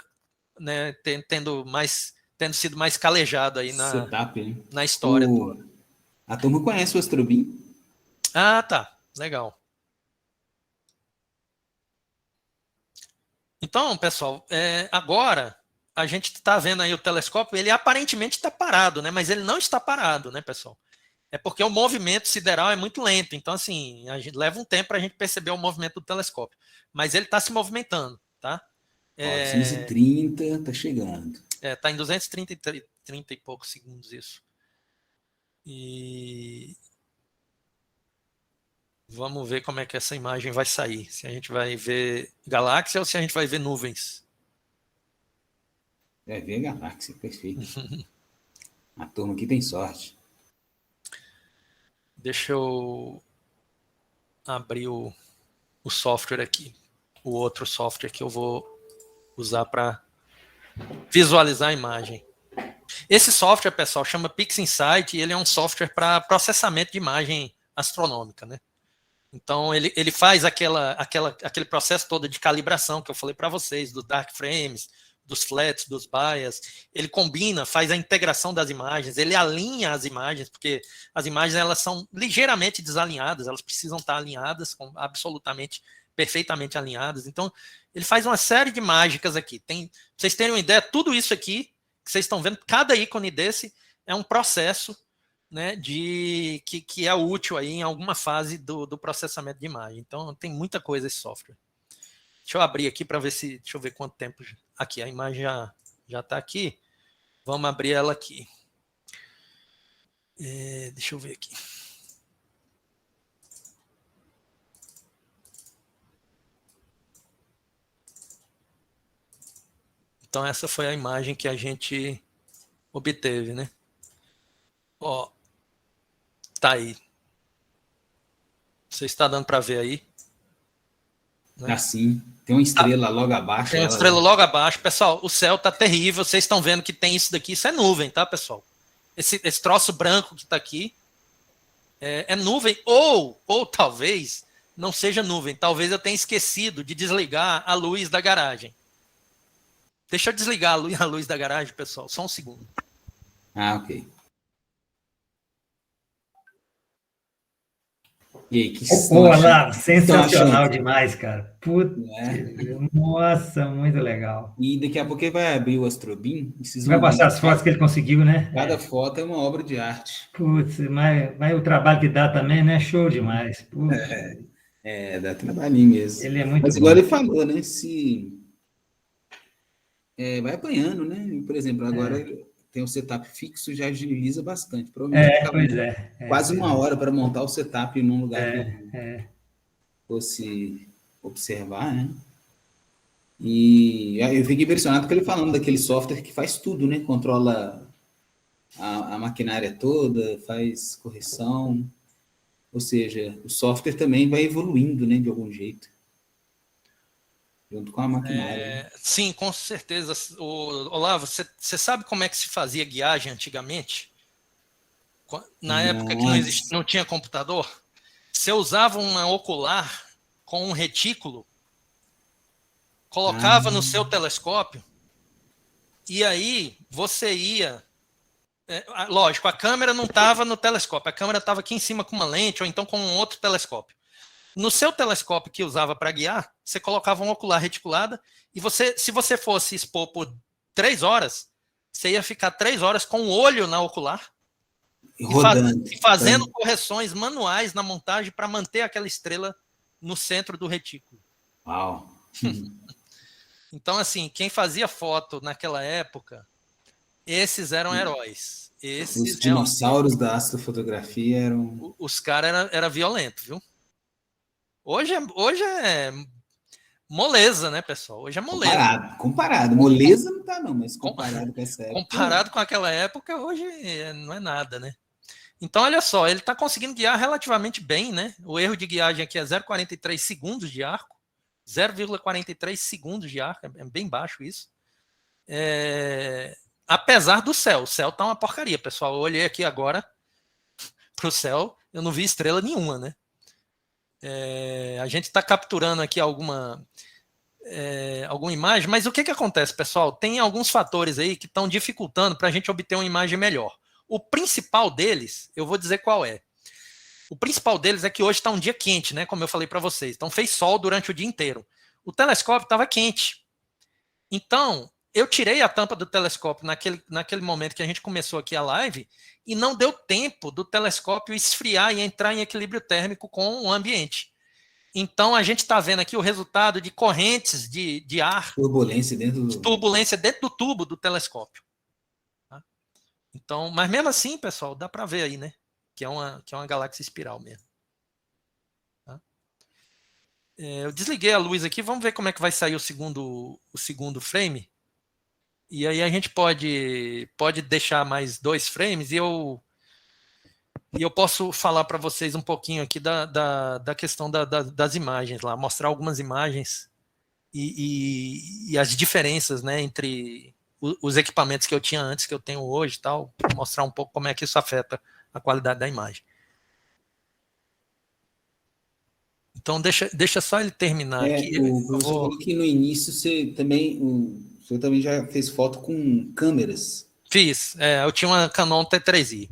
sido mais calejado aí Setup, na história. A turma conhece o Astrobin? Ah, tá. Legal. Então, pessoal, agora a gente está vendo aí o telescópio, ele aparentemente está parado, né? Mas ele não está parado, né, pessoal? É porque o movimento sideral é muito lento. Então, assim, a gente leva um tempo para a gente perceber o movimento do telescópio. Mas ele está se movimentando, tá? 230, tá chegando. Tá em 230 e poucos segundos isso. E vamos ver como é que essa imagem vai sair. Se a gente vai ver galáxia ou se a gente vai ver nuvens. Vai ver galáxia, perfeito. A turma aqui tem sorte. Deixa eu abrir o software aqui. O outro software que eu vou usar para visualizar a imagem. Esse software, pessoal, chama PixInsight e ele é um software para processamento de imagem astronômica, né? Então, ele faz aquele processo todo de calibração que eu falei para vocês, do dark frames, dos flats, dos bias. Ele combina, faz a integração das imagens, ele alinha as imagens, porque as imagens elas são ligeiramente desalinhadas, elas precisam estar alinhadas, absolutamente, perfeitamente alinhadas. Então, ele faz uma série de mágicas aqui. Pra vocês terem uma ideia, tudo isso aqui que vocês estão vendo, cada ícone desse é um processo, né, que é útil aí em alguma fase do processamento de imagem. Então, tem muita coisa esse software. Deixa eu abrir aqui para ver se... Deixa eu ver quanto tempo... Aqui, a imagem já está aqui. Vamos abrir ela aqui. Deixa eu ver aqui. Então, essa foi a imagem que a gente obteve, né? Ó, tá aí. Você está dando para ver aí? Né? Assim, tem uma estrela logo abaixo. Tem uma estrela logo abaixo. Pessoal, o céu tá terrível. Vocês estão vendo que tem isso daqui. Isso é nuvem, tá, pessoal? Esse troço branco que está aqui é nuvem. Ou talvez não seja nuvem. Talvez eu tenha esquecido de desligar a luz da garagem. Deixa eu desligar a luz da garagem, pessoal. Só um segundo. Ok. E aí, que Olá, sensacional demais, cara. Puta, nossa, muito legal. E daqui a pouco ele vai abrir o Astrobin. Vai passar as fotos que ele conseguiu, né? Cada foto é uma obra de arte. Putz, mas o trabalho que dá também, né? Show demais. Dá trabalhinho mesmo. Ele é muito Mas igual ele falou, né? Vai apanhando, né? Por exemplo, agora tem um setup fixo, já agiliza bastante. Provavelmente quase uma hora para montar o setup num lugar que fosse observar, né? E eu fiquei impressionado com ele falando daquele software que faz tudo, né? Controla a maquinária toda, faz correção. Ou seja, o software também vai evoluindo, né? De algum jeito. Junto com a maquinária. Sim, com certeza. Olavo, você sabe como é que se fazia guiagem antigamente? Na época que não tinha computador? Você usava uma ocular com um retículo, colocava no seu telescópio, e aí você ia... lógico, a câmera não estava no telescópio, a câmera estava aqui em cima com uma lente, ou então com um outro telescópio. No seu telescópio que usava para guiar, você colocava uma ocular reticulada e se você fosse expor por 3 horas, você ia ficar 3 horas com o olho na ocular e fazendo correções manuais na montagem para manter aquela estrela no centro do retículo. Uau! Então, assim, quem fazia foto naquela época, esses eram heróis. Os dinossauros da astrofotografia eram... Os caras era violento, viu? Hoje é moleza, né, pessoal? Hoje é moleza. Comparado. Moleza não tá, não, mas comparado com essa época. Comparado com aquela época, hoje não é nada, né? Então, olha só, ele está conseguindo guiar relativamente bem, né? O erro de guiagem aqui é 0,43 segundos de arco. 0,43 segundos de arco, é bem baixo isso. Apesar do céu. O céu tá uma porcaria, pessoal. Eu olhei aqui agora pro céu, eu não vi estrela nenhuma, né? A gente está capturando aqui alguma imagem, mas o que acontece, pessoal? Tem alguns fatores aí que estão dificultando para a gente obter uma imagem melhor. O principal deles, eu vou dizer qual é. O principal deles é que hoje está um dia quente, né? Como eu falei para vocês. Então fez sol durante o dia inteiro. O telescópio estava quente. Então, eu tirei a tampa do telescópio naquele momento que a gente começou aqui a live e não deu tempo do telescópio esfriar e entrar em equilíbrio térmico com o ambiente. Então, a gente está vendo aqui o resultado de correntes de ar. Turbulência dentro do tubo do telescópio. Tá? Então, mas mesmo assim, pessoal, dá para ver aí, né? Que é uma galáxia espiral mesmo. Tá? Eu desliguei a luz aqui, vamos ver como é que vai sair o segundo frame. E aí a gente pode deixar mais 2 frames e eu posso falar para vocês um pouquinho aqui da questão das imagens lá, mostrar algumas imagens e as diferenças, né, entre os equipamentos que eu tinha antes, que eu tenho hoje e tal, mostrar um pouco como é que isso afeta a qualidade da imagem. Então, deixa só ele terminar aqui. O professor falou que no início o senhor também já fez foto com câmeras. Fiz. Eu tinha uma Canon T3i.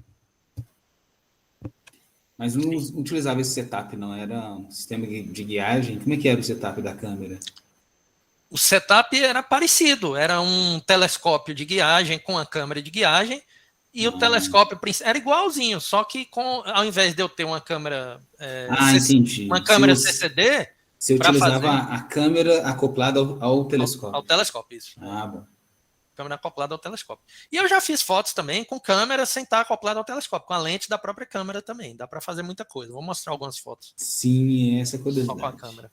Mas não utilizava esse setup, não? Era um sistema de guiagem? Como é que era o setup da câmera? O setup era parecido. Era um telescópio de guiagem com a câmera de guiagem. E o telescópio era igualzinho, só que ao invés de eu ter uma câmera entendi. Uma câmera CCD, você utilizava a câmera acoplada ao telescópio. Ao telescópio, isso. Bom. Câmera acoplada ao telescópio. E eu já fiz fotos também com câmera sem estar acoplada ao telescópio, com a lente da própria câmera também. Dá para fazer muita coisa. Vou mostrar algumas fotos. Sim, essa é a curiosidade. Só com a câmera.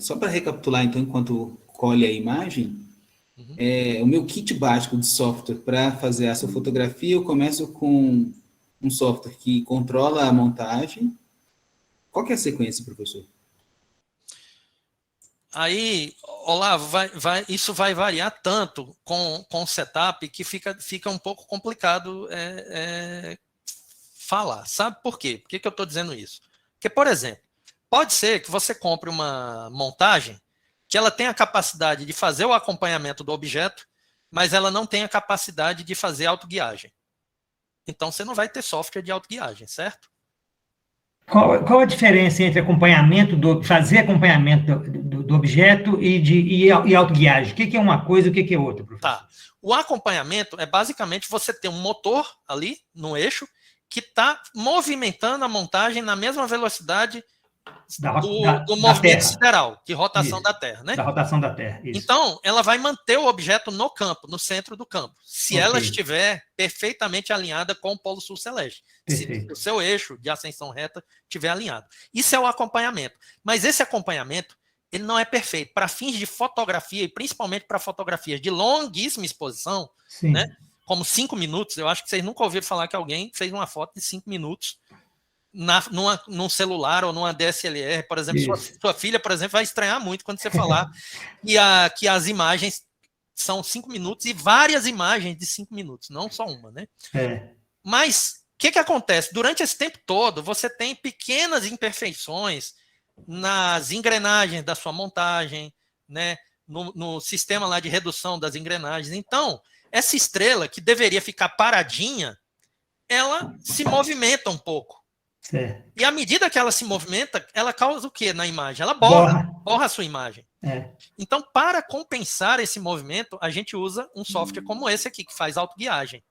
Só para recapitular, então, enquanto colhe a imagem, o meu kit básico de software para fazer essa fotografia, eu começo com um software que controla a montagem. Qual que é a sequência, professor? Aí, Olavo, isso vai variar tanto com o setup que fica um pouco complicado falar. Sabe por quê? Por que eu estou dizendo isso? Porque, por exemplo, pode ser que você compre uma montagem que ela tem a capacidade de fazer o acompanhamento do objeto, mas ela não tem a capacidade de fazer autoguiagem. Então, você não vai ter software de autoguiagem, certo? Qual a diferença entre fazer acompanhamento do objeto e autoguiagem? O que é uma coisa e o que é outra, professor? Tá. O acompanhamento é basicamente você ter um motor ali no eixo que está movimentando a montagem na mesma velocidade do movimento sideral, de rotação da Terra, né? Da rotação da Terra, isso. Então, ela vai manter o objeto no campo, no centro do campo, se ela estiver perfeitamente alinhada com o polo sul celeste. Se o seu eixo de ascensão reta estiver alinhado. Isso é o acompanhamento. Mas esse acompanhamento, ele não é perfeito. Para fins de fotografia, e principalmente para fotografias de longuíssima exposição, né? Como 5 minutos, eu acho que vocês nunca ouviram falar que alguém fez uma foto de 5 minutos num celular ou numa DSLR, por exemplo. Sua filha, por exemplo, vai estranhar muito quando você falar que as imagens são 5 minutos e várias imagens de 5 minutos, não só uma, né? Mas o que acontece? Durante esse tempo todo, você tem pequenas imperfeições nas engrenagens da sua montagem, né? No sistema lá de redução das engrenagens. Então, essa estrela que deveria ficar paradinha, ela se movimenta um pouco. Certo. E à medida que ela se movimenta, ela causa o que na imagem? Ela borra a sua imagem. Então, para compensar esse movimento, a gente usa um software como esse aqui, que faz autoguiagem.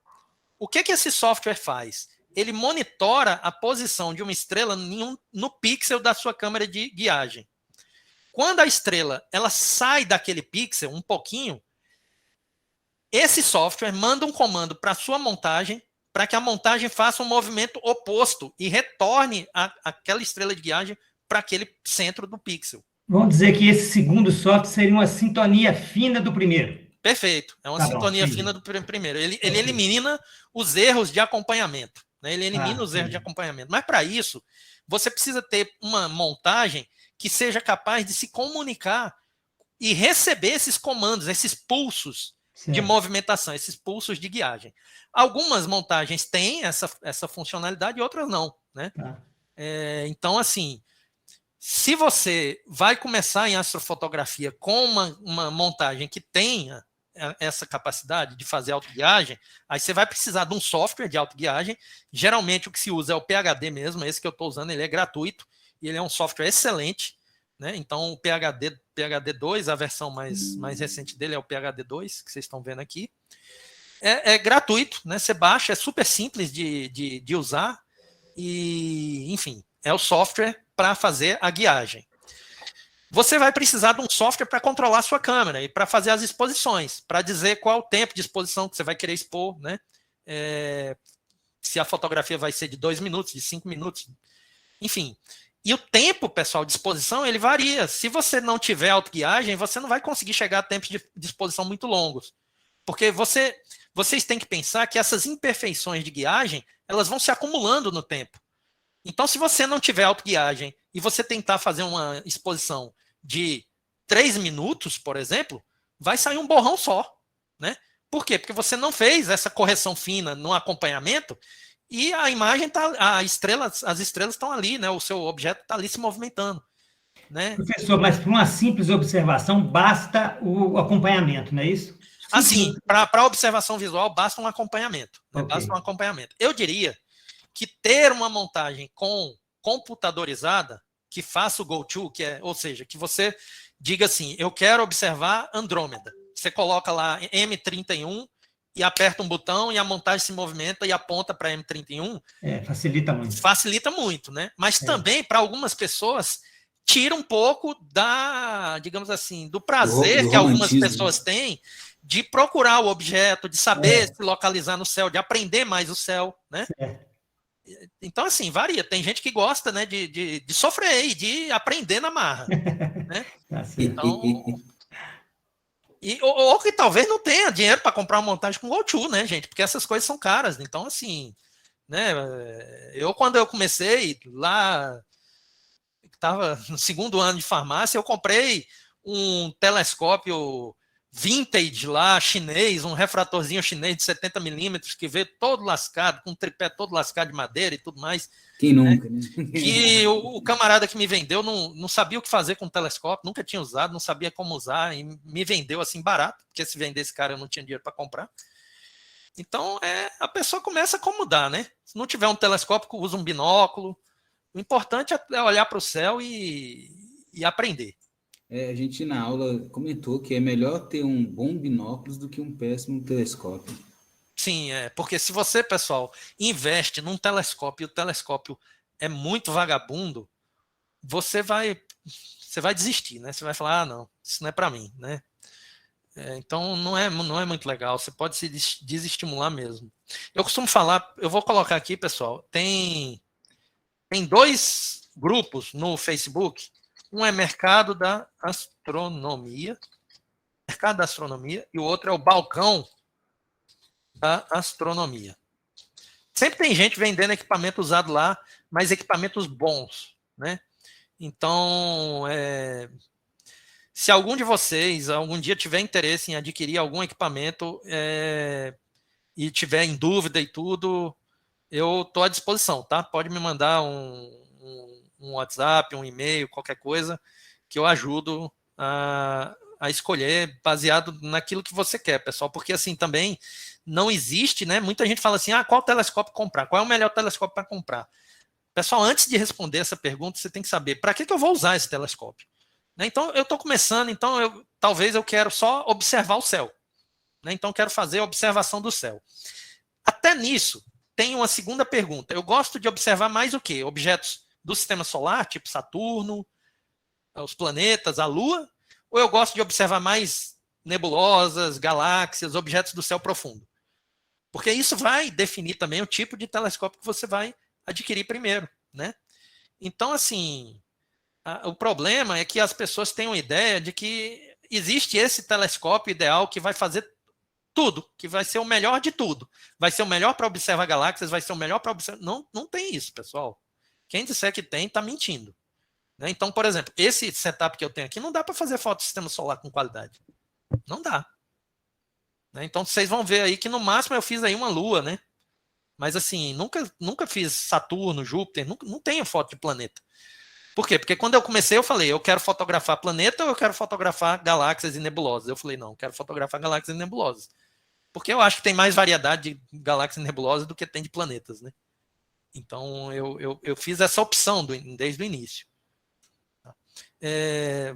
O que esse software faz? Ele monitora a posição de uma estrela no pixel da sua câmera de guiagem. Quando a estrela ela sai daquele pixel um pouquinho, esse software manda um comando para a sua montagem para que a montagem faça um movimento oposto e retorne aquela estrela de guiagem para aquele centro do pixel. Vamos dizer que esse segundo software seria uma sintonia fina do primeiro. Perfeito. É uma sintonia fina do primeiro. Ele elimina os erros de acompanhamento. Né? Ele elimina os erros de acompanhamento. Mas, para isso, você precisa ter uma montagem que seja capaz de se comunicar e receber esses comandos, esses pulsos de movimentação, esses pulsos de guiagem. Algumas montagens têm essa funcionalidade e outras não. Né? Então, assim, se você vai começar em astrofotografia com uma montagem que tenha essa capacidade de fazer autoguiagem, aí você vai precisar de um software de autoguiagem. Geralmente o que se usa é o PHD mesmo, esse que eu estou usando, ele é gratuito, e ele é um software excelente, né? Então o PHD 2, a versão mais recente dele é o PHD 2, que vocês estão vendo aqui. É gratuito, né? Você baixa, é super simples de usar, e enfim, é o software para fazer a guiagem. Você vai precisar de um software para controlar a sua câmera e para fazer as exposições, para dizer qual é o tempo de exposição que você vai querer expor, né? Se a fotografia vai ser de 2 minutos, de 5 minutos, enfim. E o tempo, pessoal, de exposição, ele varia. Se você não tiver autoguiagem, você não vai conseguir chegar a tempos de exposição muito longos. Porque vocês têm que pensar que essas imperfeições de guiagem, elas vão se acumulando no tempo. Então, se você não tiver autoguiagem e você tentar fazer uma exposição de 3 minutos, por exemplo, vai sair um borrão só, né? Por quê? Porque você não fez essa correção fina no acompanhamento e a imagem as estrelas estão ali, né? O seu objeto está ali se movimentando, né? Professor, mas para uma simples observação basta o acompanhamento, não é isso? Assim, para observação visual basta um acompanhamento, né? Okay. Basta um acompanhamento. Eu diria que ter uma montagem computadorizada que faça o go-to, ou seja, que você diga assim, eu quero observar Andrômeda. Você coloca lá M31 e aperta um botão e a montagem se movimenta e aponta para M31. Facilita muito. Facilita muito, né? Mas também, para algumas pessoas, tira um pouco digamos assim, do prazer que algumas pessoas têm de procurar o objeto, de saber se localizar no céu, de aprender mais o céu, né? Então, assim, varia. Tem gente que gosta, né, de sofrer e de aprender na marra. Né? Então, ou que talvez não tenha dinheiro para comprar uma montagem com go-to, né, gente? Porque essas coisas são caras. Então, assim, né, quando eu comecei lá, estava no 2º ano de farmácia, eu comprei um telescópio vintage lá, chinês, um refratorzinho chinês de 70 milímetros, que veio todo lascado, com um tripé todo lascado de madeira e tudo mais. Quem nunca, né? Que o camarada que me vendeu não sabia o que fazer com o telescópio, nunca tinha usado, não sabia como usar, e me vendeu assim barato, porque se vendesse cara eu não tinha dinheiro para comprar. Então, a pessoa começa a acomodar, né? Se não tiver um telescópio, usa um binóculo. O importante é olhar para o céu e aprender. A gente na aula comentou que é melhor ter um bom binóculos do que um péssimo telescópio. Sim, porque se você, pessoal, investe num telescópio e o telescópio é muito vagabundo, você vai desistir, né? Você vai falar, não, isso não é para mim, né? Então não é muito legal, você pode se desestimular mesmo. Eu costumo falar, eu vou colocar aqui, pessoal, tem 2 grupos no Facebook. Um é Mercado da Astronomia, e o outro é o Balcão da Astronomia. Sempre tem gente vendendo equipamento usado lá, mas equipamentos bons, né? Então, se algum de vocês algum dia tiver interesse em adquirir algum equipamento e tiver em dúvida e tudo, eu estou à disposição, tá? Pode me mandar um WhatsApp, um e-mail, qualquer coisa, que eu ajudo a escolher baseado naquilo que você quer, pessoal, porque assim também não existe, né? Muita gente fala assim, qual telescópio comprar? Qual é o melhor telescópio para comprar? Pessoal, antes de responder essa pergunta, você tem que saber para que eu vou usar esse telescópio. Né? Então, eu estou começando, então talvez eu quero só observar o céu. Né? Então, quero fazer a observação do céu. Até nisso, tem uma segunda pergunta. Eu gosto de observar mais o quê? Objetos do sistema solar, tipo Saturno, os planetas, a Lua, ou eu gosto de observar mais nebulosas, galáxias, objetos do céu profundo? Porque isso vai definir também o tipo de telescópio que você vai adquirir primeiro, né? Então, assim, o problema é que as pessoas têm uma ideia de que existe esse telescópio ideal que vai fazer tudo, que vai ser o melhor de tudo. Vai ser o melhor para observar galáxias, vai ser o melhor para observar... Não tem isso, pessoal. Quem disser que tem, está mentindo. Né? Então, por exemplo, esse setup que eu tenho aqui não dá para fazer foto do sistema solar com qualidade. Não dá. Né? Então, vocês vão ver aí que no máximo eu fiz aí uma lua, né? Mas assim, nunca fiz Saturno, Júpiter, não tenho foto de planeta. Por quê? Porque quando eu comecei, eu falei, eu quero fotografar planeta ou eu quero fotografar galáxias e nebulosas? Eu falei, não, eu quero fotografar galáxias e nebulosas. Porque eu acho que tem mais variedade de galáxias e nebulosas do que tem de planetas, né? Então, eu fiz essa opção desde o início.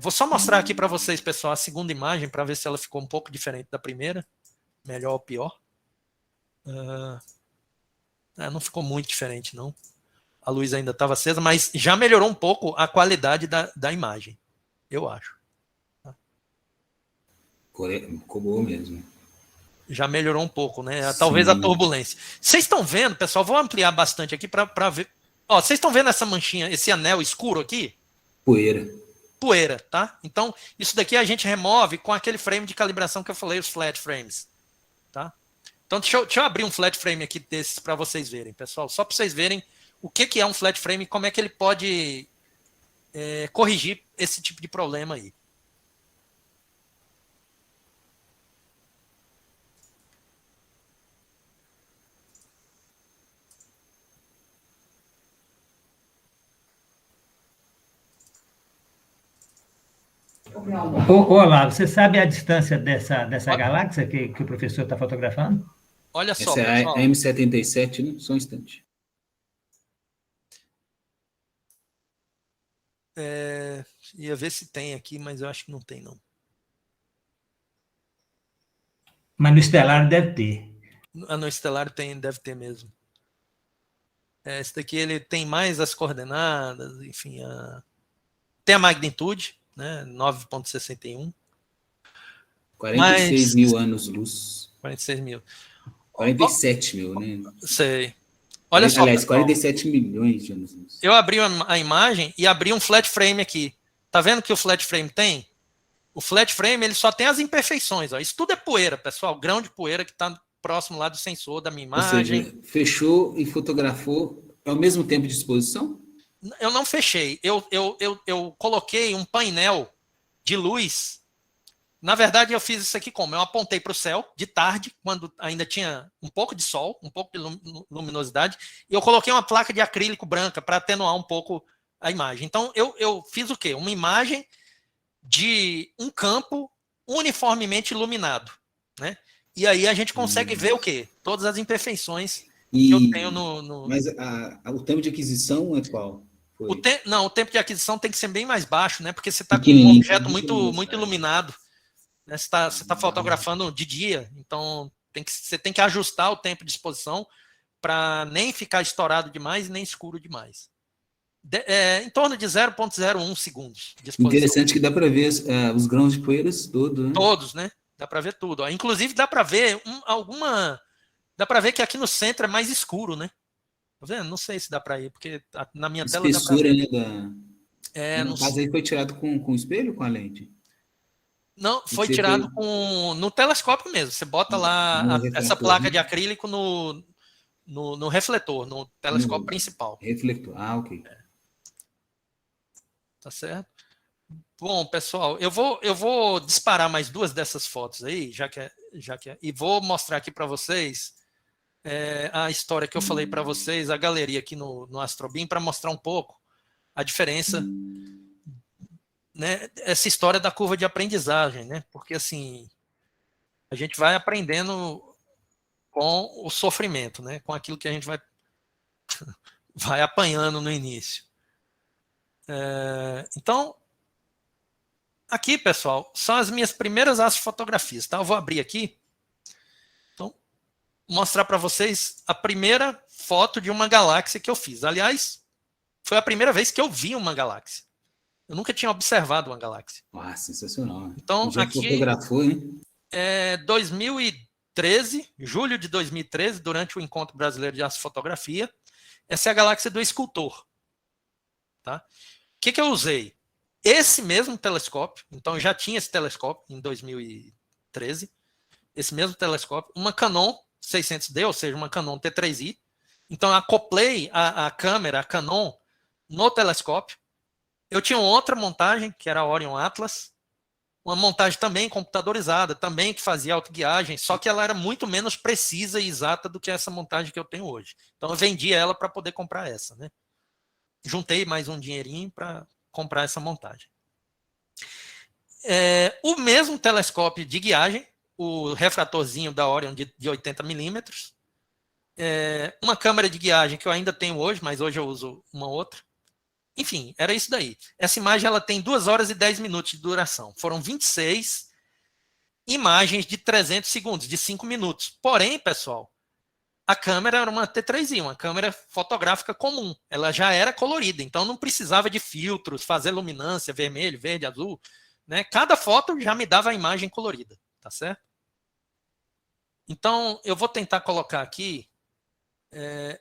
Vou só mostrar aqui para vocês, pessoal, a segunda imagem, para ver se ela ficou um pouco diferente da primeira. Melhor ou pior. Não ficou muito diferente, não. A luz ainda estava acesa, mas já melhorou um pouco a qualidade da imagem, eu acho. Ficou boa mesmo. Já melhorou um pouco, né? Sim. Talvez a turbulência. Vocês estão vendo, pessoal? Vou ampliar bastante aqui para ver. Ó, vocês estão vendo essa manchinha, esse anel escuro aqui? Poeira, tá? Então, isso daqui a gente remove com aquele frame de calibração que eu falei, os flat frames. Tá? Então, deixa eu abrir um flat frame aqui desses para vocês verem, pessoal. Só para vocês verem o que é um flat frame e como é que ele pode corrigir esse tipo de problema aí. Olavo, você sabe a distância dessa galáxia que o professor está fotografando? Olha só, essa pessoal. é a M77, né? Só um instante. Ia ver se tem aqui, mas eu acho que não tem, não. Mas no estelar deve ter. No estelar deve ter mesmo. Esse daqui ele tem mais as coordenadas, enfim. Tem a magnitude, né? 9,61. 46 mil anos-luz. 46 mil. 47 mil, né? Sei. Olha só. Aliás, 47 milhões de anos-luz. Eu abri a imagem e abri um flat frame aqui. Tá vendo que o flat frame tem? O flat frame ele só tem as imperfeições. Ó. Isso tudo é poeira, pessoal. Grão de poeira que está próximo lá do sensor da minha imagem. Ou seja, fechou e fotografou ao mesmo tempo de exposição? Eu não fechei. Eu coloquei um painel de luz. Na verdade, eu fiz isso aqui como? Eu apontei para o céu de tarde, quando ainda tinha um pouco de sol, um pouco de luminosidade, e eu coloquei uma placa de acrílico branca para atenuar um pouco a imagem. Então, eu fiz o quê? Uma imagem de um campo uniformemente iluminado, né? E aí a gente consegue ver o quê? Todas as imperfeições que eu tenho no... Mas o tempo de aquisição é qual? Não, o tempo de aquisição tem que ser bem mais baixo, né? Porque você está com um objeto muito iluminado. Né? Você está fotografando de dia, então você tem que ajustar o tempo de exposição para nem ficar estourado demais e nem escuro demais. Em torno de 0,01 segundos de exposição. Interessante que dá para ver os grãos de poeiras todos, né? Todos, né? Dá para ver tudo. Ó. Inclusive, dá para ver Dá para ver que aqui no centro é mais escuro, né? Tá vendo? Não sei se dá para ir, porque na minha tela dá para ver. Né, no caso aí foi tirado com espelho ou com a lente? Não, foi tirado no telescópio mesmo. Você bota lá essa placa de acrílico no refletor, no telescópio principal. Refletor, ok. Tá certo? Bom, pessoal, eu vou disparar mais duas dessas fotos aí, e vou mostrar aqui para vocês a história que eu falei para vocês, a galeria aqui no Astrobin, para mostrar um pouco a diferença, né, essa história da curva de aprendizagem, né? Porque assim, a gente vai aprendendo com o sofrimento, né? Com aquilo que a gente vai apanhando no início. Então, aqui, pessoal, são as minhas primeiras astrofotografias, tá? Eu vou abrir aqui. Então, mostrar para vocês a primeira foto de uma galáxia que eu fiz. Aliás, foi a primeira vez que eu vi uma galáxia. Eu nunca tinha observado uma galáxia. Sensacional. Então, já aqui fotografou, hein? 2010, 2013, julho de 2013, durante o Encontro Brasileiro de Astrofotografia. Essa é a galáxia do Escultor. Tá? O que eu usei? Esse mesmo telescópio, então já tinha esse telescópio em 2013, esse mesmo telescópio, uma Canon 600D, ou seja, uma Canon T3i. Então acoplei a câmera, a Canon, no telescópio. Eu tinha outra montagem, que era a Orion Atlas, uma montagem também computadorizada, também que fazia autoguiagem, só que ela era muito menos precisa e exata do que essa montagem que eu tenho hoje. Então eu vendi ela para poder comprar essa, né? Juntei mais um dinheirinho para comprar essa montagem. O mesmo telescópio de guiagem, o refratorzinho da Orion de 80 milímetros, uma câmera de guiagem que eu ainda tenho hoje, mas hoje eu uso uma outra. Enfim, era isso daí. Essa imagem ela tem 2 horas e 10 minutos de duração. Foram 26 imagens de 300 segundos, de 5 minutos. Porém, pessoal, a câmera era uma T3i, uma câmera fotográfica comum. Ela já era colorida, então não precisava de filtros, fazer luminância, vermelho, verde, azul. Né? Cada foto já me dava a imagem colorida, tá certo? Então, eu vou tentar colocar aqui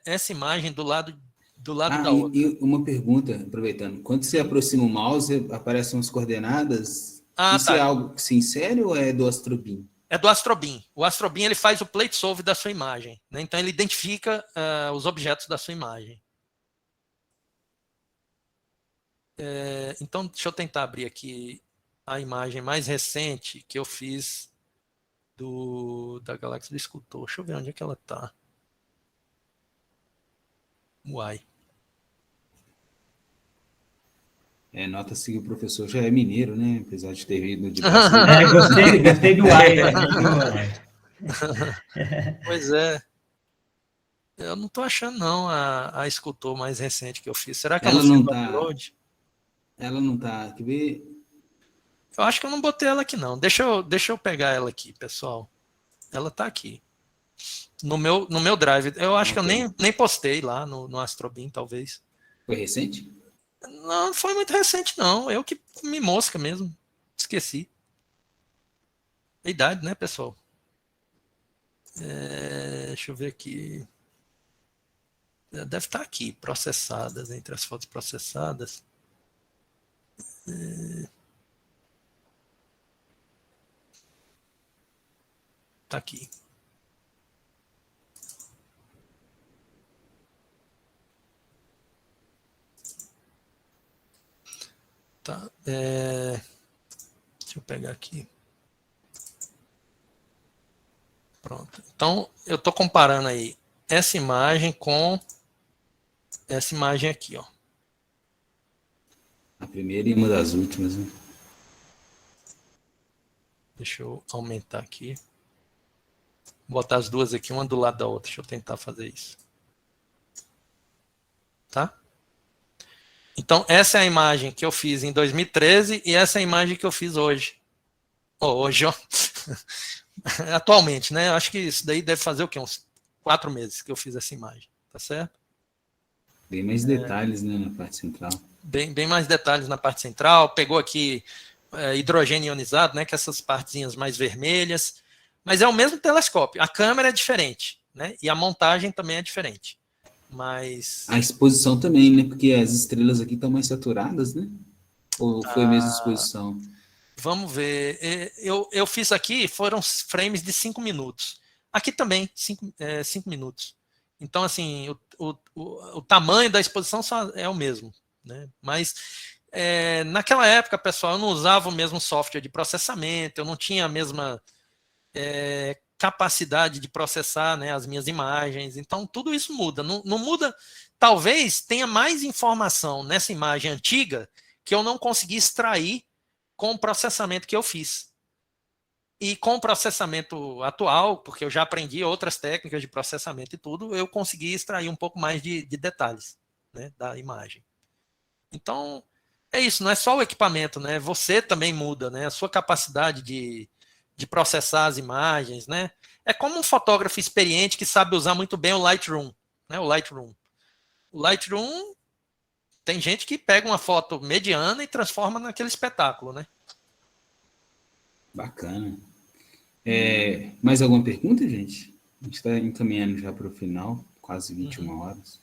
essa imagem do lado da outra. E uma pergunta, aproveitando. Quando você aproxima o mouse, aparecem umas coordenadas. Isso tá. é algo que se insere ou é do Astrobin? É do Astrobin. O Astrobin ele faz o plate solve da sua imagem. Né? Então, ele identifica os objetos da sua imagem. Então, deixa eu tentar abrir aqui a imagem mais recente que eu fiz da galáxia do Escultor. Deixa eu ver onde é que ela está. Uai. Nota-se que o professor já é mineiro, né? Apesar de ter vindo de gostei do Uai. Pois é. Eu não estou achando, não, a Escultor mais recente que eu fiz. Será que ela não tá upload? Ela não está. Quer ver? Eu acho que eu não botei ela aqui, não. Deixa eu pegar ela aqui, pessoal. Ela está aqui. No meu drive. Eu acho que eu nem postei lá no Astrobin, talvez. Foi recente? Não foi muito recente, não. Eu que me mosca mesmo. Esqueci. A idade, né, pessoal? Deixa eu ver aqui. Deve estar aqui, processadas, entre as fotos processadas. Está aqui. Tá. Deixa eu pegar aqui. Pronto. Então, eu estou comparando aí essa imagem com essa imagem aqui, ó. A primeira e uma das últimas, né? Deixa eu aumentar aqui. Vou botar as duas aqui, uma do lado da outra. Deixa eu tentar fazer isso. Tá? Então, essa é a imagem que eu fiz em 2013 e essa é a imagem que eu fiz hoje. Hoje, ó. Atualmente, né? Acho que isso daí deve fazer o quê? Uns 4 meses que eu fiz essa imagem. Tá certo? Bem mais detalhes, né, na parte central. Bem mais detalhes na parte central. Pegou aqui hidrogênio ionizado, né? Com essas partezinhas mais vermelhas. Mas é o mesmo telescópio. A câmera é diferente, né? E a montagem também é diferente. Mas... A exposição também, né? Porque as estrelas aqui estão mais saturadas, né? Ou foi a mesma exposição? Vamos ver. Eu fiz aqui, foram frames de 5 minutos. Aqui também, 5 minutos. Então, assim, o tamanho da exposição só é o mesmo. Né? Mas, naquela época, pessoal, eu não usava o mesmo software de processamento, eu não tinha a mesma capacidade de processar, né, as minhas imagens. Então, tudo isso muda. Não muda. Talvez tenha mais informação nessa imagem antiga que eu não consegui extrair com o processamento que eu fiz. E com o processamento atual, porque eu já aprendi outras técnicas de processamento e tudo, eu consegui extrair um pouco mais de detalhes, né, da imagem. Então, é isso, não é só o equipamento, né? Você também muda, né? A sua capacidade de processar as imagens, né? É como um fotógrafo experiente que sabe usar muito bem o Lightroom, né? O Lightroom tem gente que pega uma foto mediana e transforma naquele espetáculo, né? Bacana. Mais alguma pergunta, gente? A gente está encaminhando já para o final, quase 21 horas.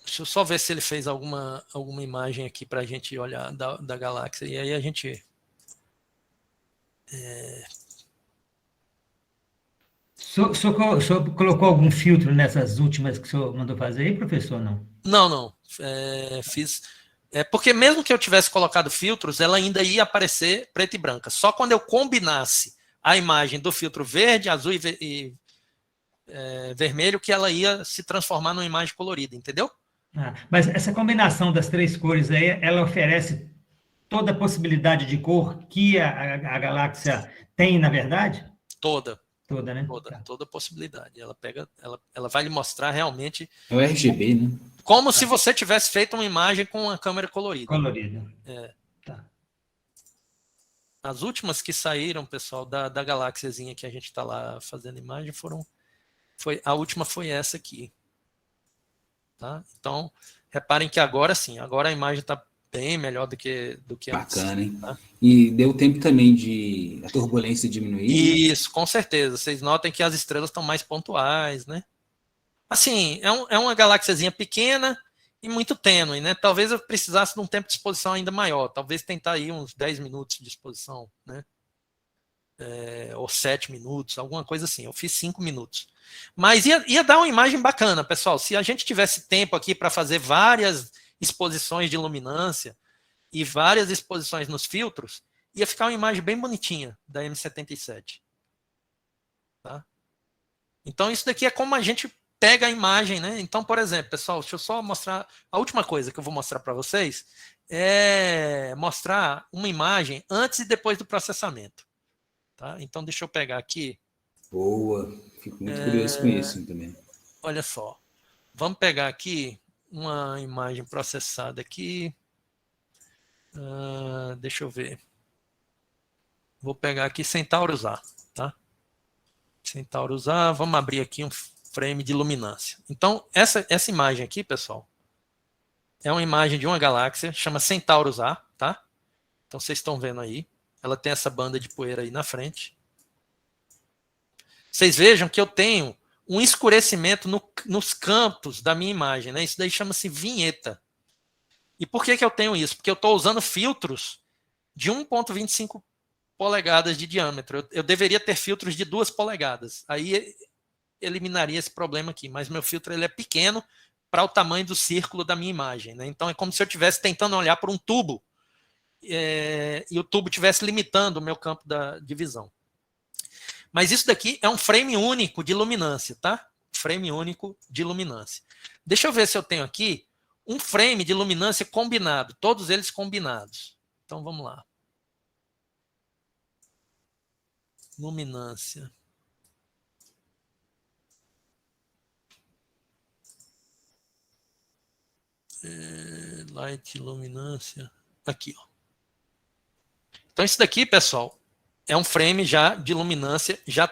Deixa eu só ver se ele fez alguma imagem aqui para a gente olhar da galáxia. E aí a gente... O senhor colocou algum filtro nessas últimas que o senhor mandou fazer aí, professor, não? Não. Fiz... porque mesmo que eu tivesse colocado filtros, ela ainda ia aparecer preta e branca. Só quando eu combinasse a imagem do filtro verde, azul e vermelho que ela ia se transformar numa imagem colorida, entendeu? Mas essa combinação das 3 cores aí, ela oferece toda a possibilidade de cor que a galáxia tem, na verdade? Toda. Toda, né? Toda possibilidade. Ela vai lhe mostrar realmente... É o RGB, né? Como se você tivesse feito uma imagem com uma câmera colorida. Colorida. Tá. As últimas que saíram, pessoal, da galáxiazinha que a gente está lá fazendo imagem, a última foi essa aqui. Tá? Então, reparem que agora sim, agora a imagem está bem melhor do que antes. Bacana, hein? Tá? E deu tempo também de a turbulência diminuir? Isso, com certeza. Vocês notem que as estrelas estão mais pontuais, né? Assim, é uma galáxiazinha pequena e muito tênue, né? Talvez eu precisasse de um tempo de exposição ainda maior. Talvez tentar aí uns 10 minutos de exposição, né? Ou 7 minutos, alguma coisa assim. Eu fiz 5 minutos. Mas ia dar uma imagem bacana, pessoal. Se a gente tivesse tempo aqui para fazer várias exposições de luminância e várias exposições nos filtros, ia ficar uma imagem bem bonitinha da M77. Tá? Então, isso daqui é como a gente pega a imagem, né? Então, por exemplo, pessoal, deixa eu só mostrar. A última coisa que eu vou mostrar para vocês é mostrar uma imagem antes e depois do processamento. Tá? Então, deixa eu pegar aqui. Boa, fico muito curioso com isso também. Olha só, vamos pegar aqui uma imagem processada aqui. Deixa eu ver. Vou pegar aqui Centaurus A, tá? Centaurus A, vamos abrir aqui um frame de luminância. Então, essa imagem aqui, pessoal, é uma imagem de uma galáxia, chama Centaurus A, tá? Então, vocês estão vendo aí. Ela tem essa banda de poeira aí na frente. Vocês vejam que eu tenho um escurecimento nos cantos da minha imagem, né? Isso daí chama-se vinheta. E por que eu tenho isso? Porque eu estou usando filtros de 1,25 polegadas de diâmetro. Eu deveria ter filtros de 2 polegadas. Aí eliminaria esse problema aqui. Mas meu filtro ele é pequeno para o tamanho do círculo da minha imagem, né? Então é como se eu estivesse tentando olhar por um tubo e o tubo estivesse limitando o meu campo de visão. Mas isso daqui é um frame único de luminância, tá? Frame único de luminância. Deixa eu ver se eu tenho aqui um frame de luminância combinado, todos eles combinados. Então vamos lá. Luminância. Light, luminância. Aqui, ó. Então isso daqui, pessoal, é um frame já de luminância, já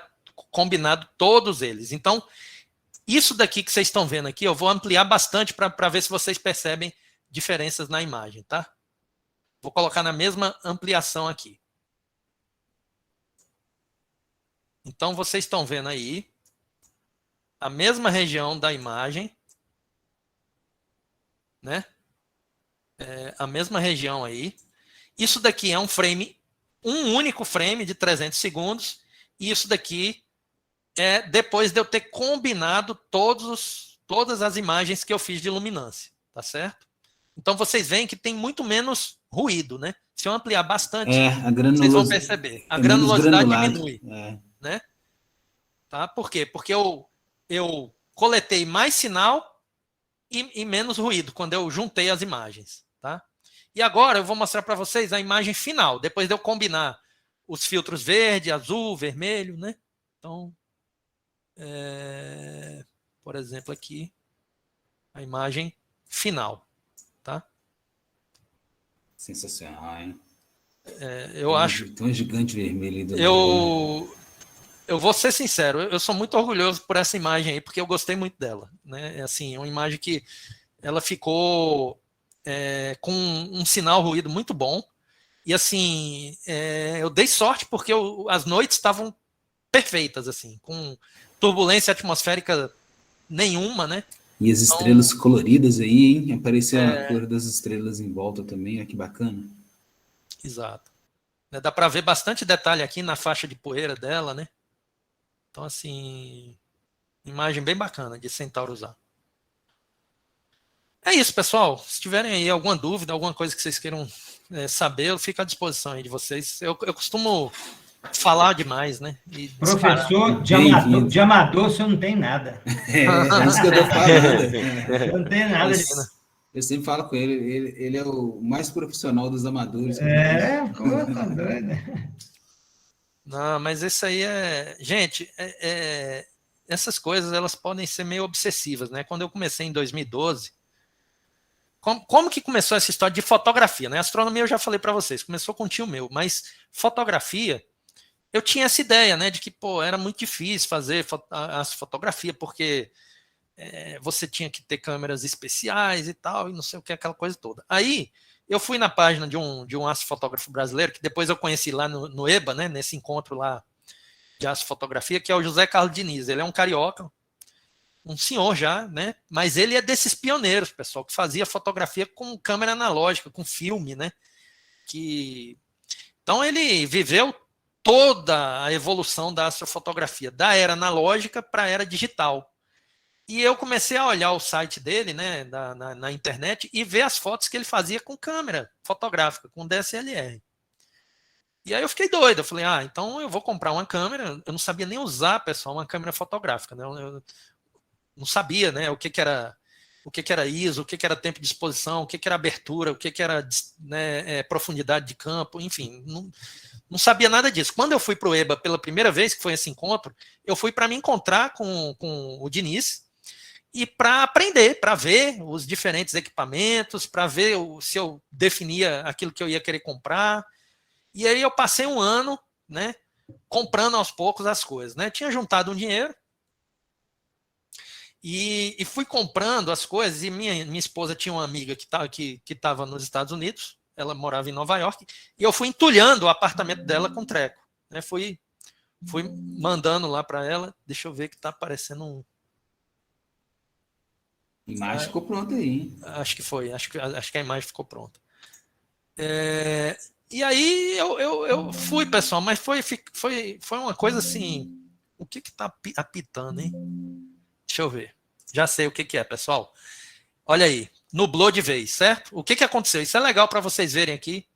combinado todos eles. Então, isso daqui que vocês estão vendo aqui, eu vou ampliar bastante para ver se vocês percebem diferenças na imagem, tá? Vou colocar na mesma ampliação aqui. Então, vocês estão vendo aí a mesma região da imagem, né? A mesma região aí. Isso daqui é um frame, um único frame de 300 segundos, e isso daqui é depois de eu ter combinado todas as imagens que eu fiz de luminância, tá certo? Então vocês veem que tem muito menos ruído, né? Se eu ampliar bastante, vocês vão perceber. A granulosidade diminui, né? Tá? Por quê? Porque eu coletei mais sinal e menos ruído quando eu juntei as imagens, tá? E agora eu vou mostrar para vocês a imagem final, depois de eu combinar os filtros verde, azul, vermelho, né? Então, por exemplo, aqui, a imagem final, tá? Sensacional, hein? Eu acho... Tem um gigante vermelho aí Eu vou ser sincero, eu sou muito orgulhoso por essa imagem aí, porque eu gostei muito dela, né? É uma imagem que ela ficou com um sinal ruído muito bom, E assim, eu dei sorte porque as noites estavam perfeitas, assim, com turbulência atmosférica nenhuma, né? E as Então, estrelas coloridas aí, hein? Apareceu a cor das estrelas em volta também, ó, que bacana. exato. Dá para ver bastante detalhe aqui na faixa de poeira dela, né? Então, assim, imagem bem bacana de Centauro usar. É isso, pessoal. Se tiverem aí alguma dúvida, alguma coisa que vocês queiram saber, eu fico à disposição aí de vocês. Eu costumo falar demais, né? E disparar. Professor, Bem-vindo. de amador, o senhor não tem nada. É isso que eu tô falando. O senhor não tem nada de... Eu sempre falo com ele, ele é o mais profissional dos amadores. Pô, tá doido. Não, mas isso aí gente, essas coisas elas podem ser meio obsessivas, né? Quando eu comecei em 2012, como que começou essa história de fotografia, né? Astronomia eu já falei para vocês, começou com um tio meu, mas fotografia, eu tinha essa ideia, né, de que, pô, era muito difícil fazer as fotografias, porque você tinha que ter câmeras especiais e tal, e não sei o que, aquela coisa toda. Aí, eu fui na página de um astrofotógrafo brasileiro, que depois eu conheci lá no EBA, né, nesse encontro lá de astrofotografia, que é o José Carlos Diniz. Ele é um carioca, um senhor já, né, mas ele é desses pioneiros, pessoal, que fazia fotografia com câmera analógica, com filme, né, Então ele viveu toda a evolução da astrofotografia, da era analógica para a era digital. E eu comecei a olhar o site dele, né, na internet, e ver as fotos que ele fazia com câmera fotográfica, com DSLR. E aí eu fiquei doido, eu falei, então eu vou comprar uma câmera. Eu não sabia nem usar, pessoal, uma câmera fotográfica, né? Eu não sabia, né, o que era ISO, o que era tempo de exposição, o que era abertura, o que era, né, profundidade de campo, enfim, não sabia nada disso. Quando eu fui para o EBA pela primeira vez, que foi esse encontro, eu fui para me encontrar com o Diniz e para aprender, para ver os diferentes equipamentos, para ver se eu definia aquilo que eu ia querer comprar. E aí eu passei um ano, né, comprando aos poucos as coisas, né? Tinha juntado um dinheiro e fui comprando as coisas. E minha esposa tinha uma amiga que estava nos Estados Unidos, ela morava em Nova York, e eu fui entulhando o apartamento dela com treco, né? Fui mandando lá para ela. Deixa eu ver que está aparecendo um. A imagem ficou pronta aí, hein? Acho que foi, acho que a imagem ficou pronta. E aí eu fui, pessoal, mas foi uma coisa assim. O que tá apitando, hein? Deixa eu ver. Já sei o que é, pessoal. Olha aí, nublou de vez, certo? O que aconteceu? Isso é legal para vocês verem aqui,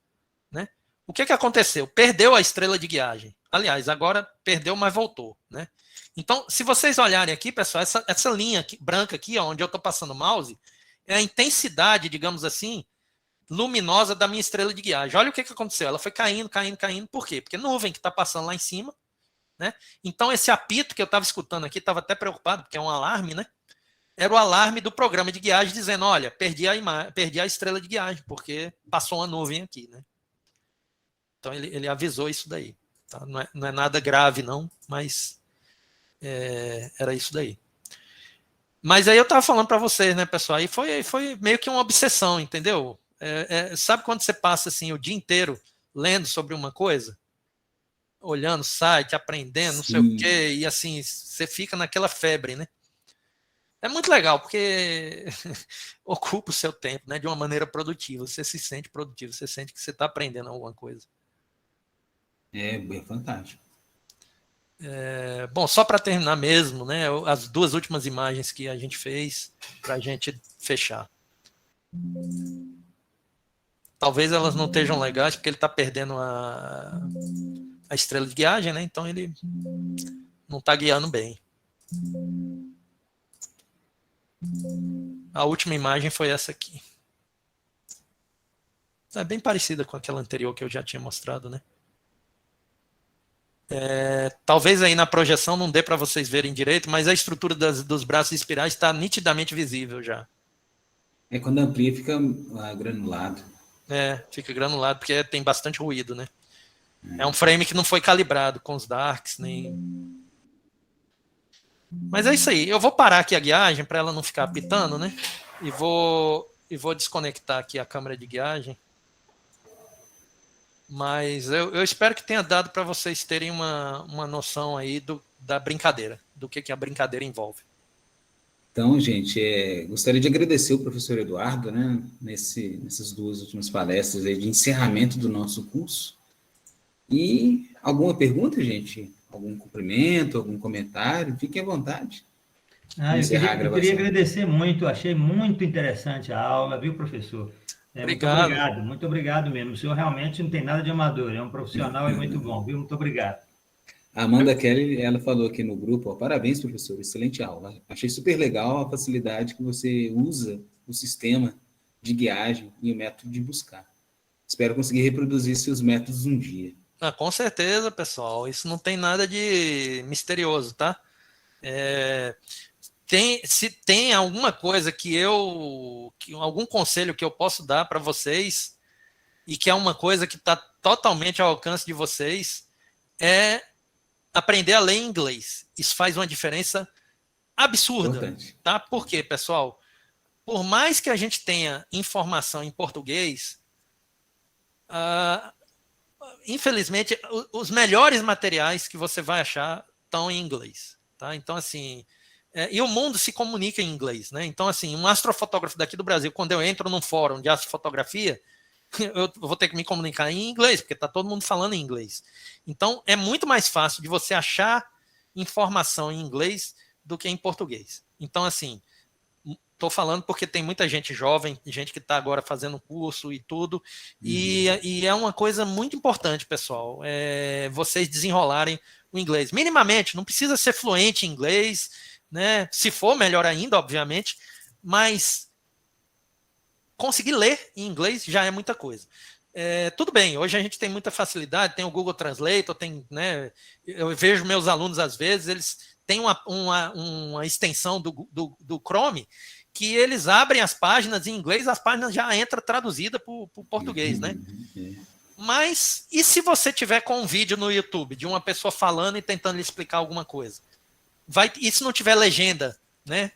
né? O que aconteceu? Perdeu a estrela de guiagem. Aliás, agora perdeu, mas voltou, né? Então, se vocês olharem aqui, pessoal, essa linha aqui, branca aqui, onde eu estou passando o mouse, é a intensidade, digamos assim, luminosa da minha estrela de guiagem. Olha o que aconteceu. Ela foi caindo, caindo, caindo. Por quê? Porque nuvem que está passando lá em cima, né? Então, esse apito que eu estava escutando aqui, estava até preocupado, porque é um alarme, né? Era o alarme do programa de guiagem dizendo, olha, perdi a estrela de guiagem, porque passou uma nuvem aqui, né? Então, ele avisou isso daí. Tá? Não é nada grave, não, mas era isso daí. Mas aí eu estava falando para vocês, né, pessoal, aí foi meio que uma obsessão, entendeu? Sabe quando você passa assim o dia inteiro lendo sobre uma coisa? Olhando site, aprendendo, não sei o quê, e assim, você fica naquela febre, né? É muito legal, porque ocupa o seu tempo, né, de uma maneira produtiva. Você se sente produtivo, você sente que você está aprendendo alguma coisa. É fantástico. Bom, só para terminar mesmo, né, as duas últimas imagens que a gente fez para a gente fechar. Talvez elas não estejam legais, porque ele está perdendo a estrela de guiagem, né? Então ele não está guiando bem. A última imagem foi essa aqui. É bem parecida com aquela anterior que eu já tinha mostrado, né? Talvez aí na projeção não dê para vocês verem direito, mas a estrutura dos braços espirais está nitidamente visível já. Quando amplia fica granulado. Fica granulado porque tem bastante ruído, né? É um frame que não foi calibrado com os darks, nem... Mas é isso aí. Eu vou parar aqui a guiagem para ela não ficar apitando, né? E vou desconectar aqui a câmera de guiagem. Mas eu espero que tenha dado para vocês terem uma noção aí da brincadeira, do que a brincadeira envolve. Então, gente, gostaria de agradecer o professor Eduardo, né, nessas 2 últimas palestras aí de encerramento do nosso curso. E alguma pergunta, gente? Algum cumprimento, algum comentário? Fiquem à vontade. Eu queria agradecer muito, achei muito interessante a aula, viu, professor? Obrigado. Muito obrigado, muito obrigado mesmo. O senhor realmente não tem nada de amador, é um profissional e muito bom, viu? Muito obrigado. A Amanda Kelly, ela falou aqui no grupo, parabéns, professor, excelente aula. Achei super legal a facilidade que você usa o sistema de guiagem e o método de buscar. Espero conseguir reproduzir seus métodos um dia. Com certeza, pessoal. Isso não tem nada de misterioso, tá? Se tem alguma coisa algum conselho que eu posso dar para vocês e que é uma coisa que está totalmente ao alcance de vocês, é aprender a ler inglês. Isso faz uma diferença absurda. Importante. Tá? Por quê, pessoal? Por mais que a gente tenha informação em português, infelizmente, os melhores materiais que você vai achar estão em inglês. Tá? Então, assim, e o mundo se comunica em inglês. Né? Então, assim, um astrofotógrafo daqui do Brasil, quando eu entro num fórum de astrofotografia, eu vou ter que me comunicar em inglês, porque está todo mundo falando em inglês. Então, é muito mais fácil de você achar informação em inglês do que em português. Então, assim, estou falando porque tem muita gente jovem, gente que está agora fazendo curso e tudo, e é uma coisa muito importante, pessoal, vocês desenrolarem o inglês. Minimamente, não precisa ser fluente em inglês, né? Se for, melhor ainda, obviamente, mas conseguir ler em inglês já é muita coisa. Tudo bem, hoje a gente tem muita facilidade, tem o Google Translator, né, eu vejo meus alunos às vezes, eles têm uma extensão do Chrome que eles abrem as páginas em inglês, as páginas já entram traduzidas para o português, né? Mas e se você tiver com um vídeo no YouTube de uma pessoa falando e tentando lhe explicar alguma coisa? E se não tiver legenda, né,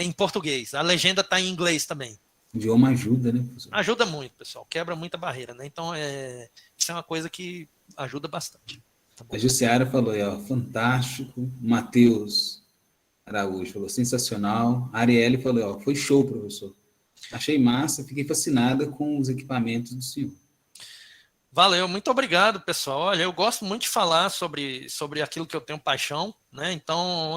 em português? A legenda está em inglês também. O idioma ajuda, né, professor? Ajuda muito, pessoal. Quebra muita barreira, né? Então, isso é uma coisa que ajuda bastante. Tá, a Jussiara falou aí, fantástico. Matheus Araújo falou, sensacional. A Arielle falou, foi show, professor. Achei massa, fiquei fascinada com os equipamentos do senhor. Valeu, muito obrigado, pessoal. Olha, eu gosto muito de falar sobre aquilo que eu tenho paixão, né? Então,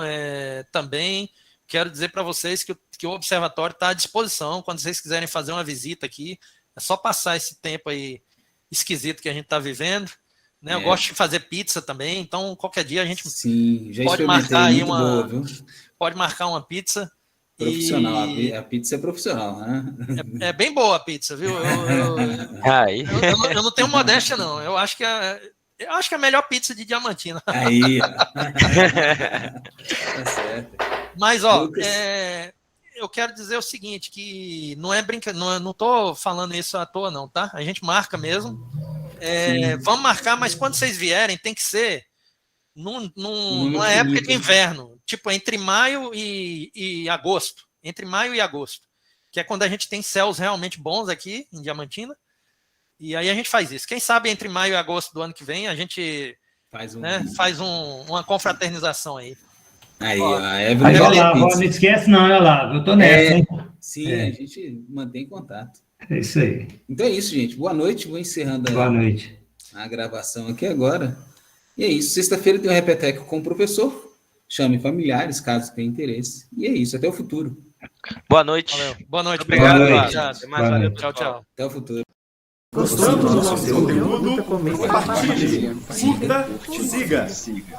também quero dizer para vocês que o observatório está à disposição. Quando vocês quiserem fazer uma visita aqui, é só passar esse tempo aí esquisito que a gente está vivendo. Né? Eu gosto de fazer pizza também, então qualquer dia a gente pode marcar aí pode marcar uma pizza. Profissional, a pizza é profissional, né? É bem boa a pizza, viu? Eu não tenho modéstia, não. Eu acho que é a melhor pizza de Diamantina. Aí, tá certo. Mas, eu quero dizer o seguinte, que não é não estou falando isso à toa, não, tá? A gente marca mesmo. Vamos marcar, mas quando vocês vierem, tem que ser numa época de inverno, tipo entre maio e agosto. Entre maio e agosto. Que é quando a gente tem céus realmente bons aqui em Diamantina. E aí a gente faz isso. Quem sabe entre maio e agosto do ano que vem, a gente faz uma confraternização aí. Aí, a Evelyn não esquece não, Olavo, eu tô nessa, hein? Sim, a gente mantém contato. É isso aí. Então é isso, gente. Boa noite, vou encerrando Boa noite. A gravação aqui agora. E é isso, sexta-feira tem um repeteco com o professor. Chame familiares, caso tenha interesse. E é isso, até o futuro. Boa noite. Valeu. Boa noite, obrigado. Até mais, valeu, tchau. Até o futuro. Gostando do nosso conteúdo? Compartilhe, curta, siga.